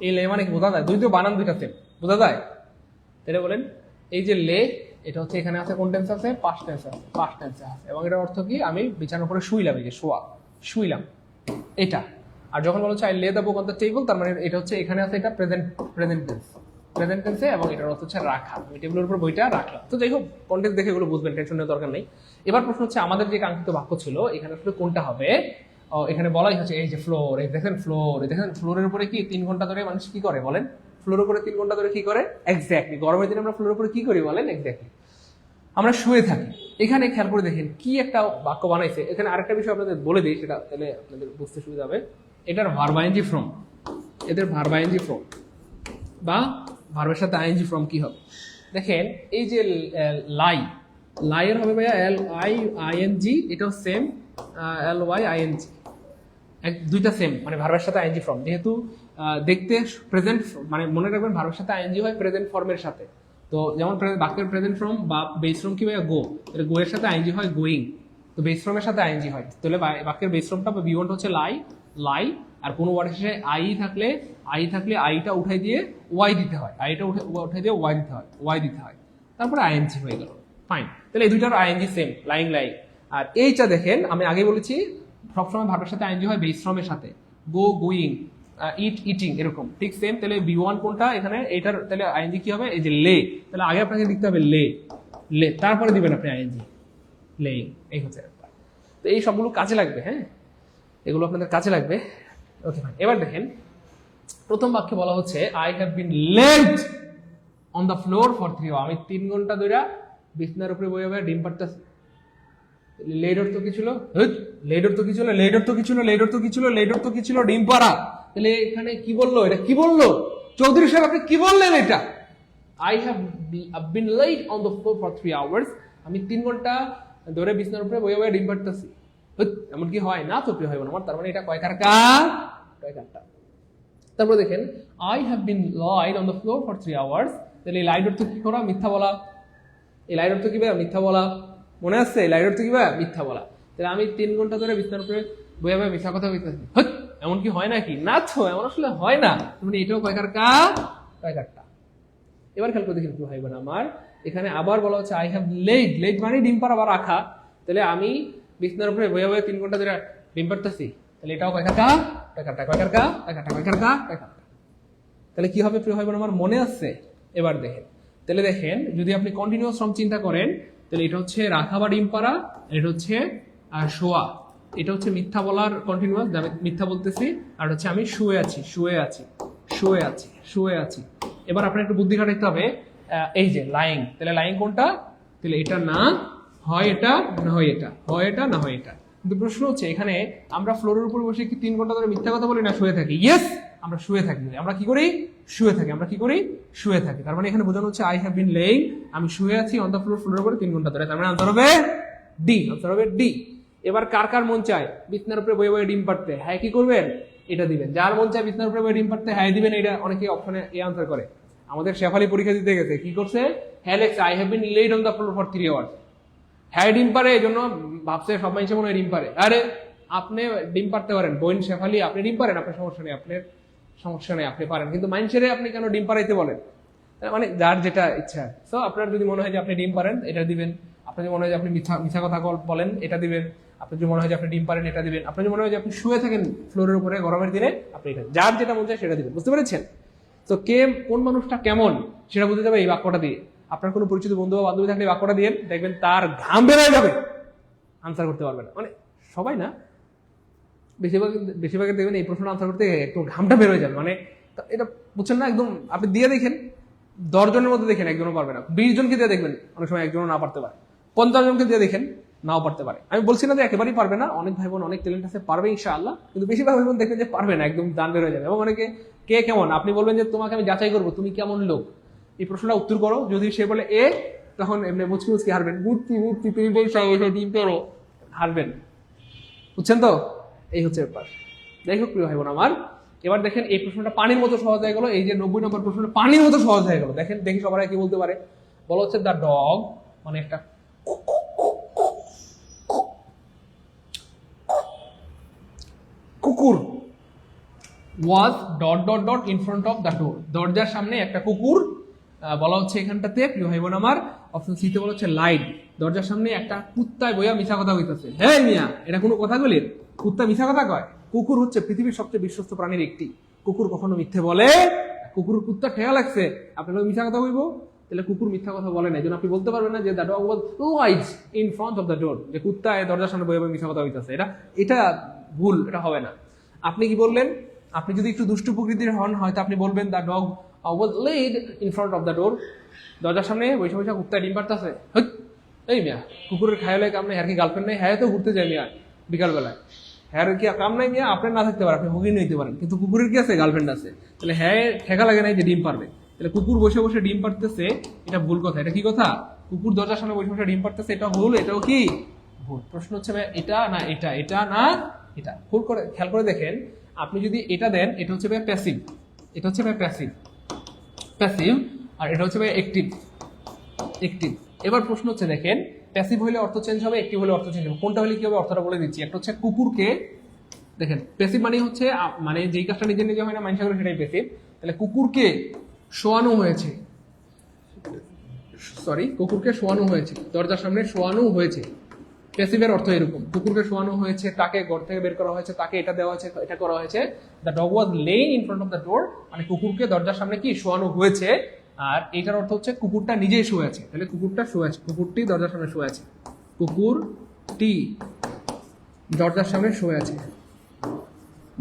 এই লে মানে কি বোঝা যায়? দুইটা বানান দুইটা সেম, বোঝা যায়? তাহলে বলেন, এই যে লে, এটা হচ্ছে এখানে আছে কোন টেন্স আছে, পাস্ট টেন্স আছে, পাস্ট টেন্সে আছে, এবং এটার অর্থ কি আমি বিছানার উপরে শুইলাম, এই যে শোয়া, শুইলাম, এটা। আর যখন বলা হচ্ছে আই লে the book on the table, তার মানে এটা হচ্ছে এখানে আছে এটা প্রেজেন্ট টেন্সে, এবং এটার অর্থ হচ্ছে রাখা, আমি টেবিলের উপর বইটা রাখলাম। তো যাই হোক, কন্টেন্ট দেখে এগুলো বুঝবেন, টেনশন নেওয়ার দরকার নেই। এবার প্রশ্ন হচ্ছে আমাদের যে কাঙ্ক্ষিত বাক্য ছিল, এখানে আসলে কোনটা হবে? এখানে বলাই হচ্ছে এই যে ফ্লোর, এই দেখেন ফ্লোর, এই দেখেন ফ্লোরের উপরে কি 3 ঘন্টা ধরে মানুষ কি করে বলেন? ফ্লোরের উপরে 3 ঘন্টা ধরে কি করে? এক্স্যাক্টলি, গরমের দিনে আমরা ফ্লোরের উপরে কি করি বলেন? এক্স্যাক্টলি, আমরা শুয়ে থাকি। এখানে খেয়াল করে দেখেন কি একটা বাক্য বানাইছে। এখানে আরেকটা বিষয় আপনাদের বলে দিই, সেটা তাহলে আপনাদের বুঝতে সুবিধা হবে। এটার ভার্ব আইএনজি ফর্ম, এদের ভার্ব আইএনজি ফর্ম বা ভার্বের সাথে আইএনজি ফর্ম কি হবে দেখেন। এই যে লাইয়ের হবে ভাইয়া LIING, এটাও সেম LYING, দুইটা সেম, মানে ভার্বের সাথে আইএনজি ফর্ম। যেহেতু দেখতে প্রেজেন্ট, মানে মনে রাখবেন ভার্বের সাথে আইএনজি হয় প্রেজেন্ট ফর্মের সাথে। তো যেমন বাক্যের প্রেজেন্ট ফর্ম বা বেস ফর্ম কি ভাইয়া গো, এটা গো এর সাথে আইএনজি হয় গোয়িং, তো বেস ফর্মের সাথে আইএনজি হয়। তাহলে বাক্যের বেস ফর্মটা বা V1 হচ্ছে লাই, আর কোনো ওয়ার্ডের শেষে আই থাকলে আইটা উঠাই দিয়ে ওয়াই দিতে হয়, আইটা উঠাই দিয়ে ওয়াই দিতে হয়, তারপরে আইএনজি হয়ে গেল। ফাইন, তাহলে এই দুইটার আইএনজি সেম, লাইং। আর এইটা দেখেন আমি আগে বলেছি সবসময় ভার্বের সাথে আইএনজি হয় বেস ফর্মের সাথে, গো গোয়িং, ইট ইটিং, এরকম ঠিক সেম। তাহলে বি1 কোনটা এখানে, এটার তাহলে আইএনজি কি হবে, এই যে লে, তাহলে আগে আপনাকে লিখতে হবে লে, তারপরে দিবেন আপনি আইএনজি, লেইং। এই হচ্ছে ব্যাপার। তো এই সবগুলো কাজে লাগবে, হ্যাঁ, এগুলো আপনাদের কাজে লাগবে। ওকে ফাইন, এবার দেখেন প্রথম বাক্যে বলা হচ্ছে I have been laid on the floor for 3 hour, আমি 3 ঘন্টা ধরে বিছনার উপরে বসে ডিম পাড়তেছি। লেডর তো কি ছিল, ডিম পাড়া। তাহলে এখানে কি বললো, এটা কি বললো চৌধুরী সাহেব, আপনি কি বললেন এটা? I have been laid on the floor for 3 hours, আমি 3 ঘন্টা ধরে বিছনার উপরে বসে ডিম পাড়তেছি। এমন কি হয় না? তো প্রিয় হয় আমার, তার মানে এটা কয়কার কাজ, কয়কারটা। তারপরে দেখেন I have bin lied on the floor for 3 hours, তাহলে এই লাইড অর্থ কি করা, মিথ্যা বলা। এই লাইড অর্থ কি ভাই, মিথ্যা বলা, মনে আছে? লাইড অর্থ কি ভাই, মিথ্যা বলা। তাহলে আমি 3 ঘন্টা ধরে বিছনার উপরে বইয়া বইয়া মিথ্যা কথা বলতেছি, এমন কি হয় নাকি? না তো, এমন আসলে হয় না। মানে এটাও কয়কার কাজ, কয়কারটা। এবার খেয়াল করে দেখেন কি হয় আমার, এখানে আবার বলা হচ্ছে আই হ্যাভ লেড মানে ডিম পাড়া বা রাখা। তাহলে আমি বিছনার উপরে বইয়া বইয়া 3 ঘন্টা ধরে ডিম পাড়তেছি, তাহলে এটাও কয়কার কাজ, কয়কারটা। তাহলে কি হবে প্রিয় ভাই বোন আমার, মনে আছে? এবার দেখেন, তাহলে দেখেন যদি আপনি কন্টিনিউয়াস ফর্ম চিন্তা করেন, তাহলে এটা হচ্ছে রাখা বা ডিম পাড়া, এটা হচ্ছে শোয়া, এটা হচ্ছে মিথ্যা বলার কন্টিনিউয়াস, মিথ্যা বলতেছি, আর হচ্ছে আমি শুয়ে আছি। এবার আপনার একটু বুদ্ধি খাটাইতে হবে, এই যে লাইং, তাহলে লাইং কোনটা, তাহলে এটা না হয় এটা, না হয় এটা, হয় এটা না হয় এটা। কিন্তু প্রশ্ন হচ্ছে এখানে আমরা ফ্লোরের উপর বসে কি 3 ঘন্টা ধরে মিথ্যা কথা বলি না শুয়ে থাকি? ইয়েস, আমরা শুয়ে থাকি। আমরা কি করি? শুয়ে থাকি। তার মানে এখানে বোঝানো হচ্ছে আই হ্যাভ বিন লেইং, আমি শুয়ে আছি অন দ্য ফ্লোরের উপরে 3 ঘন্টা ধরে। তার মানে আনসার হবে ডি। এবার কার কার মন চায় বিছনার উপরে বয়ে বয়ে ডিম পাড়তে, হ্যাঁ কি করবেন, এটা দিবেন। যার মন চায় বিছনার উপরে বয়ে ডিম পাড়তে, হ্যাঁ দিবেন। এটা অনেকে অপশনে এ আনসার করে। আমাদের শেফালি পরীক্ষা দিতে গেছে, কি করছে, হ্যাঁ লেখছে I have bin laid on the floor for 3 hours. হ্যাঁ ডিম পারে, এই জন্য ভাবছে সব মানুষের মনে হয় ডিম পারে। আরে আপনি ডিম পারতে পারেন, বোন শেফালি আপনি ডিম পারেন, আপনার সমস্যা নেই, আপনি পারেন। কিন্তু মানুষের আপনি কেন ডিম পারাইতে বলেন? মানে যার যেটা ইচ্ছা। সো আপনার যদি মনে হয় যে আপনি ডিম পারেন, এটা দিবেন। আপনার যদি মনে হয় যে আপনি মিথ্যা কথা বলেন, এটা দিবেন। আপনার যদি মনে হয় যে আপনি ডিম পারেন, এটা দিবেন। আপনার যদি মনে হয় যে আপনি শুয়ে থাকেন ফ্লোরের উপরে গরমের দিনে, আপনি এটা, যার যেটা মনে চায় সেটা দিবেন। বুঝতে পেরেছেন? তো কোন মানুষটা কেমন সেটা বুঝতে যাবে এই বাক্যটা দিয়ে। আপনার কোনো পরিচিত বন্ধু বা বান্ধবী থাকলে বাক্যটা দিয়ে দেখবেন তার ঘাম বেরোয় যাবে, আনসার করতে পারবে না। মানে সবাই না, বেশিরভাগ দেখবেন এই প্রশ্নটা আনসার করতে একটু ঘামটা বেরোয় যাবে। মানে এটা বুঝছেন না? একদম আপনি দিয়ে দেখেন, 10 জনের মধ্যে দেখেন একজনও পারবে না। 20 জনকে দিয়ে দেখবেন অনেক সময় একজনও না পারতে পারে। 50 জনকে দিয়ে দেখেন নাও পারতে পারে। আমি বলছি না যে একেবারেই পারবে না, অনেক ভাই বোন অনেক ট্যালেন্ট আছে, পারবে ইনশাআল্লাহ। কিন্তু বেশিরভাগ ভাই বোন দেখবেন যে পারবে না, একদম দান বের হয়ে যাবে। এবং অনেকে কে কেমন, আপনি বলবেন যে তোমাকে আমি যাচাই করবো তুমি কেমন লোক, এই প্রশ্নটা উত্তর করো। যদি সে বলে এ, তখন এমনি মুচকি হারবেন, বুঝছি তুমি বলছো ডিম করো, হারবেন। বুঝছেন তো? এই হচ্ছে ব্যাপার। যাই হোক প্রিয় ভাই বোন আমার, এবার দেখেন এই প্রশ্নটা পানির মতো সহজ হয়ে গেল। এই যে 90 নম্বর প্রশ্নটা পানির মতো সহজ হয়ে গেল। দেখেন দেখি সবাই কি বলতে পারে। বলা হচ্ছে দ্য ডগ, মানে একটা কুকুর, was dot in front of the door, দরজার সামনে একটা কুকুর। বলা হচ্ছে এখানটাতে প্রিয় ভাই বোন আমার, অপশন সি তে বলা হচ্ছে লাইট, দরজার সামনে একটা কুত্তায় বইয়া মিছা কথা কইতেছে। হ্যাঁ মিয়া, এটা কোনো কথা বলি? কুত্তা মিছা কথা কয়? কুকুর হচ্ছে পৃথিবীর সবচেয়ে বিশ্বস্ত প্রাণীর একটি। কুকুর কখনো মিথ্যে বলে? কুকুর কুত্তা ঠেয়া লাগছে, আপনার মিথ্যা কথা কইবো? তাহলে কুকুর মিথ্যা কথা বলে না, এই জন্য আপনি বলতে পারবেন না যে the dog was lies in front of the ডোর, যে কুত্তা দরজার সামনে বইয়া মিথ্যা কথা হইতেছে। এটা ভুল, এটা হবে না। আপনি কি বললেন? আপনি যদি একটু দুষ্টু প্রকৃতির হন, হয়তো আপনি বলবেন the dog was laid in front of the door, দরজার সামনে বৈশা বৈশা কুত্তা ডিম পারতেছে। এই মিয়া, কুকুরের খায়ালে কাম নাই, হ্যার কি গার্লফ্রেন্ড নাই? হ্যাঁ তো ঘুরতে যায় মিয়া বিকালবেলায়, হ্যার কি কাম নাই মিয়া? আপনার না থাকতে পারে, আপনি হুগি নিতে পারেন, কিন্তু কুকুরের কি আছে? গার্লফ্রেন্ড আছে। তাহলে হ্যাঁ ঠেকা লাগে নাই যে ডিম পারবে। তাহলে কুকুর বসে বসে ডিম পারতেছে, এটা ভুল কথা। এটা কি কথা? কুকুর দরজার সামনে বসে বসে ডিম পারতেছে, এটা ভুল। এটাও কি ভুল? প্রশ্ন হচ্ছে এটা না এটা, এটা না এটা। ভুল করে খেয়াল করে দেখেন, আপনি যদি এটা দেন, এটা হচ্ছে প্যাসিভ, এটা হচ্ছে প্যাসিভ, আর এটা হচ্ছে অ্যাক্টিভ। এবার প্রশ্ন হচ্ছে দেখেন, প্যাসিভ হলে অর্থ চেঞ্জ হবে, অ্যাক্টিভ হলে অর্থ চেঞ্জ হবে। কোনটা হলে কি হবে অর্থটা বলে দিচ্ছি। একটা হচ্ছে কুকুরকে দেখেন প্যাসিভ মানে হচ্ছে মানে যেই কাজটা নিজে নিজে হয় না মাইন্ড করে সেটাই প্যাসিভ। তাহলে কুকুরকে শোয়ানো হয়েছে, সরি কুকুরকে শোয়ানো হয়েছে, দরজার সামনে শোয়ানো হয়েছে। প্যাসিভের অর্থ এরকম, কুকুরকে শোয়ানো হয়েছে, তাকে ঘর থেকে বের করা হয়েছে, তাকে এটা দেওয়া হয়েছে, এটা করা হয়েছে। The dog was laying in front of the ডোর, মানে কুকুরকে দরজার সামনে কি শোয়ানো হয়েছে। আর এটার অর্থ হচ্ছে কুকুরটা নিজেই শুয়ে আছে। তাহলে কুকুরটা শুয়ে আছে, কুকুরটি দরজার সামনে শুয়ে আছে, কুকুরটি দরজার সামনে শুয়ে আছে,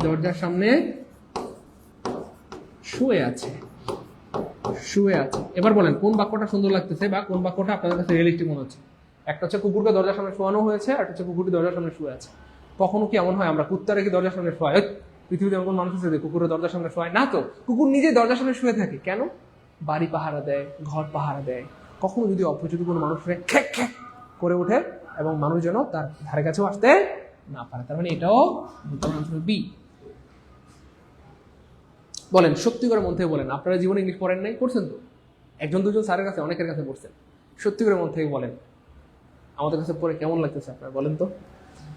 দরজার সামনে শুয়ে আছে, শুয়ে আছে। এবার বলেন কোন বাক্যটা সুন্দর লাগতেছে বা কোন বাক্যটা আপনাদের কাছে রিয়েলিস্টিক মনে হচ্ছে? একটা হচ্ছে কুকুরকে দরজার সামনে শোয়ানো হয়েছে, আর একটা হচ্ছে কুকুরটি দরজার সামনে শুয়ে আছে। কখনো কি এমন হয় আমরা কুত্তা রেখে দরজার সামনে শোয়াই? পৃথিবীতে এমন মানুষ আছে যে কুকুরের দরজার সামনে শোয়ায় না? তো কুকুর নিজেই দরজার সামনে শুয়ে থাকে। কেন? বাড়ি পাহারা দেয়, ঘর পাহারা দেয়। কখনো যদি অপরিচিত কোনো মানুষ খ্যাক খ্যাক করে ওঠে এবং মানুষ যেন তার ধারে কাছেও আসতে না পারে। তার মানে এটাও বি। বলেন সত্যি করে মন থেকে বলেন, আপনারা জীবনে ইংলিশ পড়েন নাই? পড়ছেন তো, একজন দুজন স্যারের কাছে, অনেকের কাছে পড়ছেন। সত্যি করে মন থেকে বলেন আমাদের কাছে পড়ে কেমন লাগতেছে আপনারা বলেন তো।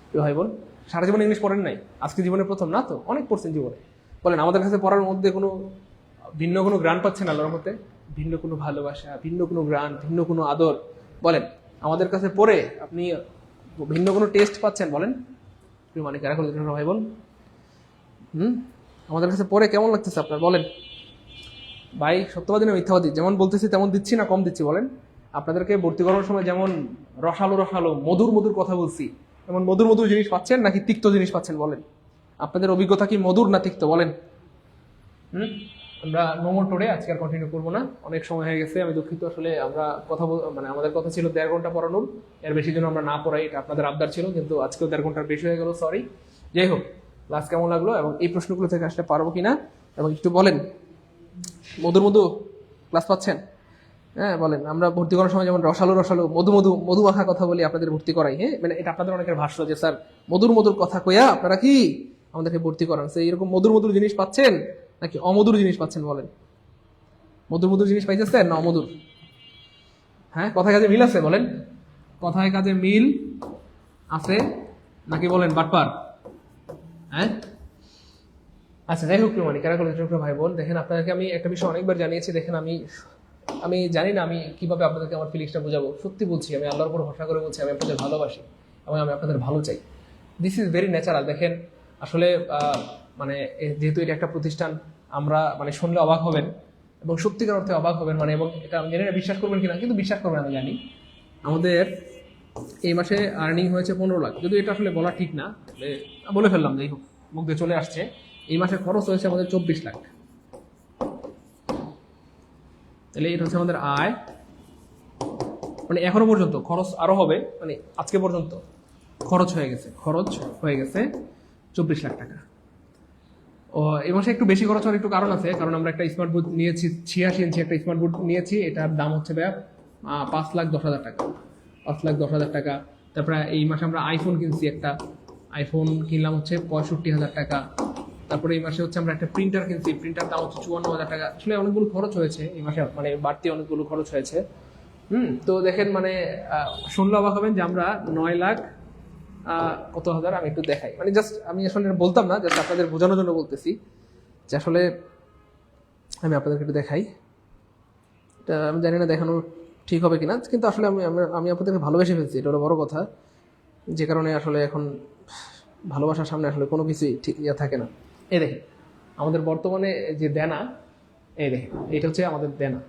কেউ ভাই বল, সারা জীবনে ইংলিশ পড়েন নাই, আজকে জীবনে প্রথম না তো? অনেক পড়ছেন জীবনে। বলেন আমাদের কাছে পড়ার মধ্যে কোনো ভিন্ন কোনো গ্রান পাচ্ছেন আল্লাহর মধ্যে? ভিন্ন কোনো ভালোবাসা, ভিন্ন কোনো গ্রান, ভিন্ন কোনো আদর? বলেন আমাদের কাছে পড়ে আপনি ভিন্ন কোনো টেস্ট পাচ্ছেন? বলেন মানে কারা করে ভাই বল। আমাদের কাছে পড়ে কেমন লাগতেছে আপনার বলেন? ভাই সত্যবাদী না মিথ্যাবাদী? যেমন বলতেছি তেমন দিচ্ছি না কম দিচ্ছি বলেন? আপনাদেরকে ভর্তি করার সময় যেমন রসালো রসালো মধুর মধুর কথা বলছি, এমন মধুর মধুর জিনিস পাচ্ছেন নাকি তিক্ত জিনিস পাচ্ছেন বলেন? আপনাদের অভিজ্ঞতা কি মধুর না তিক্ত বলেন? আমরা নোমোর টোরে আজকে আর কন্টিনিউ করবো না, অনেক সময় হয়ে গেছে। আমি দুঃখিত, আসলে আমরা কথা মানে আমাদের কথা ছিল 1.5 ঘন্টা পড়ানোর, এর বেশি জন্য আমরা না পড়াই, এটা আপনাদের আবদার ছিল, কিন্তু আজকেও 1.5 ঘন্টার বেশি হয়ে গেল, সরি। যাই হোক, ক্লাস কেমন লাগলো এবং এই প্রশ্নগুলো থেকে আসলে পারবো কিনা এবং একটু বলেন। মধুর মধু ক্লাস পাচ্ছেন? হ্যাঁ বলেন। আমরা ভর্তি করার সময় যেমন রসালো রসালো মধু মধু মধু মাখা কথা বলি, আপনাদের ভর্তি করাই। হ্যাঁ মানে এটা আপনাদের অনেকের ভাষ্য যে স্যার মধুর মধুর কথা কইয়া আপনারা কি আমাদেরকে ভর্তি করান। সেই এরকম মধুর মধুর জিনিস পাচ্ছেন নাকি অমধুর জিনিস পাচ্ছেন বলেন? মধুর মধুর জিনিস পাইতেছেন না অমধুর? হ্যাঁ কথায় কাজে মিল আছে বলেন? কথায় কাজে মিল আছে নাকি বলেন বাটপার? হ্যাঁ আচ্ছা যাই হোক, মানে কারা করে ভাই বোন, দেখেন আপনাদেরকে আমি একটা বিষয় অনেকবার জানিয়েছি। দেখেন আমি জানি না আমি কিভাবে আপনাদেরকে আমার ফিলিংসটা বোঝাবো। সত্যি বলছি, আমি আল্লাহর উপর ভরসা করে বলছি, আমি আপনাদের ভালোবাসি এবং আমি আপনাদের ভালো চাই। This is very natural. দেখেন আসলে মানে যেহেতু এটা একটা প্রতিষ্ঠান, আমরা মানে শুনলে অবাক হবেন এবং সত্যিকার অর্থে অবাক হবেন, মানে এবং এটা আমি জানি না বিশ্বাস করবেন কিনা, কিন্তু বিশ্বাস করবেন আমি জানি। আমাদের এই মাসে আর্নিং হয়েছে 15 লাখ। যদি এটা আসলে বলা ঠিক না, বলে ফেললাম, যাই হোক মুখ দিয়ে চলে আসছে। এই মাসে খরচ হয়েছে আমাদের 24 লাখ। তাহলে এটা হচ্ছে আমাদের আয়, মানে এখনো পর্যন্ত খরচ আরো হবে, মানে আজকে পর্যন্ত খরচ হয়ে গেছে 24 লাখ টাকা। ও এই মাসে একটু বেশি খরচ হওয়ার একটু কারণ আছে, কারণ আমরা একটা স্মার্ট বোর্ড নিয়েছি, 86 ইঞ্চি একটা স্মার্ট বোর্ড নিয়েছি। এটার দাম হচ্ছে ভাইয়া 5,10,000 টাকা, 5,10,000 টাকা। তারপরে এই মাসে আমরা আইফোন কিনছি, একটা আইফোন কিনলাম হচ্ছে 65,000 টাকা। তারপরে এই মাসে হচ্ছে আমরা একটা প্রিন্টার কিনছি, প্রিন্টার দাম হচ্ছে 54,000 টাকা। আসলে অনেকগুলো খরচ হয়েছে এই মাসে, মানে বাড়তি অনেকগুলো খরচ হয়েছে। তো দেখেন মানে শুনলে অবাক হবেন যে আমরা 9 লাখ কত হাজার, আমি একটু দেখাই, মানে জাস্ট আমি আসলে বলতাম না, জাস্ট আপনাদের বোঝানোর জন্য বলতেছি যে আসলে আমি আপনাদেরকে একটু দেখাই। এটা আমি জানি না দেখানো ঠিক হবে কিনা, কিন্তু আসলে আমি আপনাদেরকে ভালোবেসে ফেলছি, এটা হলো বড় কথা। যে কারণে আসলে এখন ভালোবাসার সামনে আসলে কোনো কিছুই ঠিক থাকে না। এই দেখেন আমাদের বর্তমানে যে দেনা, এই দেখেন এটা হচ্ছে আমাদের দেনা।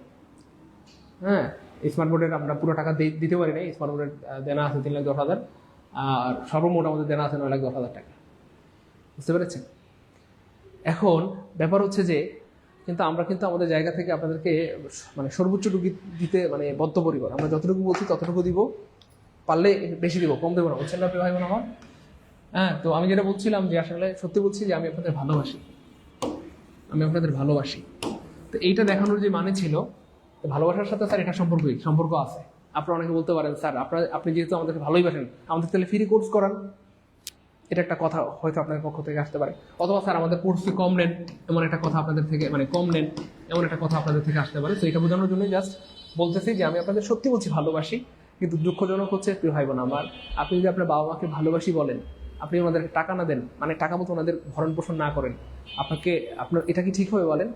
হ্যাঁ স্মার্ট বোর্ডের আমরা পুরো টাকা দিতে পারি না, স্মার্ট বোর্ডের দেনা আছে 3,10,000, আর সর্বমোট আমাদের দেনা আছে 9,10,000 টাকা। বুঝতে পেরেছেন? এখন ব্যাপার হচ্ছে যে কিন্তু আমরা কিন্তু আমাদের জায়গা থেকে আপনাদেরকে মানে সর্বোচ্চটুকু দিতে মানে বদ্ধপরিকর। আমরা যতটুকু বলছি ততটুকু দিব, পারলে বেশি দিব, কম দেবো না। বুঝছেন না ভাই বোন আমার? হ্যাঁ তো আমি যেটা বলছিলাম যে আসলে সত্যি বলছি যে আমি আপনাদের ভালোবাসি, আমি আপনাদের ভালোবাসি। তো এইটা দেখানোর যে মানে ছিল, ভালোবাসার সাথে স্যার এটা সম্পর্ক আছে। আপনারা অনেকে বলতে পারেন স্যার আপনি যেহেতু আমাদেরকে ভালোই বাসেন, আমাদের তাহলে ফ্রি কোর্স করান। এটা একটা কথা হয়তো আপনাদের পক্ষ থেকে আসতে পারে, অথবা স্যার আমাদের কোর্স ফি কম নেন, এমন একটা কথা আপনাদের থেকে, মানে কম নেন এমন একটা কথা আপনাদের থেকে আসতে পারে। তো এটা বোঝানোর জন্য জাস্ট বলতেছি যে আমি আপনাদের সত্যি বলছি ভালোবাসি, কিন্তু দুঃখজনক হচ্ছে প্রিয় ভাই বোন আমার, আপনি যদি আপনার বাবা মাকে ভালোবাসি বলেন, আপনি ওনাদেরকে টাকা না দেন, মানে টাকা মতো ওনাদের ভরণ পোষণ না করেন, আপনার এটা কি ঠিক হবে বলেন?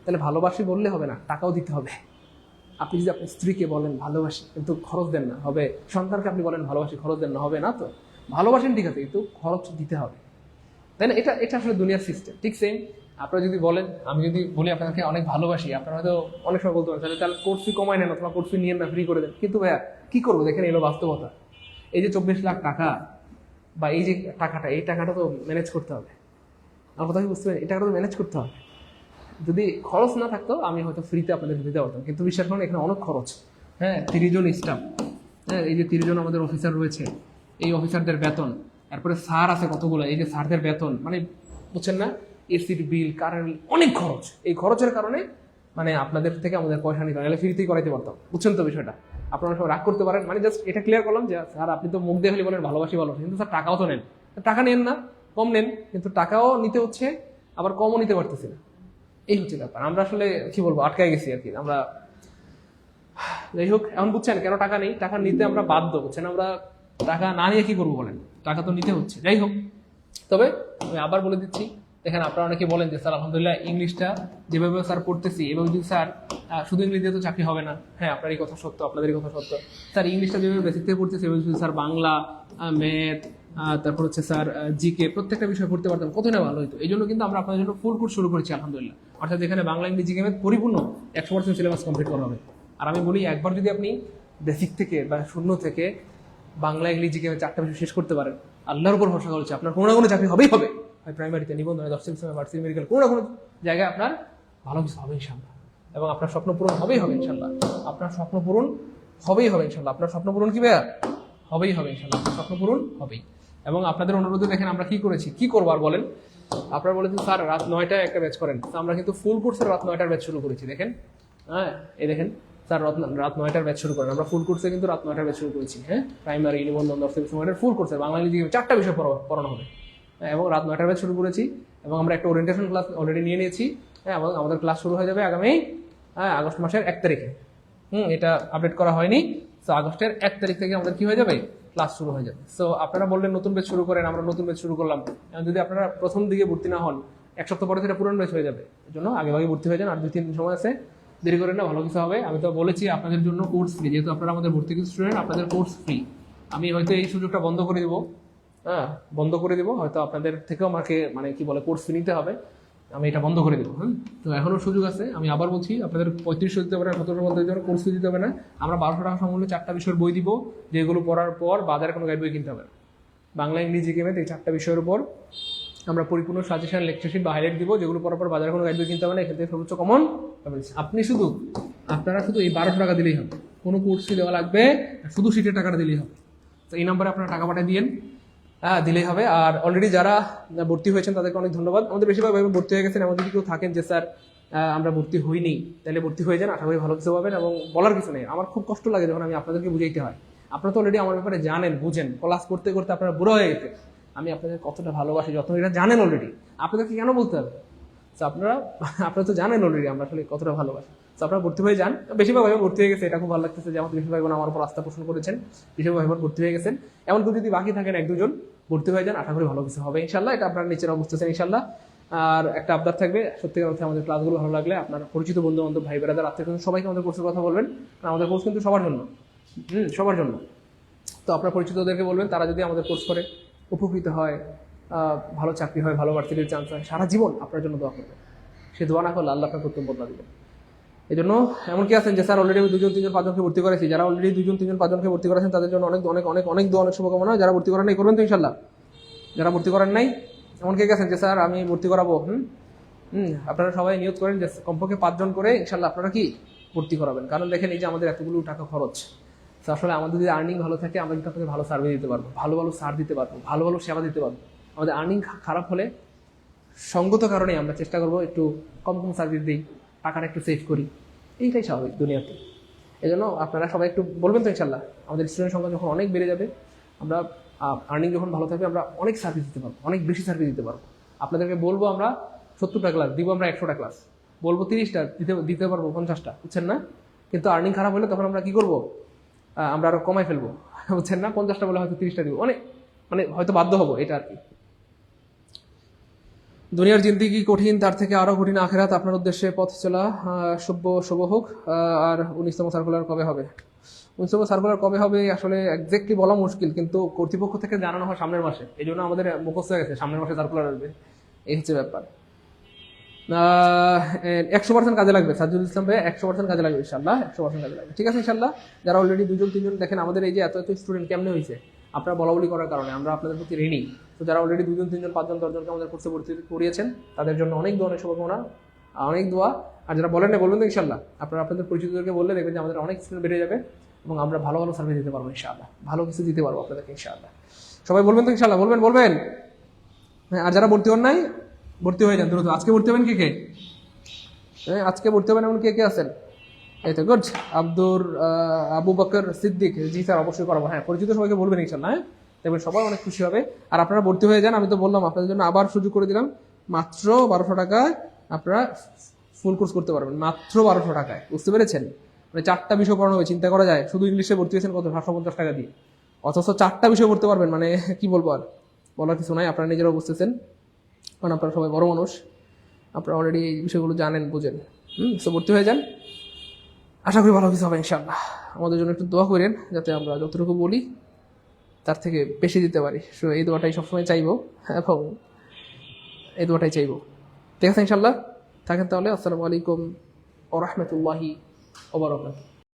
তাহলে ভালোবাসি বললে হবে না, টাকাও দিতে হবে। আপনি যদি আপনার স্ত্রীকে বলেন ভালোবাসি কিন্তু খরচ দেন না, হবে? সন্তানকে আপনি বলেন ভালোবাসি, খরচ দেন না, হবে না? তো ভালোবাসেন ঠিক আছে, কিন্তু খরচ দিতে হবে, তাই না? এটা এটা আসলে দুনিয়ার সিস্টেম। ঠিক সেম আপনারা যদি বলেন, আমি যদি বলি আপনাকে অনেক ভালোবাসি, আপনারা হয়তো অনেক সময় বলতে পারেন তাহলে কোর্স ফি কমায় নেন অথবা কোর্স ফি নিয়ে না, ফ্রি করে দেন। কিন্তু ভাইয়া কি করবো, দেখেন এলো বাস্তবতা। এই যে 24 লাখ টাকা বা এই যে টাকাটা, এই টাকাটা তো ম্যানেজ করতে হবে। আমার কথা কি বুঝতে পারেন? এই টাকাটা তো ম্যানেজ করতে হবে। যদি খরচ না থাকতো আমি হয়তো ফ্রিতে আপনাদের দিতে পারতাম, কিন্তু বিশ্বাস করুন এখানে অনেক খরচ। হ্যাঁ, 30 জন স্টাফ, হ্যাঁ, এই যে 30 জন আমাদের অফিসার রয়েছে, এই অফিসারদের বেতন, তারপরে স্যার আছে কতগুলো, এই যে স্যারদের বেতন, মানে বুঝছেন না, এসির বিল, কারেন্ট বিল, অনেক খরচ। এই খরচের কারণে মানে আপনাদের থেকে আমাদের পয়সা নিতে হয়, ফ্রিতেই করাইতে পারতাম। বুঝছেন তো বিষয়টা? আপনারা সব রাগ করতে পারেন, মানে জাস্ট এটা ক্লিয়ার করলাম যে স্যার আপনি তো মুখ দিয়ে খালি বলেন ভালোবাসি ভালোবাসি, কিন্তু স্যার টাকাও তো নেন। টাকা নেন না, কম নেন, কিন্তু টাকাও নিতে হচ্ছে, আবার কমও নিতে পারতেছি না। এই হচ্ছে ব্যাপার। আমরা আসলে কি বলবো, আটকায় গেছি আর কি আমরা। যাই হোক, এখন বুঝছেন কেন টাকা নেই? টাকা নিতে আমরা বাধ্য, বুঝছেন? আমরা টাকা না নিয়ে কি করবো বলেন? টাকা তো নিতে হচ্ছে। যাই হোক, তবে আমি আবার বলে দিচ্ছি, দেখেন আপনারা অনেকে বলেন যে স্যার আলহামদুলিল্লাহ ইংলিশটা যেভাবে স্যার পড়তেছি, এবং যদি স্যার শুধু ইংলিশ দিয়ে তো চাকরি হবে না। হ্যাঁ, আপনার এই কথা সত্য, আপনাদের এই কথা সত্য। স্যার ইংলিশটা যেভাবে বেসিক থেকে পড়তেছি, এবং যদি স্যার বাংলা, ম্যাথ, তারপর হচ্ছে স্যার জিকে, প্রত্যেকটা বিষয় পড়তে পারতাম, কত না ভালো হতো। এই জন্য কিন্তু আমরা আপনাদের জন্য ফুল কোর্স শুরু করেছি আলহামদুলিল্লাহ। অর্থাৎ যেখানে বাংলা, ইংলিশ, জিকে, ম্যাথ পরিপূর্ণ 100% সিলেবাস কমপ্লিট করা হবে। আর আমি বলি, একবার যদি আপনি বেসিক থেকে বা শূন্য থেকে বাংলা, ইংলিশ, জিকে, চারটা বিষয় শেষ করতে পারেন, আল্লাহর উপর ভরসা করছে আপনার কোনো না কোনো চাকরি হবেই হবে। হয় প্রাইমারিতে, নিবন্ধনে, 10 সেমিস্টার, ভার্সিটি, মেডিকেল, কোনো না কোনো জায়গায় আপনার ভালো কিছু হবে ইনশাল্লাহ। এবং আপনার স্বপ্ন পূরণ হবেই হবে ইনশাল্লাহ। আপনার স্বপ্ন পূরণ হবেই হবে ইনশাল্লাহ। আপনার স্বপ্ন পূরণ কি ভাইয়া? হবেই হবে ইনশাল্লাহ। আপনার স্বপ্ন পূরণ হবেই। এবং আপনাদের অনুরোধে দেখেন আমরা কি করেছি, কি করবো আর বলেন। আপনারা বলেছেন স্যার রাত 9টায় একটা ব্যাচ করেন, তো আমরা কিন্তু ফুল কোর্সের রাত 9টার ব্যাচ শুরু করেছি। দেখেন, হ্যাঁ, এই দেখেন স্যার রাত 9টার ব্যাচ শুরু করেন। আমরা ফুল কোর্সে কিন্তু রাত 9টার ব্যাচ শুরু করেছি। হ্যাঁ, প্রাইমারি, নিবন্ধন, 10 সেমিস্টার ফুল কোর্সের বাংলা, ইংরেজি, 4টা বিষয় পড়ানো হবে। এবং রাত 9টার ব্যাচ শুরু করেছি, এবং আমরা একটা ওরিয়েন্টেশন ক্লাস অলরেডি নিয়ে নিয়েছি। হ্যাঁ, এবং আমাদের ক্লাস শুরু হয়ে যাবে আগামী আগস্ট মাসের 1 তারিখে। এটা আপডেট করা হয়নি। তো আগস্টের 1 তারিখ থেকে আমাদের কি হয়ে যাবে, ক্লাস শুরু হয়ে যাবে। সো আপনারা বললেন নতুন ব্যাচ শুরু করেন, আমরা নতুন ব্যাচ শুরু করলাম। এবং যদি আপনারা প্রথম দিকে ভর্তি না হন, 1 সপ্তাহ পরে সেটা পুরনো ব্যাচ হয়ে যাবে। এই জন্য আগে ভর্তি হয়ে যান, আর 2-3 দিন সময় আছে, দেরি করেন না, ভালো কিছু হবে। আমি তো বলেছি আপনাদের জন্য কোর্স ফ্রি, যেহেতু আপনারা আমাদের ভর্তি স্টুডেন্ট, আপনাদের কোর্স ফ্রি। আমি হয়তো এই সুযোগটা বন্ধ করে দিব, হ্যাঁ, বন্ধ করে দিব। হয়তো আপনাদের থেকেও আমাকে মানে কি বলে কোর্স ফি নিতে হবে, আমি এটা বন্ধ করে দেবো। হ্যাঁ, তো এখনো সুযোগ আছে। আমি আবার বলছি, আপনাদের 3500 দিতে হবে না, 1700 মধ্যে দিতে হবে, কোর্স ফি দিতে হবে না। আমরা 1200 টাকা সমমূল্যে 4টা বিষয়ের বই দিব, যেগুলো পড়ার পর বাজারে কোনো গাইড বই কিনতে হবে না। বাংলা, ইংরেজি, জিকে, ম্যাথ, এই 4টা বিষয়ের উপর আমরা পরিপূর্ণ সাজেশন, লেকচারশিট বা হাইলাইট দিব, যেগুলো পড়ার পর বাজারে কোনো গাইড বই কিনতে হবে না। এখান থেকে সর্বোচ্চ কমন আপনারা শুধু এই 1200 টাকা দিলেই হবে, কোনো কোর্স ফি দেওয়া লাগবে, শুধু সিটের টাকাটা দিলেই হবে। তো এই নাম্বারে আপনারা টাকা পাঠিয়ে দিন, দিলেই হবে। আর অলরেডি যারা ভর্তি হয়েছেন তাদেরকে অনেক ধন্যবাদ। আমাদের বেশিরভাগ ভাই ভর্তি হয়ে গেছেন। এমন যদি কেউ থাকেন যে স্যার আমরা ভর্তি হইনি, তাহলে ভর্তি হয়ে যান, আশা করি ভালো কিছু পাবেন। এবং বলার কিছু নেই, আমার খুব কষ্ট লাগে যখন আমি আপনাদেরকে বুঝাইতে হয়। আপনারা তো অলরেডি আমার ব্যাপারে জানেন, বুঝেন, ক্লাস করতে করতে আপনারা বুড়ো হয়ে গেছে। আমি আপনাদের কতটা ভালোবাসি, যত এটা জানেন অলরেডি, আপনাদেরকে কেন বলতে হবে? তো আপনারা তো জানেন অলরেডি আমরা আসলে কতটা ভালোবাসি। তো আপনারা ভর্তি হয়ে যান। বেশিরভাগ ভাই ভর্তি হয়ে গেছে, এটা খুব ভালো লাগতেছে যে আমাদের বেশিরভাগ আমার উপর আস্থা পোষণ করেছেন, বেশিরভাগ ভাই ভর্তি হয়ে গেছেন। এমন কেউ যদি বাকি থাকেন 1-2 জন, ভর্তি হয়ে যান, আশা করি ভালো কিছু হবে ইনশাল্লাহ। এটা আপনারা নিচের বুঝতেছেন ইনশাল্লাহ। আর একটা আবদার থাকবে, সত্যিকার অর্থে আমাদের ক্লাসগুলো ভালো লাগলে আপনার পরিচিত বন্ধু বান্ধব, ভাই বেড়াদার, আত্মীয় সবাইকে আমাদের কোর্সের কথা বলবেন। কারণ আমাদের কোর্স কিন্তু সবার জন্য, সবার জন্য। তো আপনার পরিচিতদেরকে বলবেন, তারা যদি আমাদের কোর্স করে উপকৃত হয়, ভালো চাকরি হয়, ভালো ভার্সিটির চান্স হয়, সারা জীবন আপনার জন্য দোয়া করবে। সে দোয়া না করলে আল্লাহ আপনার প্রত্যেক বদলা দিবেন। এই জন্য এমন কি আছেন যে স্যার অলরেডি আমি 2-3 জন 5 জনকে ভর্তি করেছি, যারা অলরেডি 2-3 5 জনকে ভর্তি করেছেন তাদের জন্য অনেক অনেক অনেক অনেক দোয়া, অনেক শুভকামনা। যারা ভর্তি করেন নাই, করবেন তো ইনশাল্লাহ। যারা ভর্তি করেন নাই, এমন কে গেছেন যে স্যার আমি ভর্তি করাবো, আপনারা সবাই নিয়ত করেন যে কমপক্ষে 5 জন করে ইনশাল্লাহ আপনারা কি ভর্তি করাবেন। কারণ দেখেন, এই যে আমাদের এতগুলো টাকা খরচ, তো আসলে আমাদের যদি আর্নিং ভালো থাকে, আমরা কিন্তু আপনাদের ভালো সার্ভিস দিতে পারবো, ভালো ভালো সার দিতে পারবো, ভালো ভালো সেবা দিতে পারবো। আমাদের আর্নিং খারাপ হলে সঙ্গত কারণে আমরা চেষ্টা করবো একটু কম কম সার্ভিস দিই, টাকাটা একটু সেভ করি। এইটাই স্বাভাবিক দুনিয়াতে। এই জন্য আপনারা সবাই একটু বলবেন তো ইনশাল্লাহ। আমাদের স্টুডেন্ট সংখ্যা যখন অনেক বেড়ে যাবে, আমরা আর্নিং যখন ভালো থাকবে, আমরা অনেক সার্ভিস দিতে পারবো, অনেক বেশি সার্ভিস দিতে পারবো। আপনাদেরকে বলবো আমরা 70টা ক্লাস দিব, আমরা 100টা ক্লাস বলবো, 30টা দিতে পারবো, 50টা, বুঝছেন না? কিন্তু আর্নিং খারাপ হলে তখন আমরা কি করবো, আমরা আরো কমাই ফেলবো, বুঝছেন না? 50টা বলে হয়তো 30টা দিব, মানে হয়তো বাধ্য হবো, এটা আর কি। দুনিয়ার জিন্দিগি কঠিন, তার থেকে আরো কঠিন আখেরাত। আপনার উদ্দেশ্যে পথ চলা শুভ হোক। আর 19তম সার্কুলার কবে হবে? 19তম সার্কুলার কবে হবে আসলে এক্স্যাক্টলি বলা মুশকিল, কিন্তু কর্তৃপক্ষ থেকে জানানো হয় সামনের মাসে, এই জন্য আমাদের মুখস্থ হয়ে গেছে সামনের মাসে সার্কুলার আসবে, এই হচ্ছে ব্যাপার। 100% কাজে লাগবে সাজ্জুল ইসলাম ভাই, 100% কাজে লাগবে ইনশাল্লাহ, 100% কাজে লাগবে। ঠিক আছে ইনশাল্লাহ। যারা অলরেডি 2-3 জন দেখেন আমাদের এই যে এত এত স্টুডেন্ট কেমনে হয়েছে, আপনারা বলা বলি করার কারণে আমরা আপনাদের প্রতি ঋণী। তো যারা অলরেডি 2-3 জন 5 জন 10 জনকে আমাদের কোর্সে ভর্তি করিয়েছেন, তাদের জন্য অনেক ধরনের শুভকামনা, অনেক দোয়া। আর যারা বলেন না, বলবেন তো ইনশাল্লাহ, আপনারা আপনাদের পরিচিতদেরকে বললে দেখবেন যে আমাদের অনেক স্টুডেন্ট বেড়ে যাবে এবং আমরা ভালো ভালো সার্ভিস দিতে পারবো ইনশাআল্লাহ, ভালো কিছু দিতে পারবো আপনাদেরকে ইনশাআল্লাহ। সবাই বলবেন তো ইনশাআল্লাহ? বলবেন। হ্যাঁ, আর যারা ভর্তি হন নাই, ভর্তি হয়ে যান দ্রুত। আজকে ভর্তি হবেন কে? আজকে ভর্তি হবেন এমন কে আছেন? এই তো গুড। আবু বকর সিদ্দিক, জি স্যার অবশ্যই করাবো। হ্যাঁ, পরিচিত সবাইকে বলবেন ইনশাআল্লাহ। হ্যাঁ, দেখবেন সবাই অনেক খুশি হবে। আর আপনারা ভর্তি হয়ে যান, আমি তো বললাম আপনাদের জন্য আবার সুযোগ করে দিলাম, মাত্র 1200 টাকায় আপনারা ফুল কোর্স করতে পারবেন, মাত্র 1200 টাকায়। বুঝতে পেরেছেন? মানে 4টা বিষয় পড়ানো হবে, চিন্তা করা যায়। শুধু ইংলিশে ভর্তি হয়েছেন কত? 750 টাকা দিয়ে, অথচ 4টা বিষয় পড়তে পারবেন। মানে কি বলবো, আর বলার কিছু নাই, আপনারা নিজেরাও বুঝতেছেন, কারণ আপনারা সবাই বড় মানুষ, আপনারা অলরেডি এই বিষয়গুলো জানেন, বুঝেন। তো ভর্তি হয়ে যান, আশা করি ভালো কিছু হবে ইনশাআল্লাহ। আমাদের জন্য একটু দোয়া করেন, যাতে আমরা যতটুকু বলি তার থেকে বেশি দিতে পারি। এই দোয়াটাই সবসময় চাইবো, এবং এই দোয়াটাই চাইবো। ঠিক আছে ইনশাআল্লাহ। থাকেন তাহলে। আসসালামু আলাইকুম ওয়া রাহমাতুল্লাহি ওয়া বারাকাতুহু।